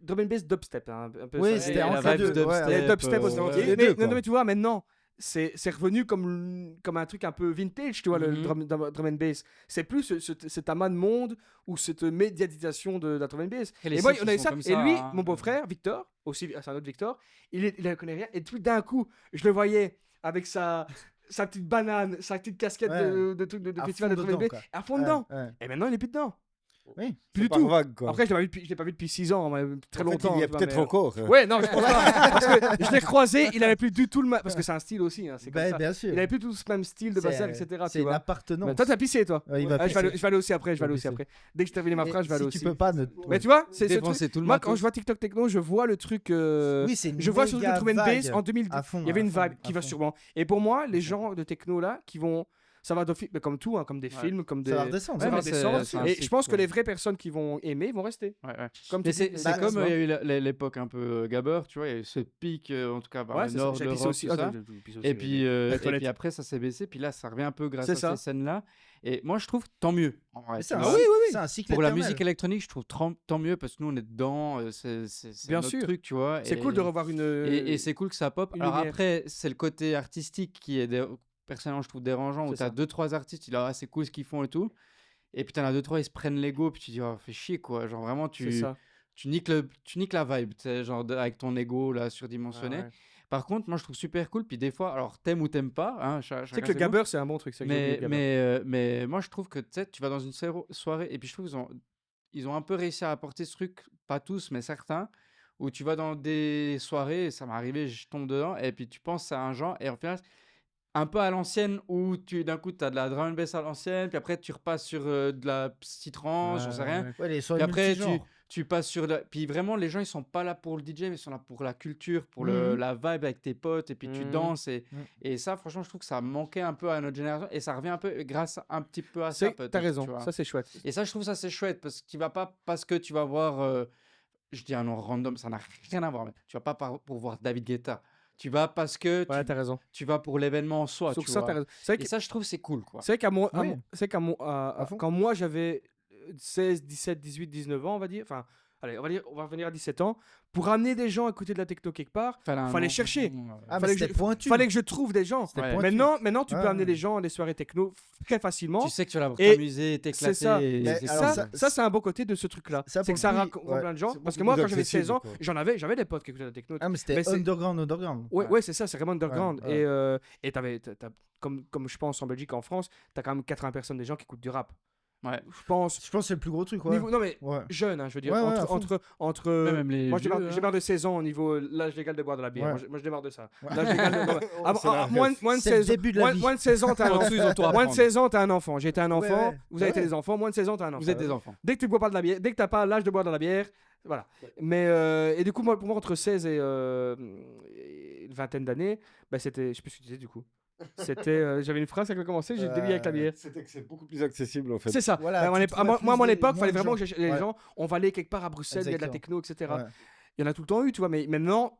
Drum and bass, dubstep. Hein, un peu Oui, ça. c'était Et entre la les vibe deux. Ouais, dubstep, Les dubstep aussi. ouais, Mais, les deux, quoi. non, mais tu vois, maintenant, c'est revenu comme un truc un peu vintage, tu vois, le Mhm. drum and bass. C'est plus cet amas de monde ou cette médiatisation de la drum and bass. Et les Et moi, cycles on avait sont ça. comme Et ça, lui, hein. mon beau-frère, Victor, aussi, c'est un autre Victor, il ne connaît rien. Et puis d'un coup, je le voyais avec sa petite banane, sa petite casquette Ouais. de truc de À festival fond de drum and dedans, bass, quoi. à fond Ouais, dedans. ouais. Et maintenant, il est plus dedans. Oui. Plus du Par tout. vague, quoi. Après, je l'ai pas vu depuis 6 ans, mais très En fait, longtemps. il y a tu vois, peut-être mais, encore. hein. Ouais, non, je pense pas. Parce que je l'ai croisé, il avait plus du tout le même. Parce que c'est un style aussi, hein, c'est comme Bah, ça. bien sûr. Il avait plus tout ce même style de C'est- bazar, etc. C'est Tu une vois. appartenance. Mais toi, t'as pissé, toi. Ouais, il va Ah, je vais pisser. aller aussi après. Il va pisser. Dès que j'ai terminé ma Mais phrase, je vais aller si aussi. tu peux pas, Mais tu vois, c'est ce truc. Défoncer tout le Moi, matos. quand je vois TikTok techno, je vois le truc. Oui, c'est une Je vois sur le méga drum and bass vague. en 2010. À fond, Il y avait à une fond, vibe à qui va fond. sûrement. Et pour moi, les gens de techno là, qui vont ça va mais comme tout, hein, comme des films, comme des. Ça va redescendre. Ça Ouais, va mais c'est- redescendre. c'est un Et je cycle, pense que ouais. les vraies personnes qui vont aimer vont rester. Ouais, ouais. Comme Mais tu c'est dis, c'est bah, comme tu vois. il y a eu l'époque un peu Gabber, tu vois, il y a eu ce pic, en tout cas vers Ouais, le c'est ça. nord de J'ai pissé l'Europe, aussi. tout Ah, ça. j'ai pissé aussi, Et ouais. puis, Les et toilettes. puis après, ça s'est baissé. Puis là, ça revient un peu grâce C'est à ça. ces scènes-là. Et moi, je trouve tant mieux. En vrai, Mais tu c'est un, vois. Ah oui, oui, oui. c'est un cycle Pour la éternel. musique électronique, je trouve tant mieux parce que nous, on est dedans. C'est Bien notre sûr. truc, tu vois. C'est cool de revoir une. Et c'est cool que ça pop. une Alors lumière. après, c'est le côté artistique qui est personnellement, je trouve dérangeant. Où C'est tu as ça. 2-3 artistes, tu dis, ah, c'est cool ce qu'ils font et tout. Et puis t'en as 2-3, ils se prennent l'ego. Puis tu dis, oh, fais chier, quoi. Genre vraiment, C'est ça. tu niques la vibe, tu sais, genre avec ton ego là surdimensionné. Ouais, ouais. Par contre, moi je trouve super cool. Puis des fois, alors t'aimes ou t'aimes pas, hein, Tu sais chacun que le ses goûts. Gabber, c'est un bon truc. C'est que j'ai oublié le Gabber. Mais moi je trouve que tu sais, tu vas dans une soirée et puis je trouve ils ont un peu réussi à apporter ce truc, pas tous, mais certains, où tu vas dans des soirées, ça m'est arrivé, je tombe dedans, et puis tu penses à un genre, et en final, un peu à l'ancienne, où d'un coup, tu as de la drum and bass à l'ancienne, puis après, tu repasses sur de la psytrance, j'en sais rien. Ouais, les Puis soirées après, multigenres. tu passes sur... Puis vraiment, les gens, ils sont pas là pour le DJ, mais ils sont là pour la culture, pour Mhm. la vibe avec tes potes, et puis tu Mhm. danses. Mhm. Et ça, franchement, je trouve que ça manquait un peu à notre génération, et ça revient un peu grâce un petit peu à ça, T'as peut-être. raison. tu vois. Ça, c'est chouette. Et ça, je trouve ça c'est chouette parce que tu vas pas parce que tu vas voir, je dis un nom random, ça n'a rien à voir, mais tu vas pas pour voir David Guetta. Tu vas parce que Ouais, t'as raison. tu vas pour l'événement en soi, Sauf tu que ça, vois. t'as raison. C'est vrai Et que ça, je trouve c'est cool, quoi. c'est vrai qu'à mon, Oui. c'est qu'à mon, À fond. quand moi j'avais 16, 17, 18, 19 ans, on va dire, enfin, allez, on va revenir à 17 ans, pour amener des gens à écouter de la techno quelque part, fallait chercher. Ah, mais fallait que c'était je- pointu. fallait que je trouve des gens. C'était Ouais. pointu. Maintenant, tu peux Ouais, amener ouais. les gens à des soirées techno très facilement. Tu sais que tu vas pouvoir Et t'amuser, t'éclater. c'est ça. et Mais c'est alors cool. Ça, c'est un beau côté de ce truc-là. Ça, C'est pour que ça le coup, raconte ouais. plein de gens. C'est Parce que beaucoup moi, plus quand j'avais 16 ans, accessible, quoi. j'avais des potes qui écoutaient de la techno. Ah, mais c'était Mais c'est- underground. Ouais, ouais, c'est ça, c'est vraiment underground. Ouais, ouais. Et comme je pense en Belgique, en France, t'as quand même 80 personnes des gens qui écoutent du rap. Ouais. Je pense. Je pense que c'est le plus gros truc, ouais. Non, mais Ouais. jeune, hein, je veux dire. Ouais, ouais, à entre, fond. entre, Ouais, même les moi, vieux, je démarre de 16 ans au niveau l'âge légal de boire de la bière. Ouais. Moi, je démarre de ça. Ouais. L'âge légal de... Oh, c'est la moins de C'est le 16 ans. début de la vie. Moins de 16 ans, t'as un En enfant. dessous, ils ont tout à Moins de apprendre. 16 ans, t'as un enfant. J'ai été un enfant. ouais. Vous avez été Ouais. des enfants. Moins de 16 ans, t'as un enfant. Vous êtes des enfants. Dès que tu bois pas de la bière, dès que t'as pas l'âge de boire de la bière, voilà. Mais et du coup, pour moi, entre 16 et une vingtaine d'années, bah, c'était, je sais plus ce que tu disais du coup. C'était, j'avais une phrase qui a commencé, j'ai délié avec la bière. C'était que c'est beaucoup plus accessible en fait. C'est ça. Voilà, À mon tu ép- trouvais moi, à mon plus époque, des- fallait moins de vraiment que gens. les Ouais. gens, on va aller quelque part à Bruxelles, il y a de la Exactement. techno, etc. Ouais. Il y en a tout le temps eu, tu vois, mais maintenant,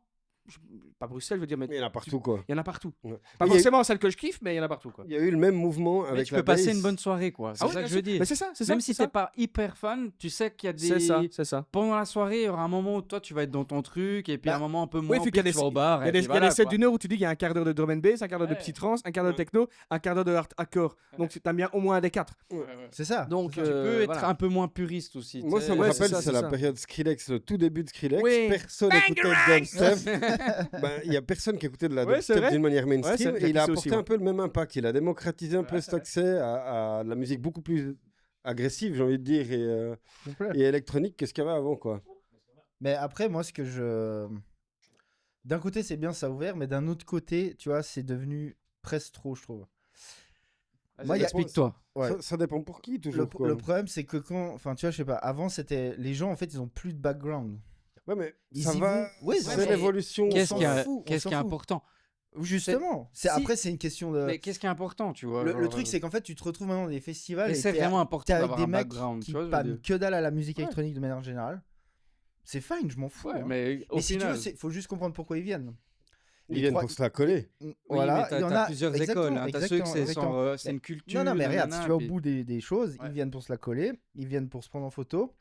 pas Bruxelles, je veux dire, mais Mais il y en a partout quoi. il y en a partout. Ouais. Pas Mais il y a eu- forcément celle que je kiffe, mais il y en a partout, quoi. Il y a eu le même mouvement Mais avec tu la peux passer bass. une bonne soirée, quoi. C'est Ah oui, ça que bien je veux sûr. dire. Mais c'est ça, c'est ça. Même si c'est t'es pas hyper fan, tu sais qu'il y a des... C'est ça, c'est ça. Pendant la soirée, il y aura un moment où toi, tu vas être dans ton truc, et puis Bah, un moment un peu moins, puis puis qu'il y a tu vas au bar. Il y a et des, puis il y a voilà, des sets quoi. d'une heure où tu dis qu'il y a un quart d'heure de drum and bass, un quart d'heure de Ouais. psytrance, un quart d'heure de Ouais. techno, un quart d'heure de hardcore. Donc t'as bien au moins un des quatre. Ouais, ouais. C'est ça. Donc Tu peux être voilà. un peu moins puriste aussi. tu Moi, sais. ça me Ouais, rappelle, c'est ça, c'est c'est la ça. période Skrillex, le tout début de Skrillex. Oui. Personne n'écoutait de dubstep. Il y a personne qui écoutait de la Ouais, c'est dubstep vrai. d'une manière Ouais, mainstream. c'est- Et il a j'ai apporté aussi, ouais. un peu le même impact. Il a démocratisé un peu cet accès à de la musique beaucoup plus agressive, j'ai envie de dire, et électronique que ce qu'il y avait avant, quoi. Mais après, moi, ce que je. D'un côté, c'est bien, ça a ouvert, mais d'un autre côté, tu vois, c'est devenu presque trop, je trouve. Vas-y, Moi, il y a- explique-toi. Ouais. Ça dépend pour qui, toujours, quoi. Le problème, c'est que quand. Enfin, tu vois, je sais pas, avant, c'était. Les gens, en fait, ils ont plus de background. Ouais, mais Ils ça y va. vont. Oui, c'est mais- l'évolution. Qu'est-ce s'en qui est fout, on qu'est-ce s'en qui est fout. important Justement. Si- Après, c'est une question de. Mais qu'est-ce qui est important, tu vois Le genre, truc, c'est qu'en fait, tu te retrouves maintenant dans des festivals. mais et c'est t'es- vraiment t'es important avec d'avoir des un mecs background, qui tu vois, je veux pannent dire. que dalle à la musique Ouais. électronique de manière générale. C'est fine, je m'en fous. Ouais, hein. mais au Mais si tu final... veux, il faut juste comprendre pourquoi ils viennent. Ils Les viennent trois- pour se la coller. Oui, Voilà, mais il y en t'as a plusieurs exactement, écoles. Hein. T'as ceux que c'est exactement. c'est une culture. Non, non, mais regarde, si nanana, tu vas au puis- bout des choses, Ouais. ils viennent pour se la coller, ils viennent pour se prendre en photo,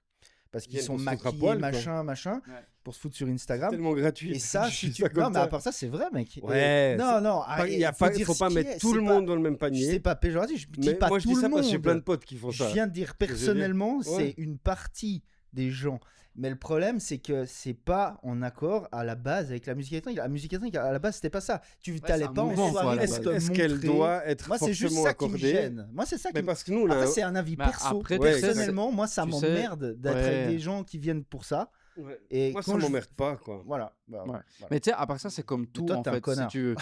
parce Ils qu'ils viennent sont pour se foutre à maquillés, poil, quoi. machin, Ouais. pour se foutre sur Instagram. Tellement gratuit. Et ça, Je si dis tu... ça comme Non, mais ça. à part ça, c'est vrai, mec. Ouais, Non, non, Pas- il y a pas, faut pas mettre tout le monde dans le même panier. C'est pas péjoratif, je dis Mais pas moi, je tout dis le ça monde. parce que j'ai plein de potes qui font Je ça. viens de dire je veux dire. personnellement, Ouais. c'est une partie des gens. Mais le problème, c'est que c'est pas en accord à la base avec la musique électronique. La musique électronique, à la base, c'était pas ça. Tu c'est t'allais un pas en mouvement, quoi, à soirée la pour base. te Est-ce qu'elle montrer. doit être Moi, c'est juste forcément ça qui me accordée? gêne. Moi, c'est ça qui Mais me... parce que nous, là, Après, c'est un avis Bah, perso. après, Ouais, Personnellement, moi, ça tu sais, m'emmerde d'être ouais. avec des gens qui viennent pour ça. ouais. Et Moi, quand ça je- m'emmerde pas, quoi. Voilà. Bah, Ouais. voilà. Mais tu sais, à part ça, c'est comme tout toi, en t'es un fait. Si connard. tu veux.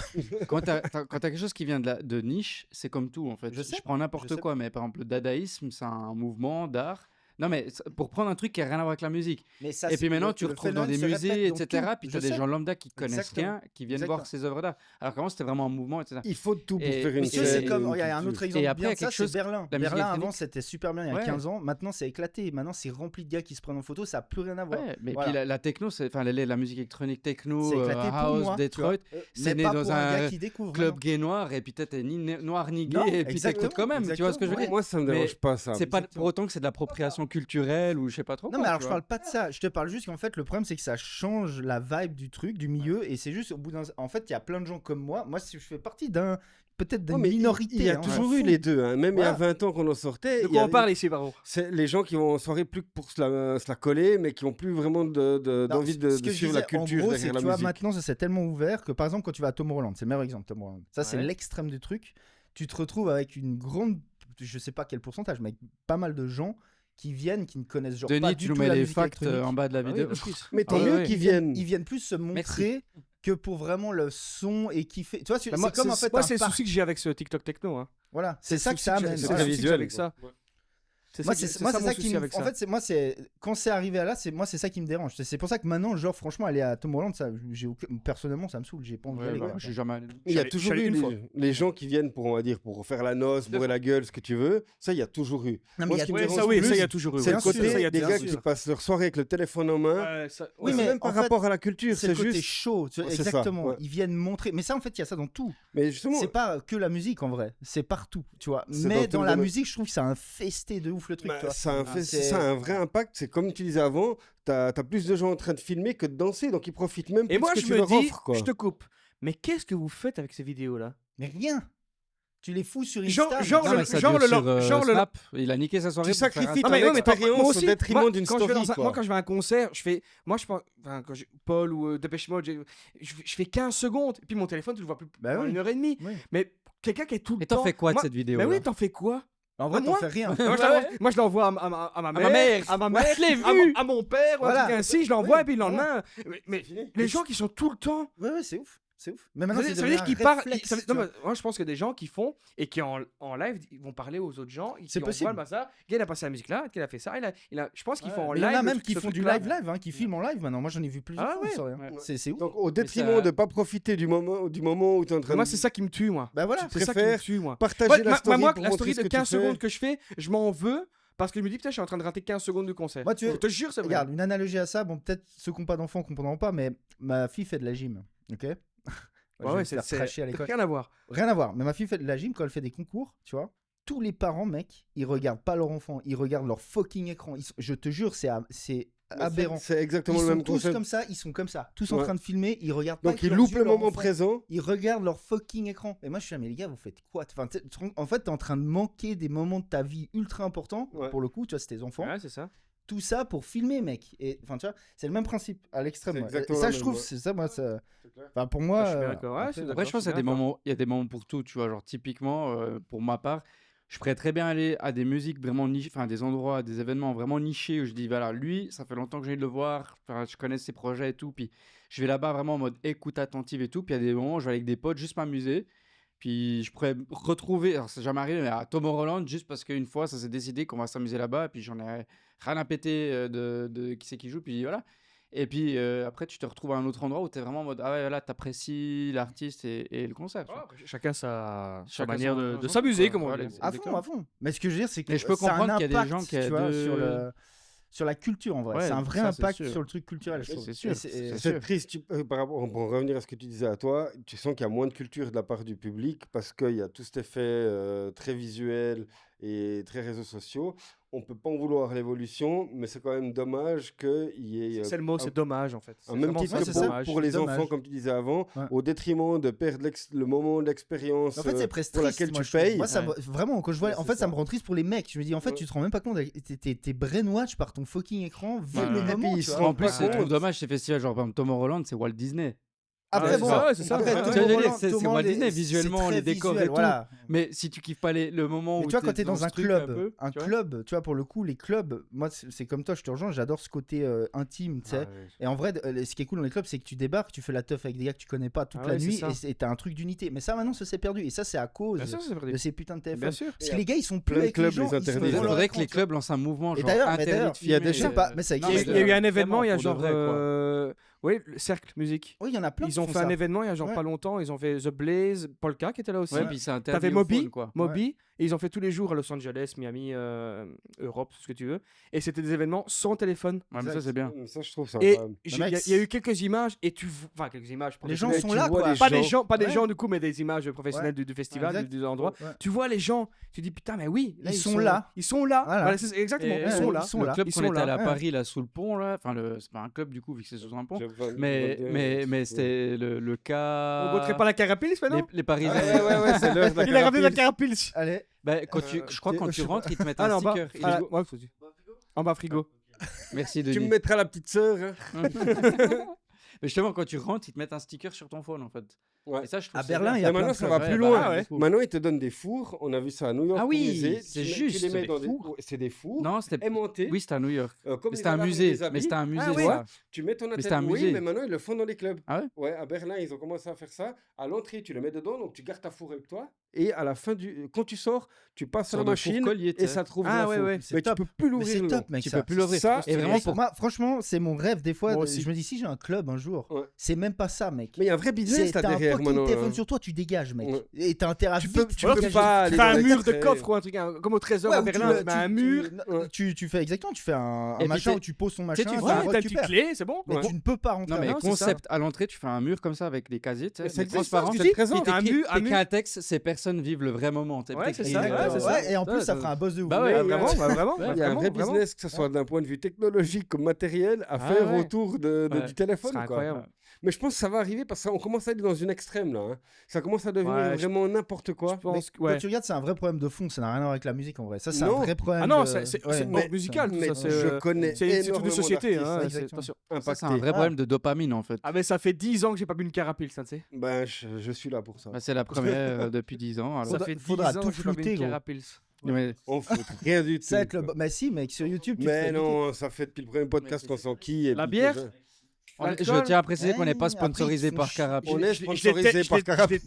Quand t'as quelque chose qui vient de niche, c'est comme tout en fait. Je sais, prends n'importe je sais. quoi, mais par exemple, le dadaïsme, c'est un mouvement d'art. Non, mais pour prendre un truc qui a rien à voir avec la musique. Mais ça, Et puis maintenant, tu le retrouves dans phénomène des se répète musées, dans etc. tout. Puis tu Je as des sais. gens lambda qui connaissent Exactement. rien, qui viennent voir ces œuvres-là. Alors qu'avant, c'était vraiment un mouvement, etc. Il faut tout pour Et- faire une Monsieur, c'est Et- comme. une Il y a un culture. autre exemple Et après, bien il y a de ça, quelque c'est chose- Berlin. la musique Berlin, avant, électronique. c'était super bien il y a Ouais. 15 ans. Maintenant, c'est éclaté. Maintenant, c'est rempli de gars qui se prennent en photo. Ça n'a plus rien à voir. Ouais, mais Voilà. puis la techno, enfin la musique électronique techno, C'est éclaté pour house, moi. tu Detroit, vois. c'est Mais né pas dans pour un un gars qui découvre. club vraiment. gay noir, et puis peut-être t'es ni noir ni gay, Non, et puis t'écoutes exactement, quand même, tu vois ce que je veux exactement, dire? Moi, ça me Mais dérange pas, ça. C'est pas pour autant que c'est de l'appropriation culturelle ou je sais pas trop Non, quoi, mais alors tu je vois. parle pas de ça. Je te parle juste qu'en fait, le problème, c'est que ça change la vibe du truc, du milieu. Et c'est juste au bout d'un. En fait, il y a plein de gens comme moi. Moi, si je fais partie peut-être d'une Ouais, mais minorité. il y a hein, toujours on s'en eu fout. les deux. Hein. Même il y a Voilà. 20 ans qu'on en sortait. De il y quoi a- on parle ici, pardon? C'est les gens qui vont en soirée plus que pour se la coller, mais qui n'ont plus vraiment d'envie de Ce que je suivre la disais, en culture gros, c'est derrière que la tu vois, musique. maintenant, ça s'est tellement ouvert que par exemple, quand tu vas à Tomorrowland, c'est le meilleur exemple, Tomorrowland. Ça, c'est Ouais. l'extrême du truc. Tu te retrouves avec une grande, je sais pas quel pourcentage, mais avec pas mal de gens qui viennent, qui ne connaissent genre pas Denis, du tu nous tout mets la les musique facts électronique. en bas de la Ah oui, vidéo. d'office. Mais tant Ah mieux ouais. qu'ils viennent. Ils viennent plus se montrer que pour vraiment le son et kiffer. Tu vois, c'est Bah, moi, comme en fait moi, un c'est le parc. souci que j'ai avec ce TikTok techno. Hein. Voilà, c'est ça le que souci ça j'ai- amène. c'est très le Voilà. souci que j'ai visuel. avec ça. C'est Moi, ça, c'est mon ça souci qui me... avec En ça. fait, moi, c'est quand c'est arrivé à là, c'est ça qui me dérange. C'est pour ça que maintenant, genre, franchement, aller à Tomorrowland, ça, personnellement, ça me saoule. J'ai pas envie d'y Ouais, aller. bah, quoi. je suis jamais allé. Il y a Je suis toujours allé eu une fois. les gens qui viennent pour, on va dire, pour faire la noce, bourrer la gueule, ce que tu veux. Ça, il y a toujours eu. Non, mais Moi, il y ce a- qui me Ouais, dérange ça, oui, plus, ça, il y a toujours eu. c'est ouais. un côté sujet, ça, il y a des toujours gars eu. qui passent leur soirée avec le téléphone en main. Ouais, ça- Oui, C'est mais même par en fait, rapport à la culture, C'est le c'est côté juste. chaud, tu vois, C'est ça, exactement. ouais. Ils viennent montrer. Mais ça, en fait, il y a ça dans tout. Mais justement, C'est pas que la musique en vrai, c'est partout, tu vois. C'est Mais dans tout dans le la domaine. musique, je trouve que ça a infesté de ouf le truc, bah, tu vois. ça, c'est- ça a un vrai impact. C'est comme tu disais avant, t'as plus de gens en train de filmer que de danser, donc ils profitent même plus Et moi, de ce je que tu me leur dis, offres, quoi. je te coupe. Mais qu'est-ce que vous faites avec ces vidéos-là? Mais rien. Tu les fous sur Genre- Insta. genre mais- Non, le- mais ça genre dure le- sur, genre le- Snap, il a niqué sa soirée Tu pour faire sacrifies un- ton mais ouais, mais expérience moi au aussi, détriment moi, d'une quand je vais story, dans un- quoi. moi, quand je vais à un concert, je fais. Moi, je pense. Enfin, quand Paul ou Depeche Mode, je fais 15 secondes. Et puis mon téléphone, tu le vois plus Bah pendant oui. 1h30. Oui. Mais quelqu'un qui est tout le Et t'en temps. fais quoi de Moi- cette vidéo Mais oui, t'en fais quoi? En vrai, t'en moi fais rien. Moi, je l'envoie à ma mère, à ma mère, je l'ai à vu. à mon père, ou un Voilà. truc ainsi, je l'envoie, Oui, et puis le lendemain. Mais fini. les gens qui sont tout le temps. Ouais, ouais, c'est ouf. C'est ouf. Mais Ça maintenant, veut c'est ça veut dire devenu qu'ils un parlent. réflexe, ça veut- tu non, vois. mais moi, je pense qu'il y a des gens qui font et qui en live ils vont parler aux autres gens. C'est qui possible. envoient le bazar. Gars, il a passé la musique là, qu'il a fait ça. Je pense qu'ils font en Mais il live. y en a le même truc- qui ce font du truc-là. live, hein, qui filment en live maintenant. Moi, j'en ai vu plusieurs Ah fois, ouais. ça, rien. Ouais. C'est ouf. Donc, au ça- détriment de ne pas profiter du moment où tu es en train Moi, de c'est ça qui me tue, moi. Bah voilà. C'est ça qui me préfères tue, moi. partager Ouais, la story moi, pour la montrer story ce de que tu 15 fais. secondes que je fais, je m'en veux parce que je me dis, putain, je suis en train de rater 15 secondes du concert. Moi, tu Je te jure, c'est vrai. Regarde, une analogie à ça. Bon, peut-être ceux qui n'ont pas d'enfants comprendront pas, mais ma fille fait de la gym. Ok. Je vais Ouais, me faire trasher à l'école. rien à voir. Rien à voir. Mais ma fille fait de la gym quand elle fait des concours, tu vois. Tous les parents, mec, ils regardent pas leur enfant, ils regardent leur fucking écran. Je te jure, c'est aberrant. C'est exactement Ils le sont même tous concept. comme ça, ils sont comme ça, tous en Ouais. train de filmer, ils regardent pas. Donc, avec ils leurs loupent yeux le leur moment enfant. présent. Ils regardent leur fucking écran. Et moi, je suis là, mais les gars, vous faites quoi? Enfin, en fait, t'es en train de manquer des moments de ta vie ultra importants. Ouais. Pour le coup, tu vois, c'est tes enfants. Ouais, c'est ça. Tout ça pour filmer, mec. Et enfin, tu vois, c'est le même principe à l'extrême. C'est moi. exactement Et ça, le je même, trouve, ouais. c'est ça, moi, ça. Enfin, pour moi. Je suis bien d'accord. Ouais, après, je suis Après, d'accord, je pense je qu'il y suis a il y a des moments pour tout, tu vois. Genre, typiquement, pour ma part, je pourrais très bien aller à des musiques vraiment nichées, enfin, des endroits, des événements vraiment nichés où je dis, voilà, lui, ça fait longtemps que j'ai envie de le voir, enfin, je connais ses projets et tout. Puis je vais là-bas vraiment en mode écoute attentive et tout. Puis il y a des moments où je vais aller avec des potes juste m'amuser. Puis je pourrais me retrouver, alors c'est jamais arrivé, mais à Tomorrowland, juste parce qu'une fois, ça s'est décidé qu'on va s'amuser là-bas. Et puis j'en ai rien à péter de qui c'est qui joue. Puis voilà. Et puis après, tu te retrouves à un autre endroit où tu es vraiment en mode, ah ouais, là, t'apprécies l'artiste et le concert. tu vois. Chacun sa Chacun manière son- de son- s'amuser, quoi. comme on Voilà, dit. À fond, à fond. Mais ce que je veux dire, c'est que Mais je peux ça a un comprendre qu'il y a des impact, gens qui tu vois, de- sur la culture en vrai. Ouais, c'est un vrai ça, c'est impact sûr. sur le truc culturel, je Oui, trouve. c'est sûr, Et c'est C'est sûr. triste, par rapport, pour en revenir à ce que tu disais à toi, tu sens qu'il y a moins de culture de la part du public parce qu'il y a tout cet effet très visuel et très réseaux sociaux. On peut pas en vouloir à l'évolution, mais c'est quand même dommage qu'il y ait C'est le mot, c'est dommage en fait. un C'est même vraiment titre ouais, que c'est pour, ça. dommage. pour les Dommage. enfants, comme tu disais avant, Ouais. au détriment de perdre le moment d'expérience En fait, c'est presque pour triste, laquelle moi, tu je trouve. payes. Moi, ça Ouais. vraiment, quand je vois, Ouais, en c'est fait, ça ça. me rend triste pour les mecs. Je me dis, en fait, Ouais. tu te rends même pas compte, t'es brainwash par ton fucking écran, vu Ouais, le ouais. moment. Et puis, ils tu se vois. rendent En plus, pas c'est trop compte. dommage ces festivals, genre par exemple Tomorrowland, c'est Walt Disney. Après, Ouais, bon, c'est ça, ouais, c'est ça. après, Ouais, Tom ouais. C'est Holland, c'est Tom Walt Holland, Disney, c'est visuellement, très les décors visuel, et tout. voilà. Mais si tu kiffes pas le moment Mais où tu vois, t'es quand t'es dans ce un truc club, peu, tu vois. club, tu vois, pour le coup, les clubs, moi, c'est comme toi, je te rejoins, j'adore ce côté intime, tu sais. Et en vrai, ce qui est cool dans les clubs, c'est que tu débarques, tu fais la teuf avec des gars que tu connais pas toute Ah la ouais, c'est nuit ça. et t'as un truc d'unité. Mais ça, maintenant, ça s'est perdu. Et ça, c'est à cause Bien sûr, c'est de perdu. ces putains de Bien téléphones. sûr. Parce que les gars, ils sont plus plein de avec les clubs gens, les ils sont interdisent. Il devant leur faudrait que écran, les tu vois. clubs lancent un mouvement, Et genre d'ailleurs, interdit de il y a filmer. des Je sais pas, mais ça Il y existe. a eu un vraiment, événement, il y a pour de genre. vrai, quoi. Oui, le Cercle Musique. Oui, il y en a plein Ils qui ont font fait un ça. événement il y a genre Ouais. pas longtemps. Ils ont fait The Blaze, Polka qui était là aussi. Ouais, puis c'est interdit T'avais au Moby, phone, quoi. Moby, et ils ont fait tous les jours à Los Angeles, Miami, Europe, tout ce que tu veux. Et c'était des événements sans téléphone. Ouais, mais ça, c'est bien. Ça, je trouve ça. Et incroyable. il mec, y a eu quelques images, et enfin quelques images. Les gens professionnelles. sont tu là, vois quoi. les Pas des gens, pas des Ouais. gens du coup, mais des images professionnelles Ouais. du festival, Exact. du endroit. Ouais. Tu vois les gens, tu dis putain, mais oui, là, Ils sont là. Ils sont là. Voilà. Voilà, exactement, Et ils sont là. ils sont le là. club Ils qu'on sont était allé là. à Ouais. Paris, là, sous le pont, là. Enfin, c'est pas un club, du coup, vu que c'est sous un pont. J'aime Mais c'était le cas. On goûterait pas la carapils maintenant Les Parisiens. Ouais, c'est l'heure de la Il a ramené la carapils. carapils. Allez, Bah, je crois que quand tu rentres, ils te mettent Ah un non, en bas. sticker. Il Ah, est- ouais, vas-y. En bas frigo. Merci, Tu me Denis. mettras la petite sœur. Hein. Mais justement, quand tu rentres, ils te mettent un sticker sur ton phone, en fait. Ouais. Et ça, je trouve à ça Berlin, bien. il y a Mais plein maintenant, de ça clubs. va Ouais, plus bah, loin. ouais. beaucoup. Maintenant, ils te donnent des fours. On a vu ça à New York. Ah au oui, musée. c'est Tu juste, les mets des dans fours. C'est des fours Non, c'était. aimantés. Oui, c'était à New York. Comme Mais les c'était un alarmes musée. des habits. Mais c'était un musée, oui. ça. Tu mets ton Mais c'était un attel. Oui, musée. mais maintenant, ils le font dans les clubs. Ah ouais? Ouais, à Berlin, ils ont commencé à faire ça. À l'entrée, tu le mets dedans, donc tu gardes ta four avec toi. Et à la fin quand tu sors, tu passes à la Sur le four machine collier, tu et sais. ça trouve Ah la ouais, four. ouais, c'est Mais tu top. peux plus Mais l'ouvrir. c'est le top, long. mec. Tu ça. peux plus l'ouvrir. Ça, Et vraiment, pour. Moi, franchement, c'est mon rêve des fois. Moi aussi. Je me dis, si j'ai un club un jour, Ouais. c'est même pas ça, mec. Mais il y a un vrai business T'as là un derrière fucking maintenant. téléphone hein. sur toi, tu dégages, mec. Ouais. Et t'as intérêt à Tu vite, peux- tu tu peux peux dégager. pas aller Tu fais un dans mur de l'extrait. coffre ou un truc, comme au trésor Ouais, à ou tu Berlin, le- tu mets un mur. tu fais exactement, tu fais un Et puis machin t'es- où tu poses ton sais, machin, tu tu vois, Ouais, t'as une petite récupères. clé, c'est bon. Mais Ouais. tu ne peux pas rentrer. Non, mais Non, c'est ça. concept, à l'entrée, tu fais un mur comme ça avec les casiers, tu sais, Mais ça mais existe, transparent. ça, tu c'est dis, présent. un mur, un T'écris mur. un texte, ces personnes vivent le vrai moment. t'sais, Ouais, peut-être c'est qu'ils- ça, ouais, c'est ça. Ouais, et en plus, ça fera un buzz de ouf. Bah ouais, Ouais, il y a- vraiment, ouais, vraiment. Ouais, Il y a un vraiment, vrai vraiment. business, que ce soit d'un point de vue technologique comme matériel, à Ah faire ouais. autour Ouais. du téléphone. C'est quoi. incroyable. Mais je pense que ça va arriver parce qu'on commence à aller dans une extrême là. Hein. Ça commence à devenir Ouais, vraiment n'importe quoi. Je pense que, Quand ouais. tu regardes, c'est un vrai problème de fond, ça n'a rien à voir avec la musique en vrai. Ça, c'est un Non. vrai problème. Ah non, de- c'est ouais. hors musical, tout mais ça. C'est je connais c'est un truc de énormément société. d'artistes, Hein, ouais, c'est- exactement. attention. Ça, c'est un impactés. vrai problème de dopamine, en fait. Ah, mais ça fait 10 ans que j'ai pas bu une carapille, ça, tu sais. Ben, je suis là pour ça. Bah, c'est la première depuis 10 ans. alors. Ça Faudra- fait 10 faudra ans tout que j'ai pas bu flouter, une gros. carapille. Mais On fout rien du tout. Ça va être le. quoi. Bah si, mec, sur YouTube, tu te Mais fais non, ça fait depuis le premier podcast qu'on s'enquille. et La puis bière que- je tiens à préciser qu'on n'est pas Après, sponsorisé ils font par chier. Carapille. On est Je l'ai- sponsorisé par Carapille.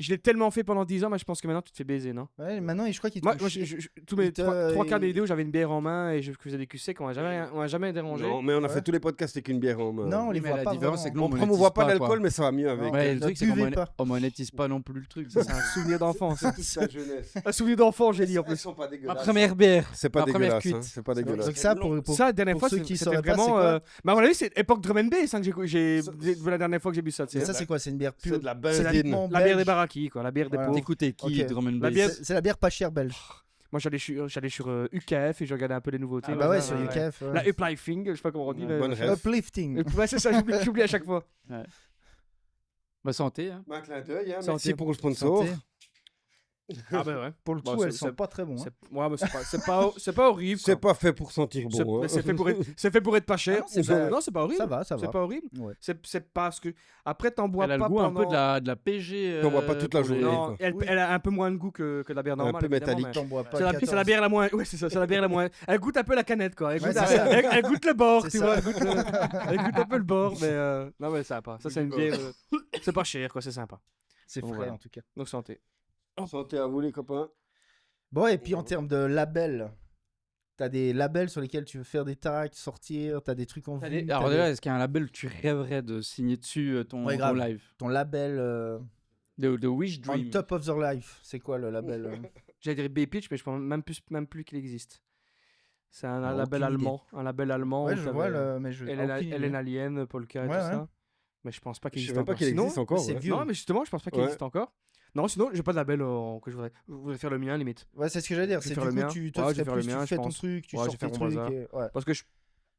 Je l'ai tellement fait pendant 10 ans, mais je pense que maintenant tu te fais baiser, non? Ouais, maintenant, je crois qu'il te Moi, font moi, chier. tous mes Il te- 3 quarts des il- vidéos, j'avais une bière en main et je faisais des QC qu'on m'a jamais dérangé. Non, mais on a Ouais. fait tous les podcasts avec une bière en main. Non, on les Mais voit la pas. différence, c'est que nous, On monétise promouvoit pas quoi. l'alcool, mais ça va mieux avec. Ouais, le Ne truc, c'est qu'on buvez pas. on monétise pas non plus le truc. Ça, c'est un souvenir d'enfance. C'est toute sa jeunesse. Un souvenir d'enfant, j'ai dit en Elles plus. sont pas Ma dégueulasses. première bière. C'est pas Ma première dégueulasse. Hein. cuite. C'est pas dégueulasse. Donc ça, pour Ça, la dernière pour fois, ceux qui c'était sauraient pas, vraiment. c'est quoi Bah, à mon avis, c'est époque drum and bass hein, que j'ai la dernière fois que j'ai bu ça. tu sais. ça, c'est quoi? C'est une bière C'est pure. de la C'est la- benzine. La bière des belge. baraki, quoi. La bière des Voilà. pauvres. T'écoutais qui, Ok. Drum and La Bass bière- C'est la bière pas chère belge. Moi, j'allais sur UKF et je regardais un peu les nouveautés. Ah bah ouais, là, sur ouais. UKF. La Uplifing, je sais pas comment on dit. Ouais, mais- bonne ref. Uplifting. Ouais, c'est ça, j'oublie à chaque fois. Bah, santé. Hein. Un clin d'œil. Hein. Santé. Merci pour le sponsor. Santé. Ah bah ouais. Pour le Bon, coup, elles c'est- sont pas très bons. hein. Ouais, mais c'est pas horrible. C'est quoi. pas fait pour sentir C'est bon. hein. c'est fait pour être pas cher. Ah non, c'est pas- Non, c'est pas horrible. Ça va, ça C'est va. pas horrible. Ouais. C'est parce que après t'en bois Elle a pas le goût un peu pendant- de la PG. T'en bois pas toute la pour les- journée. Non, quoi. elle, Oui. elle a un peu moins de goût que la bière normale. peu évidemment, métallique. mais T'en bois pas C'est la 14. bière la moins. Ouais, c'est ça. C'est la bière la moins. Elle goûte un peu la canette, quoi. Elle Ouais, goûte, c'est ça. elle goûte le bord, C'est tu ça. vois. Elle goûte un peu le bord, mais non, mais ça va pas. Ça, c'est une bière. C'est pas cher, quoi. C'est sympa. C'est Donc, frais voilà. en tout cas. Donc santé. Santé à vous les copains. Bon, et puis en termes de labels, t'as des labels sur lesquels tu veux faire des tracks, sortir, t'as des trucs en vue. t'as Alors des- déjà, est-ce qu'il y a un label que tu rêverais de signer dessus Ouais, ton grave. live Ton label de Wish On Dream. Top of the Life, c'est quoi le label J'allais dire B-Pitch, mais je pense même plus qu'il existe. C'est un Aucune label idée. allemand. Un label allemand. Ouais, où je t'avais vois, mais je. Hélène aucune idée. Hélène Alien, Polka et Ouais, tout ouais. ça. Mais je pense pas qu'il Je sais existe même pas encore. qu'il Sinon- existe encore. c'est ouais. vieux. Non, mais justement, je pense pas qu'il Ouais. existe encore. Non, sinon, j'ai pas de label que je voudrais. Je voudrais faire le mien, limite. Ouais, c'est ce que j'allais dire. Je vais C'est faire du le coup, mien. tu Ouais, toi, je vais tu fais faire le plus, mien, tu je fais ton pense. truc, tu Ouais, je sors vais faire tes mon trucs. bazar. Ouais. Parce que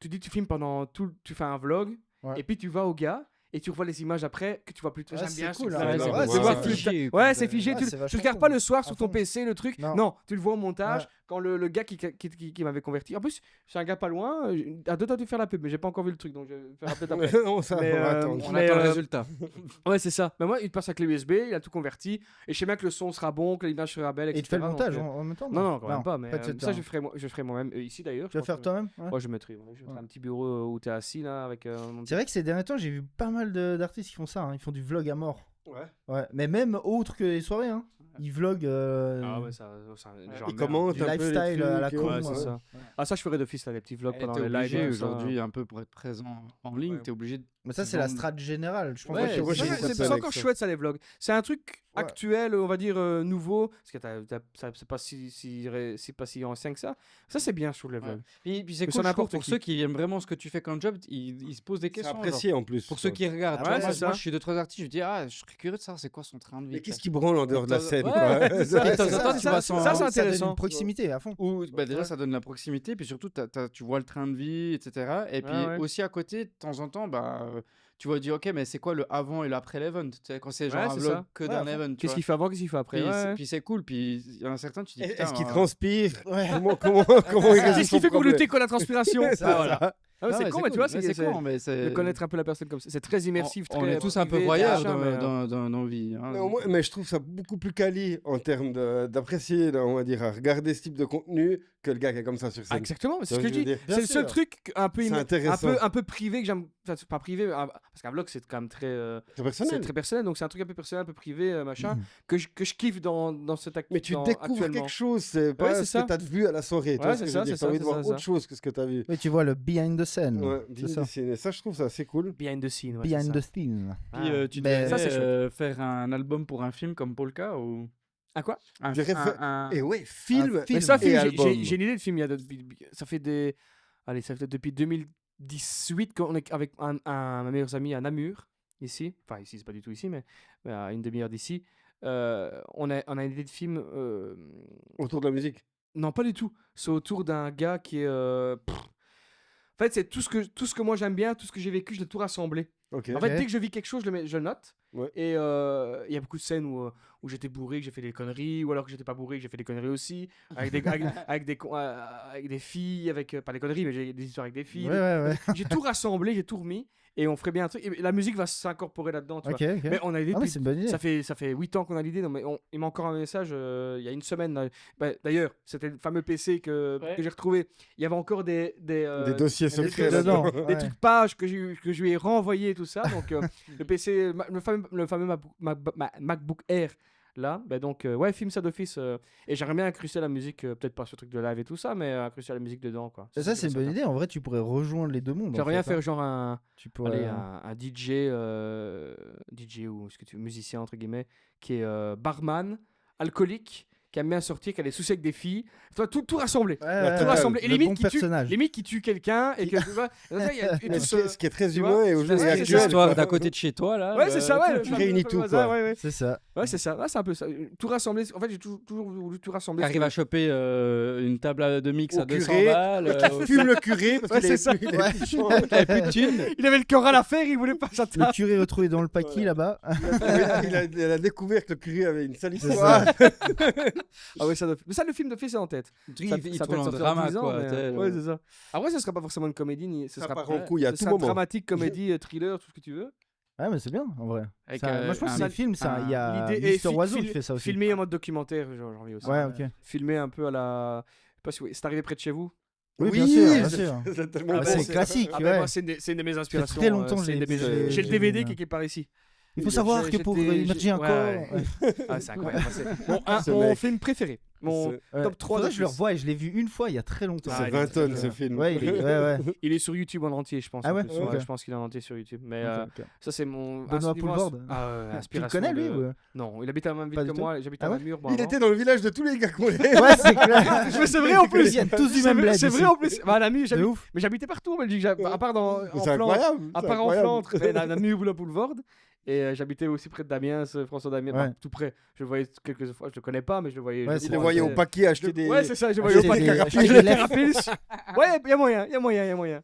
tu dis tu filmes pendant tout, tu fais un vlog Ouais. et puis tu vas au gars et tu revois les images après que tu vois plus. Ouais, J'aime c'est bien ce cool, truc-là. hein. Ouais, Ouais, c'est c'est voir cool. fichier. Ouais, c'est figé. Ouais, Tu c'est le vachement regardes cool. pas le soir À sur ton fond. PC, le truc. Non. Non, tu le vois au montage Ouais. quand le gars qui m'avait converti. En plus, c'est un gars pas loin. À deux doigts de faire la pub, mais j'ai pas encore vu le truc, donc je vais faire peut-être après. Non, ça, Mais, on va attendre. On Mais, attend le euh, résultat. Ouais, c'est ça. Mais moi, il passe avec les USB, il a tout converti. Et je sais bien que le son sera bon, que l'image sera belle, Et etc. tu fais le donc, montage en même temps? Non, non, quand même pas. Mais Pas de cette ça, heure. je ferai moi-même. Ici, d'ailleurs. Tu vas faire toi-même? Ouais. Ouais, je mettrai. Je mettrai un petit bureau où t'es assis, là, avec mon C'est vrai que ces derniers temps, j'ai vu pas mal d'artistes qui font ça. Hein. Ils font du vlog à mort. Ouais. Ouais. Mais même autre que les soirées. Hein. Ils vloguent Ah ouais, ça. Ils commentent du un peu les lifestyle à la trucs, con. Ouais, c'est ouais. ça. Ah, ça, je ferais d'office, là, les petits vlogs Et pendant t'es les lives. obligé tout ça. aujourd'hui, un peu pour être présent en ligne, Ouais. t'es obligé de. Mais ça, c'est la strat générale. Je pense Ouais, que moi, c'est j'ai ça, ça c'est avec encore ça. chouette ça les vlogs. C'est un truc Ouais. actuel, on va dire nouveau, parce que c'est pas c'est pas si ancien que ça. Ça c'est bien sur les vlogs. Puis c'est Mais cool, ça je trouve, n'importe pour qui. ceux qui aiment vraiment ce que tu fais comme job, ils se posent des C'est questions. genre. apprécié en plus. Pour ceux qui regardent, Ah tu ouais, vois, moi, c'est ça. moi, je suis 2-3 artistes, je me dis, je serais curieux de savoir c'est quoi son train de vie. Mais qu'est-ce quoi. qui branle en dehors de la scène Ouais, quoi. c'est ça. Ouais, De temps c'est en temps, ça, tu vois ça, son- c'est donne intéressant. une proximité à fond. Ou déjà Ouais. ça donne la proximité, puis surtout tu vois le train de vie, etc. Et puis ouais. aussi à côté, de temps en temps, tu vas dire ok, mais c'est quoi le avant et l'après l'event, tu sais, quand c'est genre Ouais, un c'est vlog ça. que Ouais, d'un à fond. event. tu Qu'est-ce vois. qu'il fait avant, qu'est-ce qu'il fait après. Puis, Ouais. puis c'est cool, puis il y en a certains, tu dis putain, Est-ce qu'il hein. transpire Ouais. Comment il résout Qu'est-ce son qu'il fait pour problème lutter contre la transpiration C'est ça. voilà. Ah ouais, Non, c'est mais con, mais tu cool. vois, Mais c'est con, mais de c'est connaître un peu la personne comme ça. C'est très immersif, on très est tous un peu privé, voyeurs machin, mais, dans nos vies. hein. Mais je trouve ça beaucoup plus quali en termes d'apprécier, on va dire, à regarder ce type de contenu que le gars qui est comme ça sur Ah, scène. exactement, c'est Tu ce vois que ce je que je dis. veux dire C'est le Bien seul sûr. truc C'est intéressant. un peu privé que j'aime. Enfin, c'est pas privé, parce qu'un vlog c'est quand même très. C'est C'est personnel. très personnel, donc c'est un truc un peu personnel, un peu privé, machin, Mhm. que je kiffe dans cette activité. Mais tu découvres quelque chose, c'est pas c'est ce ça. que tu as vu à la soirée. Tu Ouais, vois ce c'est que je ça, veux dire. c'est T'as envie ça, de voir c'est autre ça. chose que ce que tu as vu. Oui, tu vois le behind the scene. Ouais, c'est ça. Et ça, je trouve ça assez cool. Behind the scene. Ouais, c'est Behind ça. the scene. Puis Ah. tu Mais- devrais Ça, c'est chouette. faire un album pour un film comme Polka ou Ah quoi un, Je dirais un- Et ouais, film. film Mais ça, et film, album. j'ai une idée de film. Ça fait des. Allez, ça fait depuis 2018 qu'on est avec un de mes meilleurs amis à Namur, ici. Enfin, ici, c'est pas du tout ici, mais à une demi-heure d'ici. On a une idée de film. Autour de la musique. Non, pas du tout. C'est autour d'un gars qui est. En fait, c'est tout ce que moi j'aime bien, tout ce que j'ai vécu, je l'ai tout rassemblé. Ok. En fait, Ok. dès que je vis quelque chose, je le note. Ouais. Et il y a beaucoup de scènes où j'étais bourré, que j'ai fait des conneries, ou alors que j'étais pas bourré, que j'ai fait des conneries aussi, avec des filles, pas des conneries, mais j'ai des histoires avec des filles. Ouais. J'ai tout rassemblé, j'ai tout remis, et on ferait bien un truc. Et la musique va s'incorporer là-dedans. Tu Ok, vois. ok. Mais on a l'idée Ah, mais depuis- c'est une bonne idée. ça fait 8 ans qu'on a l'idée. Non, mais il m'a encore un message il y a une semaine. Là. D'ailleurs, c'était le fameux PC que j'ai retrouvé. Il y avait encore des dossiers secrets dedans. là-dedans. des Ouais. trucs pages que je lui ai renvoyé tout ça. Donc le PC, le fameux MacBook Air. Là, donc, ouais, film ça d'office. Et j'aimerais bien incruster la musique, peut-être pas sur le truc de live et tout ça, mais incruster la musique dedans, quoi. Ça, c'est une bonne idée. En vrai, tu pourrais rejoindre les deux mondes. en J'aimerais bien fait, hein. faire genre un Tu DJ, DJ ou ce que tu veux, musicien entre guillemets, qui est barman, alcoolique, qui aime bien sortir, qui a des soucis avec des filles. Toi, tout rassemblé. Ouais, Tout rassemblé. Et le limite, bon personnage. qui tue quelqu'un et que tu vois. là, il y a- et tout Mais ce- ce qui est très tu humain vois, et c'est aujourd'hui ça, Cette c'est actuel. histoire quoi. d'à côté de chez toi là. Ouais, c'est ça, ouais. tu réunis tout, hasard, quoi. ouais. C'est ça. Ouais, c'est ça. Ouais, c'est un peu ça. Tout rassembler. En fait, j'ai toujours voulu tout rassembler. Arrive à choper une table de mix Au à 200 curé. balles. Fume le curé parce Ouais, qu'il c'est avait ça. plus- il avait plus de chance. Il avait plus de thunes. Il avait le choral à faire, il voulait pas sa Le table. curé retrouvé dans le paquis là-bas. Il a découvert que le curé avait une sale C'est histoire. Ah ouais, mais ça, le film de fait, c'est en tête. Il Ça tourne peut en sortir drama 10 ans, quoi. mais, tu sais, ouais, c'est ça. Après, ce sera pas forcément une comédie, ce Ça sera part en couille à ce tout sera moment. dramatique, comédie, thriller, tout ce que tu veux. Ouais, mais c'est bien en vrai. Avec, Moi, je pense que un- les films, il y a L'idée est Mister Oiseau qui fait ça aussi. Filmé en mode documentaire, j'ai envie aussi. Ouais, ok. Filmé un peu à la. Je sais pas si c'est arrivé près de chez vous. Oui, Oui, bien sûr, bien sûr. C'est tellement Ah, bon, c'est ça. classique, Ah, ouais. ben, moi, c'est une de mes inspirations. très longtemps, c'est une de mes- j'ai- j'ai le j'ai DVD vu, qui est par ici. Il faut savoir que pour immerger un ouais, corps. ouais. Ah, c'est incroyable. Ce Mon mec. film préféré. Mon C'est- top 3 Faudrait que je le d'office. revoie et je l'ai vu une fois il y a très longtemps. Ah, C'est il est 20 tonnes très ce bien. film. Ouais, ouais. Il est sur YouTube en entier, je pense. Ah en ouais, plus. ok. Je pense qu'il est en entier sur YouTube. Mais Ok, ok. ça, c'est mon. Benoît niveau Poulvord. Ah, ouais, Tu le inspiration connais lui de- ou... Non, il habite à la même Pas ville du que moi. J'habite Ah à ouais Namur. Il était dans le village de tous les gars qu'on les. Ouais, c'est clair. Mais c'est vrai en plus. Ils viennent tous du C'est même vrai, bled. c'est vrai ici. en plus. Bah, à Namur, De j'habite. ouf. Mais j'habitais partout en Belgique, à part en C'est Flandre. incroyable. À c'est part en incroyable. Flandre, mais Namur ou la Poulvord. Et j'habitais aussi près de Damiens, François Damiens, Ouais. enfin, tout près. Je le voyais quelques fois, je le connais pas, mais je le voyais. Ouais, je c'est Il le le voyait au croisais. paquet acheter des. Ouais, c'est ça, je le voyais Acheter au paquet. des- Acheter acheter des des carapulces. Ouais, il y a moyen.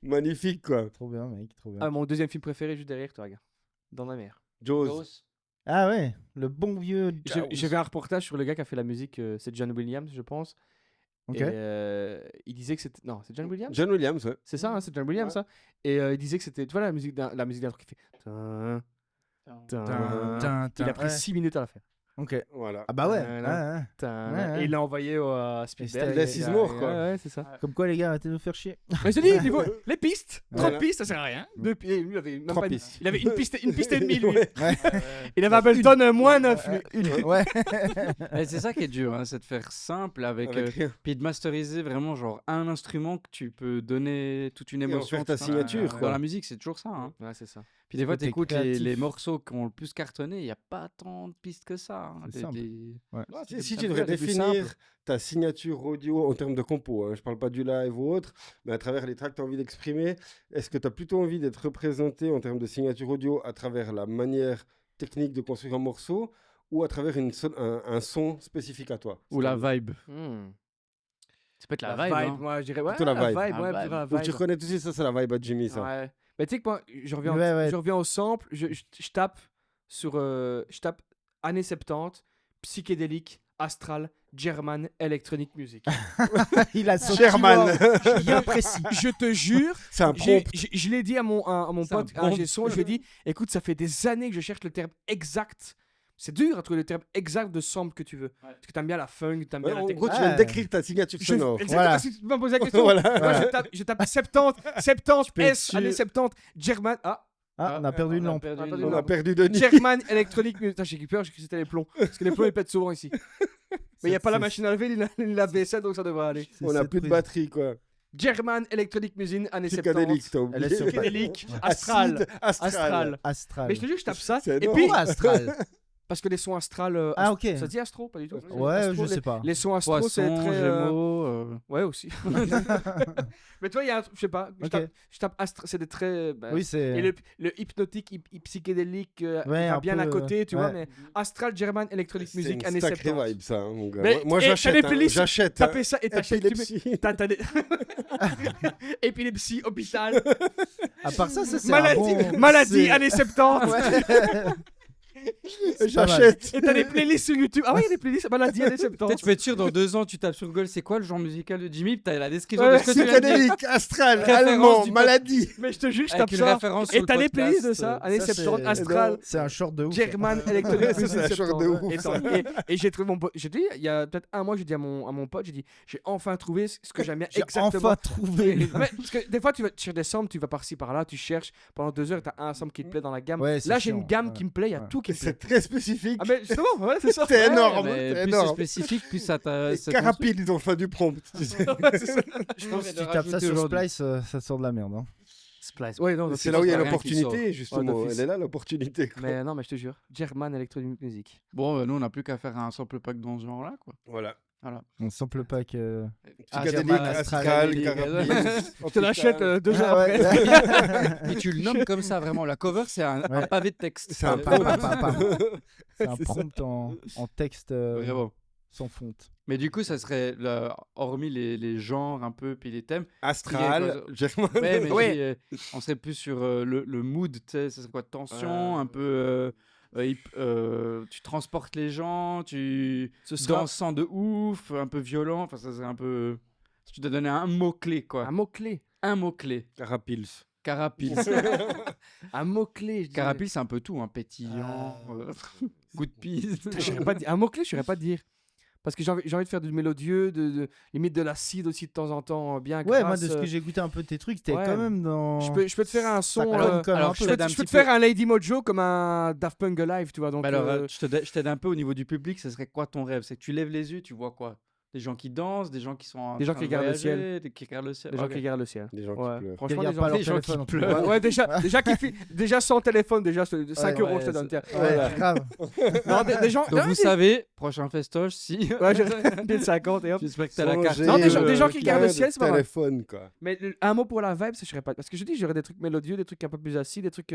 Magnifique, quoi. Trop bien, mec, trop bien. Ah, mon deuxième film préféré, juste derrière toi, gars. Dans la mer. Jaws. Ah ouais, le bon vieux. J'ai vu un reportage sur le gars qui a fait la musique, c'est John Williams, je pense. Ok. Et il disait que c'était. Non, c'est John Williams John Williams, ouais. C'est ça, hein, c'est John Williams, ça. Et il disait que c'était. Tu vois la musique d'intro qui fait. Tin, tin. Il a pris Ouais. 6 minutes à la faire. Ok. Voilà. Ah bah ouais. Voilà. Ouais. Tin. Ouais, ouais. Et il l'a envoyé à Spielberg. Less is more, quoi. Ouais, c'est ça. Comme quoi, les gars, arrêtez de nous faire chier. Mais je te dis, les pistes, 30 Voilà. pistes, ça sert à rien. Lui, il avait même 3 pas pistes. il avait une piste et demie, lui. Ouais. Il avait Ableton moins 9, lui. Ouais. Mais c'est ça qui est dur, hein, c'est de faire simple avec, Avec rien. puis de masteriser vraiment genre un instrument que tu peux donner toute une en émotion. faire ta tout ça. signature, Dans quoi. la musique, c'est toujours ça. Hein. Ouais, c'est ça. Puis des fois, Côté tu écoutes créatif. les morceaux qui ont le plus cartonné, il n'y a pas tant de pistes que ça. Hein. C'est simple. Ouais. Si ça tu devrait devrais être plus définir simple. ta signature audio en termes de compo, hein, je parle pas du live ou autre, mais à travers les tracks que tu as envie d'exprimer, est-ce que tu as plutôt envie d'être représenté en termes de signature audio à travers la manière technique de construire un morceau ou à travers un son spécifique à toi? Ou la vibe. Hmm. Ça peut être la vibe. hein. Moi, je dirais. Ouais, Plutôt la vibe. ouais, La plutôt vibe. la Donc tu vibe. reconnais tout de suite, ça c'est la vibe à Jimmy, ça. Ouais. Mais tu sais que moi, je reviens, Ouais. je reviens au sample, je tape sur. Je tape années 70, psychédélique, astral, German, electronic music. Il a sauté Sherman. bien précis. Je te jure, C'est un prompt. je l'ai dit à mon C'est un pote, prompt. ingé son, je lui ai dit, écoute, ça fait des années que je cherche le terme exact. C'est dur à trouver le terme exact de sample que tu veux. Parce que t'aimes bien la funk, t'aimes bien Ouais, la en techno. gros, tu viens de décrire ta signature sonore. Exactement, Voilà. si tu m'as posé la question. Voilà. Moi, je tape 70 peux être S, sûr. années 70, German. Ah, Ah, on a perdu une on a lampe. perdu On a une perdu On une a lampe. perdu Denis. German Electronic Music. Putain, j'ai eu peur, j'ai cru que c'était les plombs. Parce que les plombs, ils pètent souvent ici. Mais il n'y a pas la machine à laver, ni la vaisselle, donc ça devrait aller. On a plus de batterie, quoi. German Electronic Music, années Psychédélique, 70. t'as oublié. Elle est sur Psychédélique, Acide, astral. astral. Astral. Mais je te dis, je tape ça. C'est Et énorme. puis, Pourquoi Astral parce que les sons astral. Ah, ok. Ça dit astro, pas du tout. Ouais, Astro, je sais pas. Les sons astro, c'est Poisson, très. Gémeaux. Ouais, aussi. Mais toi, il y a un truc, je sais pas. Ok. Je tape astral, c'est des très. Oui, Et c'est. le hypnotique, psychédélique, Ouais, va un bien peu, à côté, tu vois, ouais. mais Astral, German, Electronic C'est Music, une années sacrée 70. vibe, ça, hein, mon gars. Mais- Moi, et t'as j'achète. des hein, playlists, J'achète. hein. Tapez ça et t'achètes. Épilepsie. T'as épilepsie, hôpital, À part ça, c'est maladie, années 70. J'achète. Et t'as des playlists sur YouTube. Ah ouais, il y a des playlists maladie, années 70. Peut-être tu peux être sûr, dans 2 ans, tu tapes sur Google, c'est quoi le genre musical de Jimmy? Puis t'as la description Ouais, de ce que tu viens de dire. Psychédélique, astral, Référence allemand, du maladie. Mais je te jure, je Avec tape une ça. référence Et sur le t'as des playlists de podcast, ça, années ça, 70, c'est- Astral. C'est un short de ouf. German Electronic Music C'est un short de 70. ouf. Et j'ai trouvé mon pote. J'ai dit, il y a peut-être un mois, j'ai dit à mon pote, j'ai dit, j'ai enfin trouvé ce que j'aime bien J'ai exactement. enfin trouvé. Ouais, parce que des fois, tu vas sur des samples, tu vas par-ci par-là, tu cherches pendant 2 heures, t'as un sample qui te plaît dans la gamme. Ouais, c'est Là, j'ai chiant, une gamme ouais. qui me plaît, il y a Ouais. tout qui me plaît. C'est très spécifique. Ah, mais justement, ouais, c'est ça. C'est Ouais, énorme. Mais C'est plus c'est énorme. spécifique, plus ça t'a. ça te Carapide, ils ont fait du prompt. tu sais. ouais, c'est ça. Je Si tu tapes ça sur Splice, ça sort de la merde. Hein. Splice. Ouais, non, C'est là où il y a rien qui l'opportunité, Ouais, justement. d'office. Elle est là, l'opportunité. quoi. Mais non, mais je te jure, German Electronic Music. Bon, nous, on n'a plus qu'à faire un sample pack dans ce genre-là, quoi. Voilà. On sample pack. Psychédélique, German, astral, Astral, carapide. Je te l'achète 2 jours Ah ouais. après. Et tu le nommes comme ça, vraiment. La cover, c'est un Ouais. pavé de texte. C'est un Pam, prompt. pam, pam, pam. C'est un C'est ça. prompt en texte Vraiment. sans fonte. Mais du coup, ça serait, hormis les genres un peu, puis les thèmes. Astral, German. Ouais, mais Ouais. je dis, on serait plus sur le mood, tu sais, ça serait quoi? Tension, un peu. Tu transportes les gens, tu Ce sera dansant de ouf, un peu violent. Enfin, ça serait un peu. Si tu dois donner un mot-clé, quoi. un mot-clé. Un mot-clé. Carapils. Carapils. Un mot-clé, je dirais. Carapils, c'est un peu tout, hein. Pétillant, coup de piste. Putain, je saurais pas dire. Un mot-clé, je saurais pas te dire. Parce que j'ai envie de faire du mélodieux, limite de l'acide aussi de temps en temps, bien Ouais, grasse. moi, de ce que j'ai écouté un peu de tes trucs, t'es ouais. quand même dans. Je peux te faire un son. conne comme alors, un je peu. t'aide un Je peux petit te faire peu. un Lady Mojo comme un Daft Punk Live, tu vois. Donc, Bah alors, je t'aide un peu au niveau du public, ce serait quoi ton rêve? C'est que tu lèves les yeux, tu vois quoi? Des gens qui dansent, des gens qui sont en Des gens train qui de regardent le voyager, qui regardent le ciel. des gens Ok. qui regardent le ciel. Des gens qui Ouais. pleurent. Franchement, Regarde des pas gens, leur des gens qui téléphone, en tout pleurent. cas. Ouais, déjà sans téléphone, déjà 5 Ouais, euros, ouais, je te donne. Tiens. Ouais, grave. Non, des gens. Donc vous savez, prochain festoche, si. Ouais, j'ai 50 et hop. J'espère que t'as la carte. Changer, Non, des gens qui plein regardent le de ciel, c'est pas mal. téléphone, quoi. Mais un mot pour la vibe, ça je serais pas. Parce que je dis, j'aurais des trucs mélodieux, des trucs un peu plus acides, des trucs.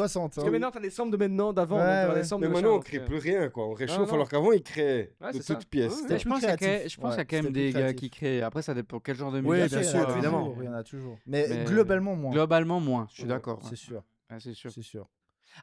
60. Parce que maintenant, t'as les samples de maintenant, d'avant. Ouais, donc t'auras ouais. des samples Mais de maintenant, on machin, crée donc, plus rien, quoi. On réchauffe, non. alors qu'avant, ils créaient Ouais, de c'est ça. toutes pièces. Ouais, ouais. C'était Je pense qu'il y a plus créatif. je pense qu'il y a quand même C'était des plus gars créatif. qui créent. Après, ça dépend quel genre de Oui, musique. bien sûr, évidemment. Il y en a toujours. Mais Mais globalement, moins. Globalement, moins. Je suis Ouais, d'accord. C'est sûr. Ouais, c'est sûr. C'est sûr.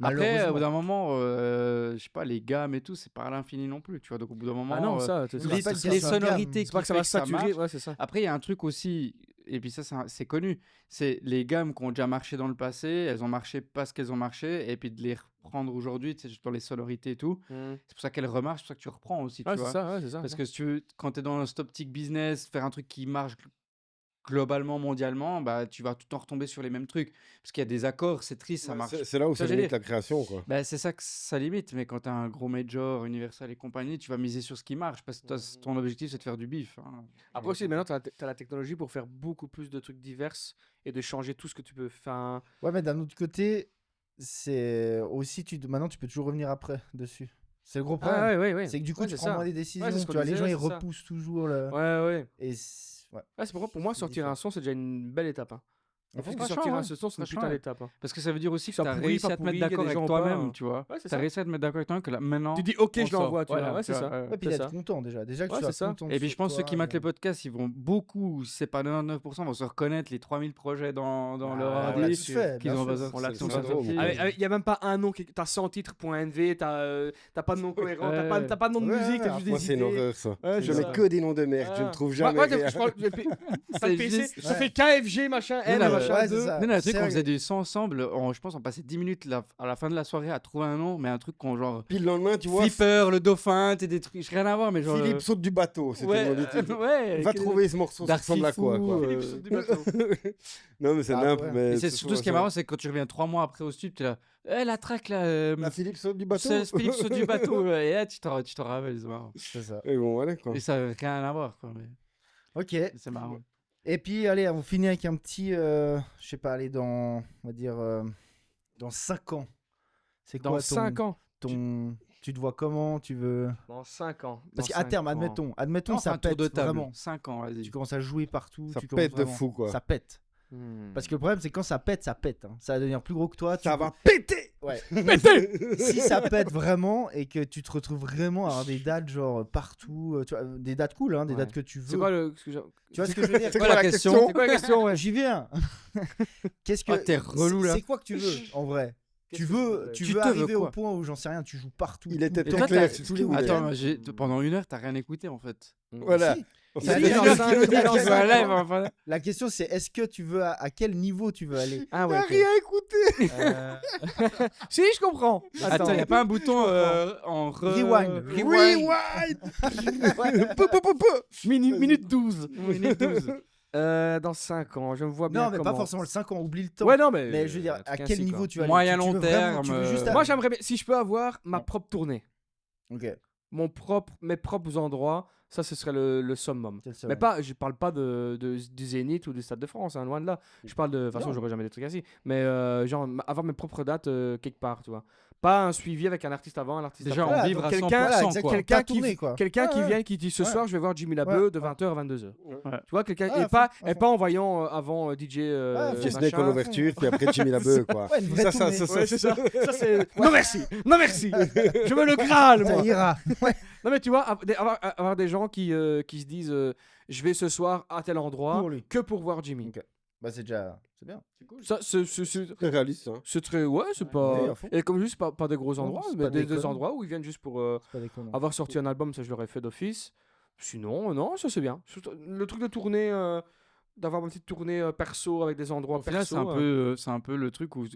Après, au bout Malheureusement. d'un moment, je sais pas, les gammes et tout, c'est pas à l'infini non plus, tu vois. Donc au bout d'un moment, Ah non, ça, c'est oui, les, c'est pas une les question de gamme. sonorités c'est pas qui que ça fait va que ça saturer. marche. Ouais, c'est ça. Après, il y a un truc aussi, et puis ça, c'est connu, c'est les gammes qui ont déjà marché dans le passé, elles ont marché parce qu'elles ont marché, et puis de les reprendre aujourd'hui, tu sais, dans les sonorités et tout, c'est pour ça qu'elles remarchent, c'est pour ça que tu reprends aussi, tu Ouais, vois. c'est ça, ouais, c'est ça. Parce que si tu veux, quand tu es dans cette optique business, faire un truc qui marche globalement, mondialement, bah, tu vas tout le temps retomber sur les mêmes trucs. Parce qu'il y a des accords, c'est triste, ça Ouais, marche. c'est là où Tu vois, ça je veux limite dire, la création, quoi. bah, c'est ça que ça limite, mais quand tu as un gros major, Universal et compagnie, tu vas miser sur ce qui marche, parce que ton objectif, c'est de faire du bif. Hein. Après aussi, maintenant, tu as la technologie pour faire beaucoup plus de trucs divers et de changer tout ce que tu peux faire. Ouais, mais d'un autre côté, c'est aussi maintenant tu peux toujours revenir après dessus. C'est le gros problème. Ah ouais. C'est que du coup, Ouais, tu c'est prends ça. moins des décisions. Ouais, c'est ce Tu qu'on vois, les gens, disait, ils c'est ça. repoussent toujours le. Ouais. Et Ouais, c'est pour moi, C'est sortir différent. un son, c'est déjà une belle étape. Hein. Je pense que Franchement, sortir un ouais. son, c'est une Franchement, putain ouais. d'étape. Hein. Parce que ça veut dire aussi que Ça tu as pourrit, réussi pas à te mettre pourri, il y a d'accord des avec gens ou pas, toi-même, hein. tu vois. Ouais, c'est Tu as ça. réussi à te mettre d'accord avec toi-même que là, maintenant. Tu dis, ok, on je sort. l'envoie, tu vois. Voilà, Ouais, c'est tu ça. vois, ouais, puis C'est d'être ça. content déjà. Déjà que Ouais, tu sois c'est ça. content. Et puis de je pense toi, ceux qui matent les podcasts, ils vont beaucoup, si c'est pas 99%, vont se reconnaître les 3000 projets dans leur Ah, ordi on l'a tous fait, qu'ils bien ont sûr. besoin. On l'a C'est tous le fait. syndrome, quoi. Il n'y a même pas un nom. T'as 100 titres.nv, t'as pas de nom cohérent, t'as Ouais. pas de nom de Ouais, musique, ouais, t'as juste Moi, des c'est une idées. horreur, ça. Ouais, Je c'est mets ça. que des noms de merde. Je ne trouve jamais Ouais, rien. T'as le PC, juste- ça fait KFG, machin, Mais N, là, machin, ouais, c'est 2. ça. Nous, on a un truc, C'est on vrai. faisait du son ensemble. Je pense on passait 10 minutes à la fin de la soirée à trouver un nom, mais un truc qu'on genre. Puis le lendemain, tu vois, Flipper, le dauphin, t'es des trucs. Rien à voir, mais genre. Philippe saute du bateau. C'était Ouais, le nom du titre. ouais. Va trouver ce morceau, ça Darky ressemble à quoi, Fou, quoi. Philippe saute du bateau. Non, mais c'est Ah, nimp. ouais. mais Et c'est surtout ce qui est marrant, c'est que quand tu reviens 3 mois après au studio, t'es là. La track là. La Philippe saute du bateau. C'est Philippe saute du bateau. Et là, tu t'en rappelles, c'est marrant. C'est ça. Et bon, voilà, quoi. Et ça n'a rien à voir, quoi. Mais Ok. c'est marrant. Et puis, allez, on finit avec un petit. Je sais pas, allez, on va dire. Dans 5 ans. C'est quoi Dans 5 ans. Tu te vois comment? Tu veux. Dans 5 ans. Parce Dans qu'à 5 terme, ans. admettons, Non, c'est ça un tour pète de table. vraiment. 5 ans, vas-y. Tu commences à jouer partout. Ça tu commences pète de vraiment- fou, quoi. Ça pète. Parce que le problème, c'est que quand ça pète, ça pète. Hein. Ça va devenir plus gros que toi. Ça va péter. Ouais. Péter. Si ça pète vraiment et que tu te retrouves vraiment à avoir des dates genre partout, tu vois, des dates cool, hein, des Ouais. dates que tu veux. C'est quoi le. Tu vois ce que je veux dire? C'est quoi quoi la la question question? C'est quoi la question? Ouais. J'y viens. Qu'est-ce que Ah, t'es relou, là. C'est quoi que tu veux en vrai? Tu veux Tu veux te veux arriver au quoi point où j'en sais rien, tu joues partout. Il était Et temps toi, clair. t'as- c'est ce qu'il voulait. Attends, pendant 1 heure, t'as rien écouté en fait. Voilà. Si. On Ça s'est dit dit, dans je- le cinq- Tu dans le veux un cinq live, ans. enfin. La question c'est est-ce que tu veux à quel niveau tu veux aller? Ah ouais. T'as ok. rien écouté. Si, je comprends. Attends, y a pas un bouton en Rewind. Rewind. Peu, peu, peu, peu. Minute 12. Minute 12. Dans 5 ans, je me vois bien. Non, mais pas comment. forcément le 5 ans, oublie le temps. Ouais, non, mais. Mais je veux dire, un à truc quel ainsi, niveau quoi. tu vas aller? Moyen Tu long veux vraiment- terme, tu veux juste Moi, j'aimerais bien. Si je peux avoir ma propre tournée, Ok. mes propres endroits, ça, ce serait le summum. C'est le seul, Mais ouais. pas, je parle pas du Zénith ou du Stade de France, hein, loin de là. Je parle de. De toute façon, Non. j'aurais jamais des trucs ainsi. Mais genre, avoir mes propres dates quelque part, tu vois. Pas un suivi avec un artiste avant, un artiste Déjà, après. en Voilà, vivre donc à quelqu'un- 100%, voilà, quoi. exactement. Quelqu'un Ta qui, tournée, quoi. quelqu'un Ouais, qui ouais. vient, qui dit ce Ouais. soir, je vais voir Jimmy Labeu Ouais, de ouais. 20h à 22h. Ouais. Tu vois, quelqu'un. Ouais, Et à pas, fond, à et fond. pas en voyant avant DJ. Ouais, Snake en machin. ouverture, puis après Jimmy Labeu, quoi. Ouais, une vraie tournée. Ouais, c'est ça. Ça, c'est. Non, merci. Non, merci. Je veux le Graal, moi. Ça ira. Ouais. Non, mais tu vois, avoir des gens qui se disent je vais ce soir à tel endroit Pour lui. que pour voir Jimmy. Ok. Bah c'est déjà, c'est bien. Ça, c'est Très réaliste, hein. très. Ouais, c'est pas. Ouais, à fond. Et comme juste, pas des gros endroits, c'est mais pas des déconnant. endroits où ils viennent juste pour C'est pas déconnant. avoir sorti un album, ça je l'aurais fait d'office. Sinon, non, ça c'est bien. Le truc de tournée, d'avoir une petite tournée perso avec des endroits Au final, perso. c'est un peu le truc où,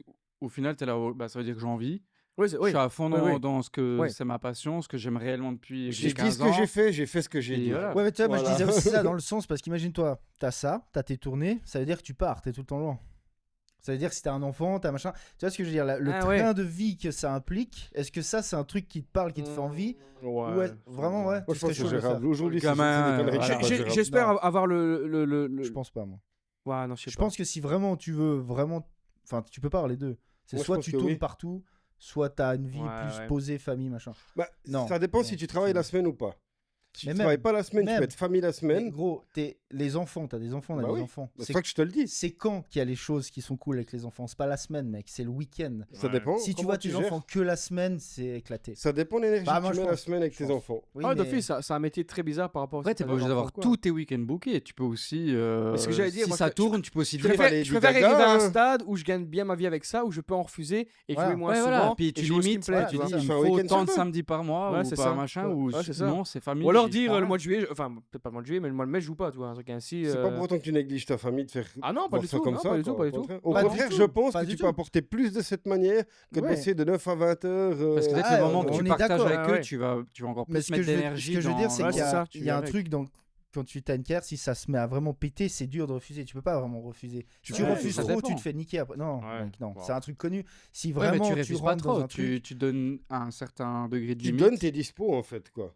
au final, t'es là, bah, ça veut dire que j'ai envie. Oui, Je suis à fond dans ce que Ouais. c'est ma passion, ce que j'aime réellement depuis que J'ai j'ai dit 15 ce ans. que j'ai fait ce que j'ai Et dit. voilà. Ouais, mais tu vois, moi je Voilà. disais aussi ça dans le sens parce qu'imagine-toi, t'as tes tournées, ça veut dire que tu pars, t'es tout le temps loin. Ça veut dire que si t'as un enfant, t'as machin. Tu vois ce que je veux dire? Le Ah, train ouais. de vie que ça implique, est-ce que ça c'est un truc qui te parle, qui te fait envie? Ouais. Ouais, vraiment, ouais. Moi, tu je pense serais que chaud de c'est le faire. gérable. Aujourd'hui, Le gamin, c'est des conneries. voilà. C'est pas gérable. J'espère Non. avoir le. Je pense pas, moi. Ouais, non, je sais Je pas. pense que si vraiment tu veux vraiment. Enfin, tu peux pas avoir les deux. C'est Moi, je soit pense tu que tournes oui. partout, soit t'as une vie Ouais, plus ouais. posée, famille, machin. Bah, Non. ça dépend Non. si tu travailles la semaine ou pas. Tu Mais travailles même- pas la semaine, tu même. peux être famille la Mais semaine. gros, les enfants, t'as des enfants, on a Bah des oui. enfants. C'est pas que je te le dis. C'est quand qu'il y a les choses qui sont cool avec les enfants? C'est pas la semaine, mec, c'est le week-end. Ça Ouais. dépend. Si tu comment vois tes gères. enfants que la semaine, c'est éclaté. Ça dépend de l'énergie Bah, que moi, tu je mets la pense. semaine avec Je tes pense. enfants. Oui, Ah, mais- d'office, c'est un métier très bizarre par rapport à Après, t'es si pas obligé t'as des d'avoir enfants, quoi. tous tes week-ends bookés. Tu peux aussi. ce que j'allais dire, Si moi, ça je- tourne, tu peux aussi Je dire. préfère préfère, les je préfère Gaga, arriver à un hein. stade où je gagne bien ma vie avec ça, où je peux en refuser et Voilà. jouer moins Ouais, souvent. voilà. Puis et tu jouer au ce qui me limites, plaît, ouais, tu tu vois. dis, Ça. il Fais un me faut week-end tant sur de deux. samedis par mois Ouais, ou c'est par ça. machin, ou Ouais, c'est ça. non, c'est famille. Ou alors je dire prends le rien. mois de juillet, enfin peut-être pas le mois de juillet, mais le mois de mai je joue pas, tu vois, un truc ainsi. C'est pas pour autant que tu négliges ta famille de faire Ah non, pas voir du ça tout, comme non, ça. pas du tout, quoi. pas Au du tout. contraire, Au Pas du contraire, tout, je pense pas que du tu tout. peux apporter plus de cette manière que de Ouais. bosser de 9 à 20 heures. Parce que peut-être Ah, le moment que on tu est partages d'accord. avec Ouais. eux, tu vas encore Mais plus mettre d'énergie. ce que je veux dire, c'est Ouais, qu'il y c'est a, ça, il y a un avec. truc dans quand tu as une carrière, si ça se met à vraiment péter, c'est dur de refuser. Tu peux pas vraiment refuser. Si tu Ouais, refuses ça trop, dépend. tu te fais niquer après. Non, Ouais. mec, non. Wow. C'est un truc connu. Si Ouais, mais vraiment tu tu refuses pas rentres dans trop. un truc. Tu donnes un certain degré de Tu limite. donnes tes dispos en fait, quoi.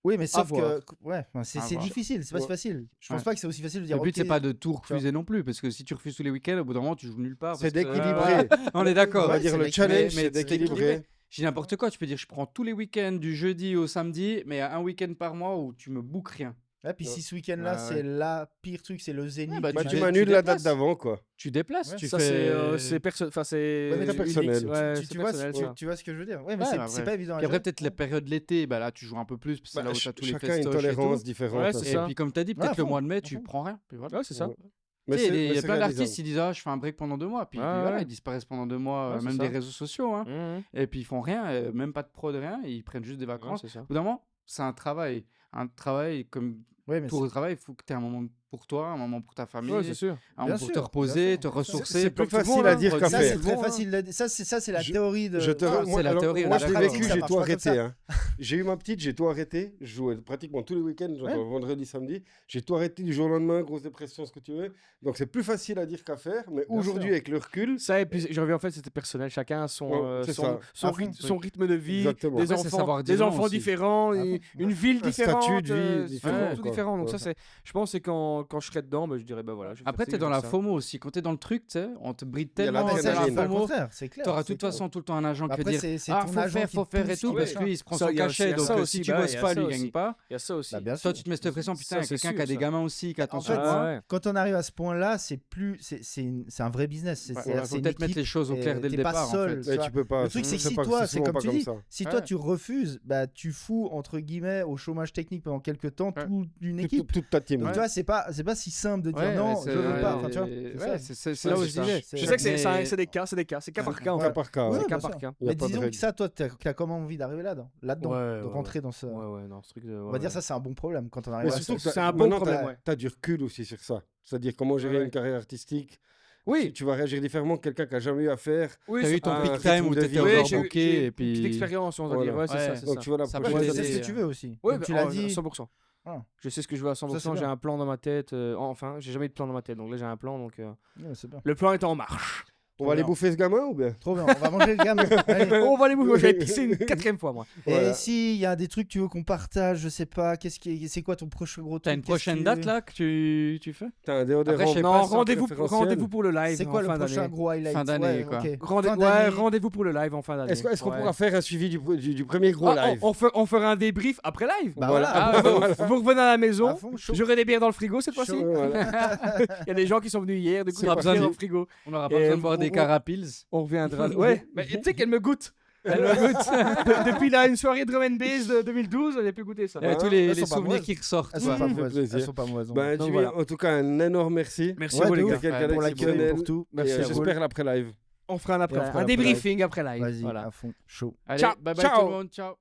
Oui, mais sauf voir. que ouais, c'est À voir. difficile. C'est pas si Ouais. facile. Je pense Ouais. pas que c'est aussi facile de dire. Le but, ok, c'est pas de tout vois. refuser non plus, parce que si tu refuses tous les week-ends, au bout d'un moment, tu joues nulle part. C'est parce que- d'équilibrer. On est On d'accord. va Ouais, dire c'est le l'équilibre. challenge, Mais c'est c'est d'équilibrer. J'ai n'importe quoi. Tu peux dire, je prends tous les week-ends du jeudi au samedi, mais un week-end par mois où tu me bookes rien. Ouais, puis si ce week-end-là, Ouais, c'est ouais. la pire truc, c'est le zénith. bah, Bah, tu tu dé- m'annules tu la date déplaces. d'avant, quoi. Tu déplaces, Ouais, tu Ça fais. c'est enfin c'est Ouais, mais c'est unique, personnel. ouais, tu c'est vois, personnel, ça. tu vois ce que je veux dire. Ouais, mais Ouais, c'est bah, c'est ouais. pas évident. à Puis après, gérer. peut-être les périodes de l'été, bah là, tu joues un peu plus, parce que c'est Bah, là où t'as tous les chacun a une festoches et tout. tolérance différente. Ouais, c'est Et ça. puis, comme tu as dit, Ouais, peut-être à le fond, mois de mai, à tu fond. prends rien. Puis voilà. Ouais, c'est ça. Ouais. Tu sais, il y a c'est plein d'artistes réalisable. qui disent, ah, je fais un break pendant 2 mois. Puis Ouais, voilà, ouais. ils disparaissent pendant 2 mois, Ouais, c'est même ça. des réseaux sociaux. Hein. Mhm. Et puis ils font rien, même pas de prod, rien. Ils prennent juste des Ouais, vacances. c'est ça. Au bout d'un moment, c'est un travail. Un travail comme Ouais, mais tout travail, il faut que tu aies un moment pour toi, un moment pour ta famille, Ouais, c'est sûr. un Bien moment pour te sûr, reposer, bien te sûr. ressourcer. C'est plus comme tout le facile monde, à hein. dire qu'à ça, faire. c'est très Bon, facile. Ça, c'est la théorie de. Je te Ah, c'est la alors, théorie, on moi, est je l'ai d'accord. vécu, Ça j'ai marche tout pas comme arrêté. ça. Hein. J'ai eu ma petite, j'ai tout arrêté. Je jouais pratiquement tous les week-ends, genre Ouais. vendredi, samedi. J'ai tout arrêté du jour au lendemain, grosse dépression, ce que tu veux. Donc c'est plus facile à dire qu'à faire. Mais Bien aujourd'hui, sûr. avec le recul, Ça et puis je reviens en fait c'était personnel, chacun a son Ouais, c'est ça. À fond, son rythme de vie, Exactement. des Après, c'est savoir dire des non enfants aussi. différents, À fond. une ville Un différente, statut de vie c'est différent, tout quoi. différent. Donc Ouais. ça c'est je pense c'est quand je serai dedans, bah, je dirais bah voilà, je vais Après, faire t'es ci, dans je vais la faire ça. FOMO aussi. Quand t'es dans le truc, tu sais, on te bride Il y a tellement la mais ça, dans je la dis pas le FOMO. contraire, c'est clair. T'auras de c'est toute clair. façon tout le temps un agent qui va Après, dire c'est ah, ton faut agent faire, qui faut te faire et pousse, tout, ouais. parce que lui, il se prend Ça, son il y a aussi- il y cachet. a Donc, ça si aussi, tu bah, bosses il y a pas, ça lui, il aussi. gagne pas. Il y a ça aussi. Bah, bien Toi, sûr. tu te mets cette pression, putain, il y a c'est quelqu'un qui sûr, a des ça. gamins aussi, qui attend En sur fait, moi. ouais. quand on arrive à ce point-là, c'est plus, c'est un vrai business. Ouais, C'est-à-dire, faut c'est une peut-être mettre équipe. les choses au clair dès le T'es pas départ, en seul, fait. tu ouais, vois. tu peux pas. Le truc, c'est que si pas- toi, c'est souvent comme pas tu dis, ça. si Ouais. toi tu refuses, bah tu fous entre guillemets au chômage technique pendant quelques temps Ouais. toute une Toute- équipe. toute ta team. Donc Ouais. tu vois, c'est pas si simple de dire Ouais, non, mais je c'est- veux pas. ouais, Enfin, tu vois, ouais, ça. c'est là où Ouais, je c'est disais. ça. Je sais que c'est Mais- c'est des cas, c'est cas par cas en Cas fait. par cas. Ouais, ouais. C'est bien cas sûr. par cas. Il y a Mais pas de disons que règle. ça, toi, t'as comment envie d'arriver là-dedans, Ouais, de ouais, rentrer dans ce. Ouais, non, ce truc de On va dire ça, c'est un bon problème quand on arrive Mais à surtout ça. que c'est un bon maintenant, problème, t'as- ouais. t'as du recul aussi sur ça. C'est-à-dire comment gérer Ouais. une carrière artistique. Oui, Tu vas réagir différemment que quelqu'un qui a jamais eu à faire. oui, T'as c'est eu ton un peak rythme time où de t'étais vie. Oui, overbooké j'ai et une petite puis. expérience, on va dire. Voilà. Ouais, c'est Ouais. ça, c'est Donc ça. tu vois la Ça Ouais, peut prochaine. tu sais t'aider. ce que tu veux aussi. Oui, Comme tu bah, l'as dit. 100%. Ah. Je sais ce que je veux à 100%, c'est j'ai bien. un plan dans ma tête. Enfin, j'ai jamais eu de plan dans ma tête, donc là j'ai un plan, donc Ouais, c'est bien. le plan est en marche. On va aller bien. bouffer ce gamin ou bien? Trop bien. On va manger le gamin. Allez. On va aller bouffer, je vais pisser une 4e fois moi. Et Voilà. s'il y a des trucs que tu veux qu'on partage, je sais pas, c'est quoi ton prochain gros truc? T'as une Qu'est-ce prochaine que- date là que tu fais? T'as un déodorant. Après, je sais Non, pas, c'est rendez-vous pour le live C'est en quoi le fin prochain d'année. gros highlight? Fin d'année, quoi. ok. Rendez- Fin ouais, d'année. rendez-vous pour le live en fin d'année. Est-ce qu'on Ouais. pourra faire un suivi du premier gros Ah, live? on fera un débrief après live. Bah Voilà. voilà. Ah, vous revenez à la À maison. fond, chaud. J'aurai des bières dans le frigo cette fois-ci. Chaud, voilà. Il y a des gens qui sont venus hier, du coup, C'est il y a pas pas de bière besoin dans de- le frigo. On n'aura pas Et besoin de boire des on- carapils. On reviendra. Ouais, mais tu sais qu'elle me goûte. Elle me goûte. Depuis là, une soirée drum and bass de 2012, elle a pu goûter ça. Il y a tous elles les sont pas souvenirs mauvaises. qui ressortent. Elles quoi. sont pas Ça fait mauvaises. plaisir. Elles sont pas mauvaises. Ben, Donc Jimmy, voilà. en tout cas, un énorme merci. Merci Ouais, beaucoup, de les ouf. gars. Quelqu'un Pour l'accueil, d'exceptionnel. pour tout. Et, Merci à vous. j'espère l'après live. On fera un Et on fera un l'après-live. débriefing après live. Vas-y, Voilà. à fond, chaud. Allez, Ciao. bye bye Ciao. tout le monde. Ciao.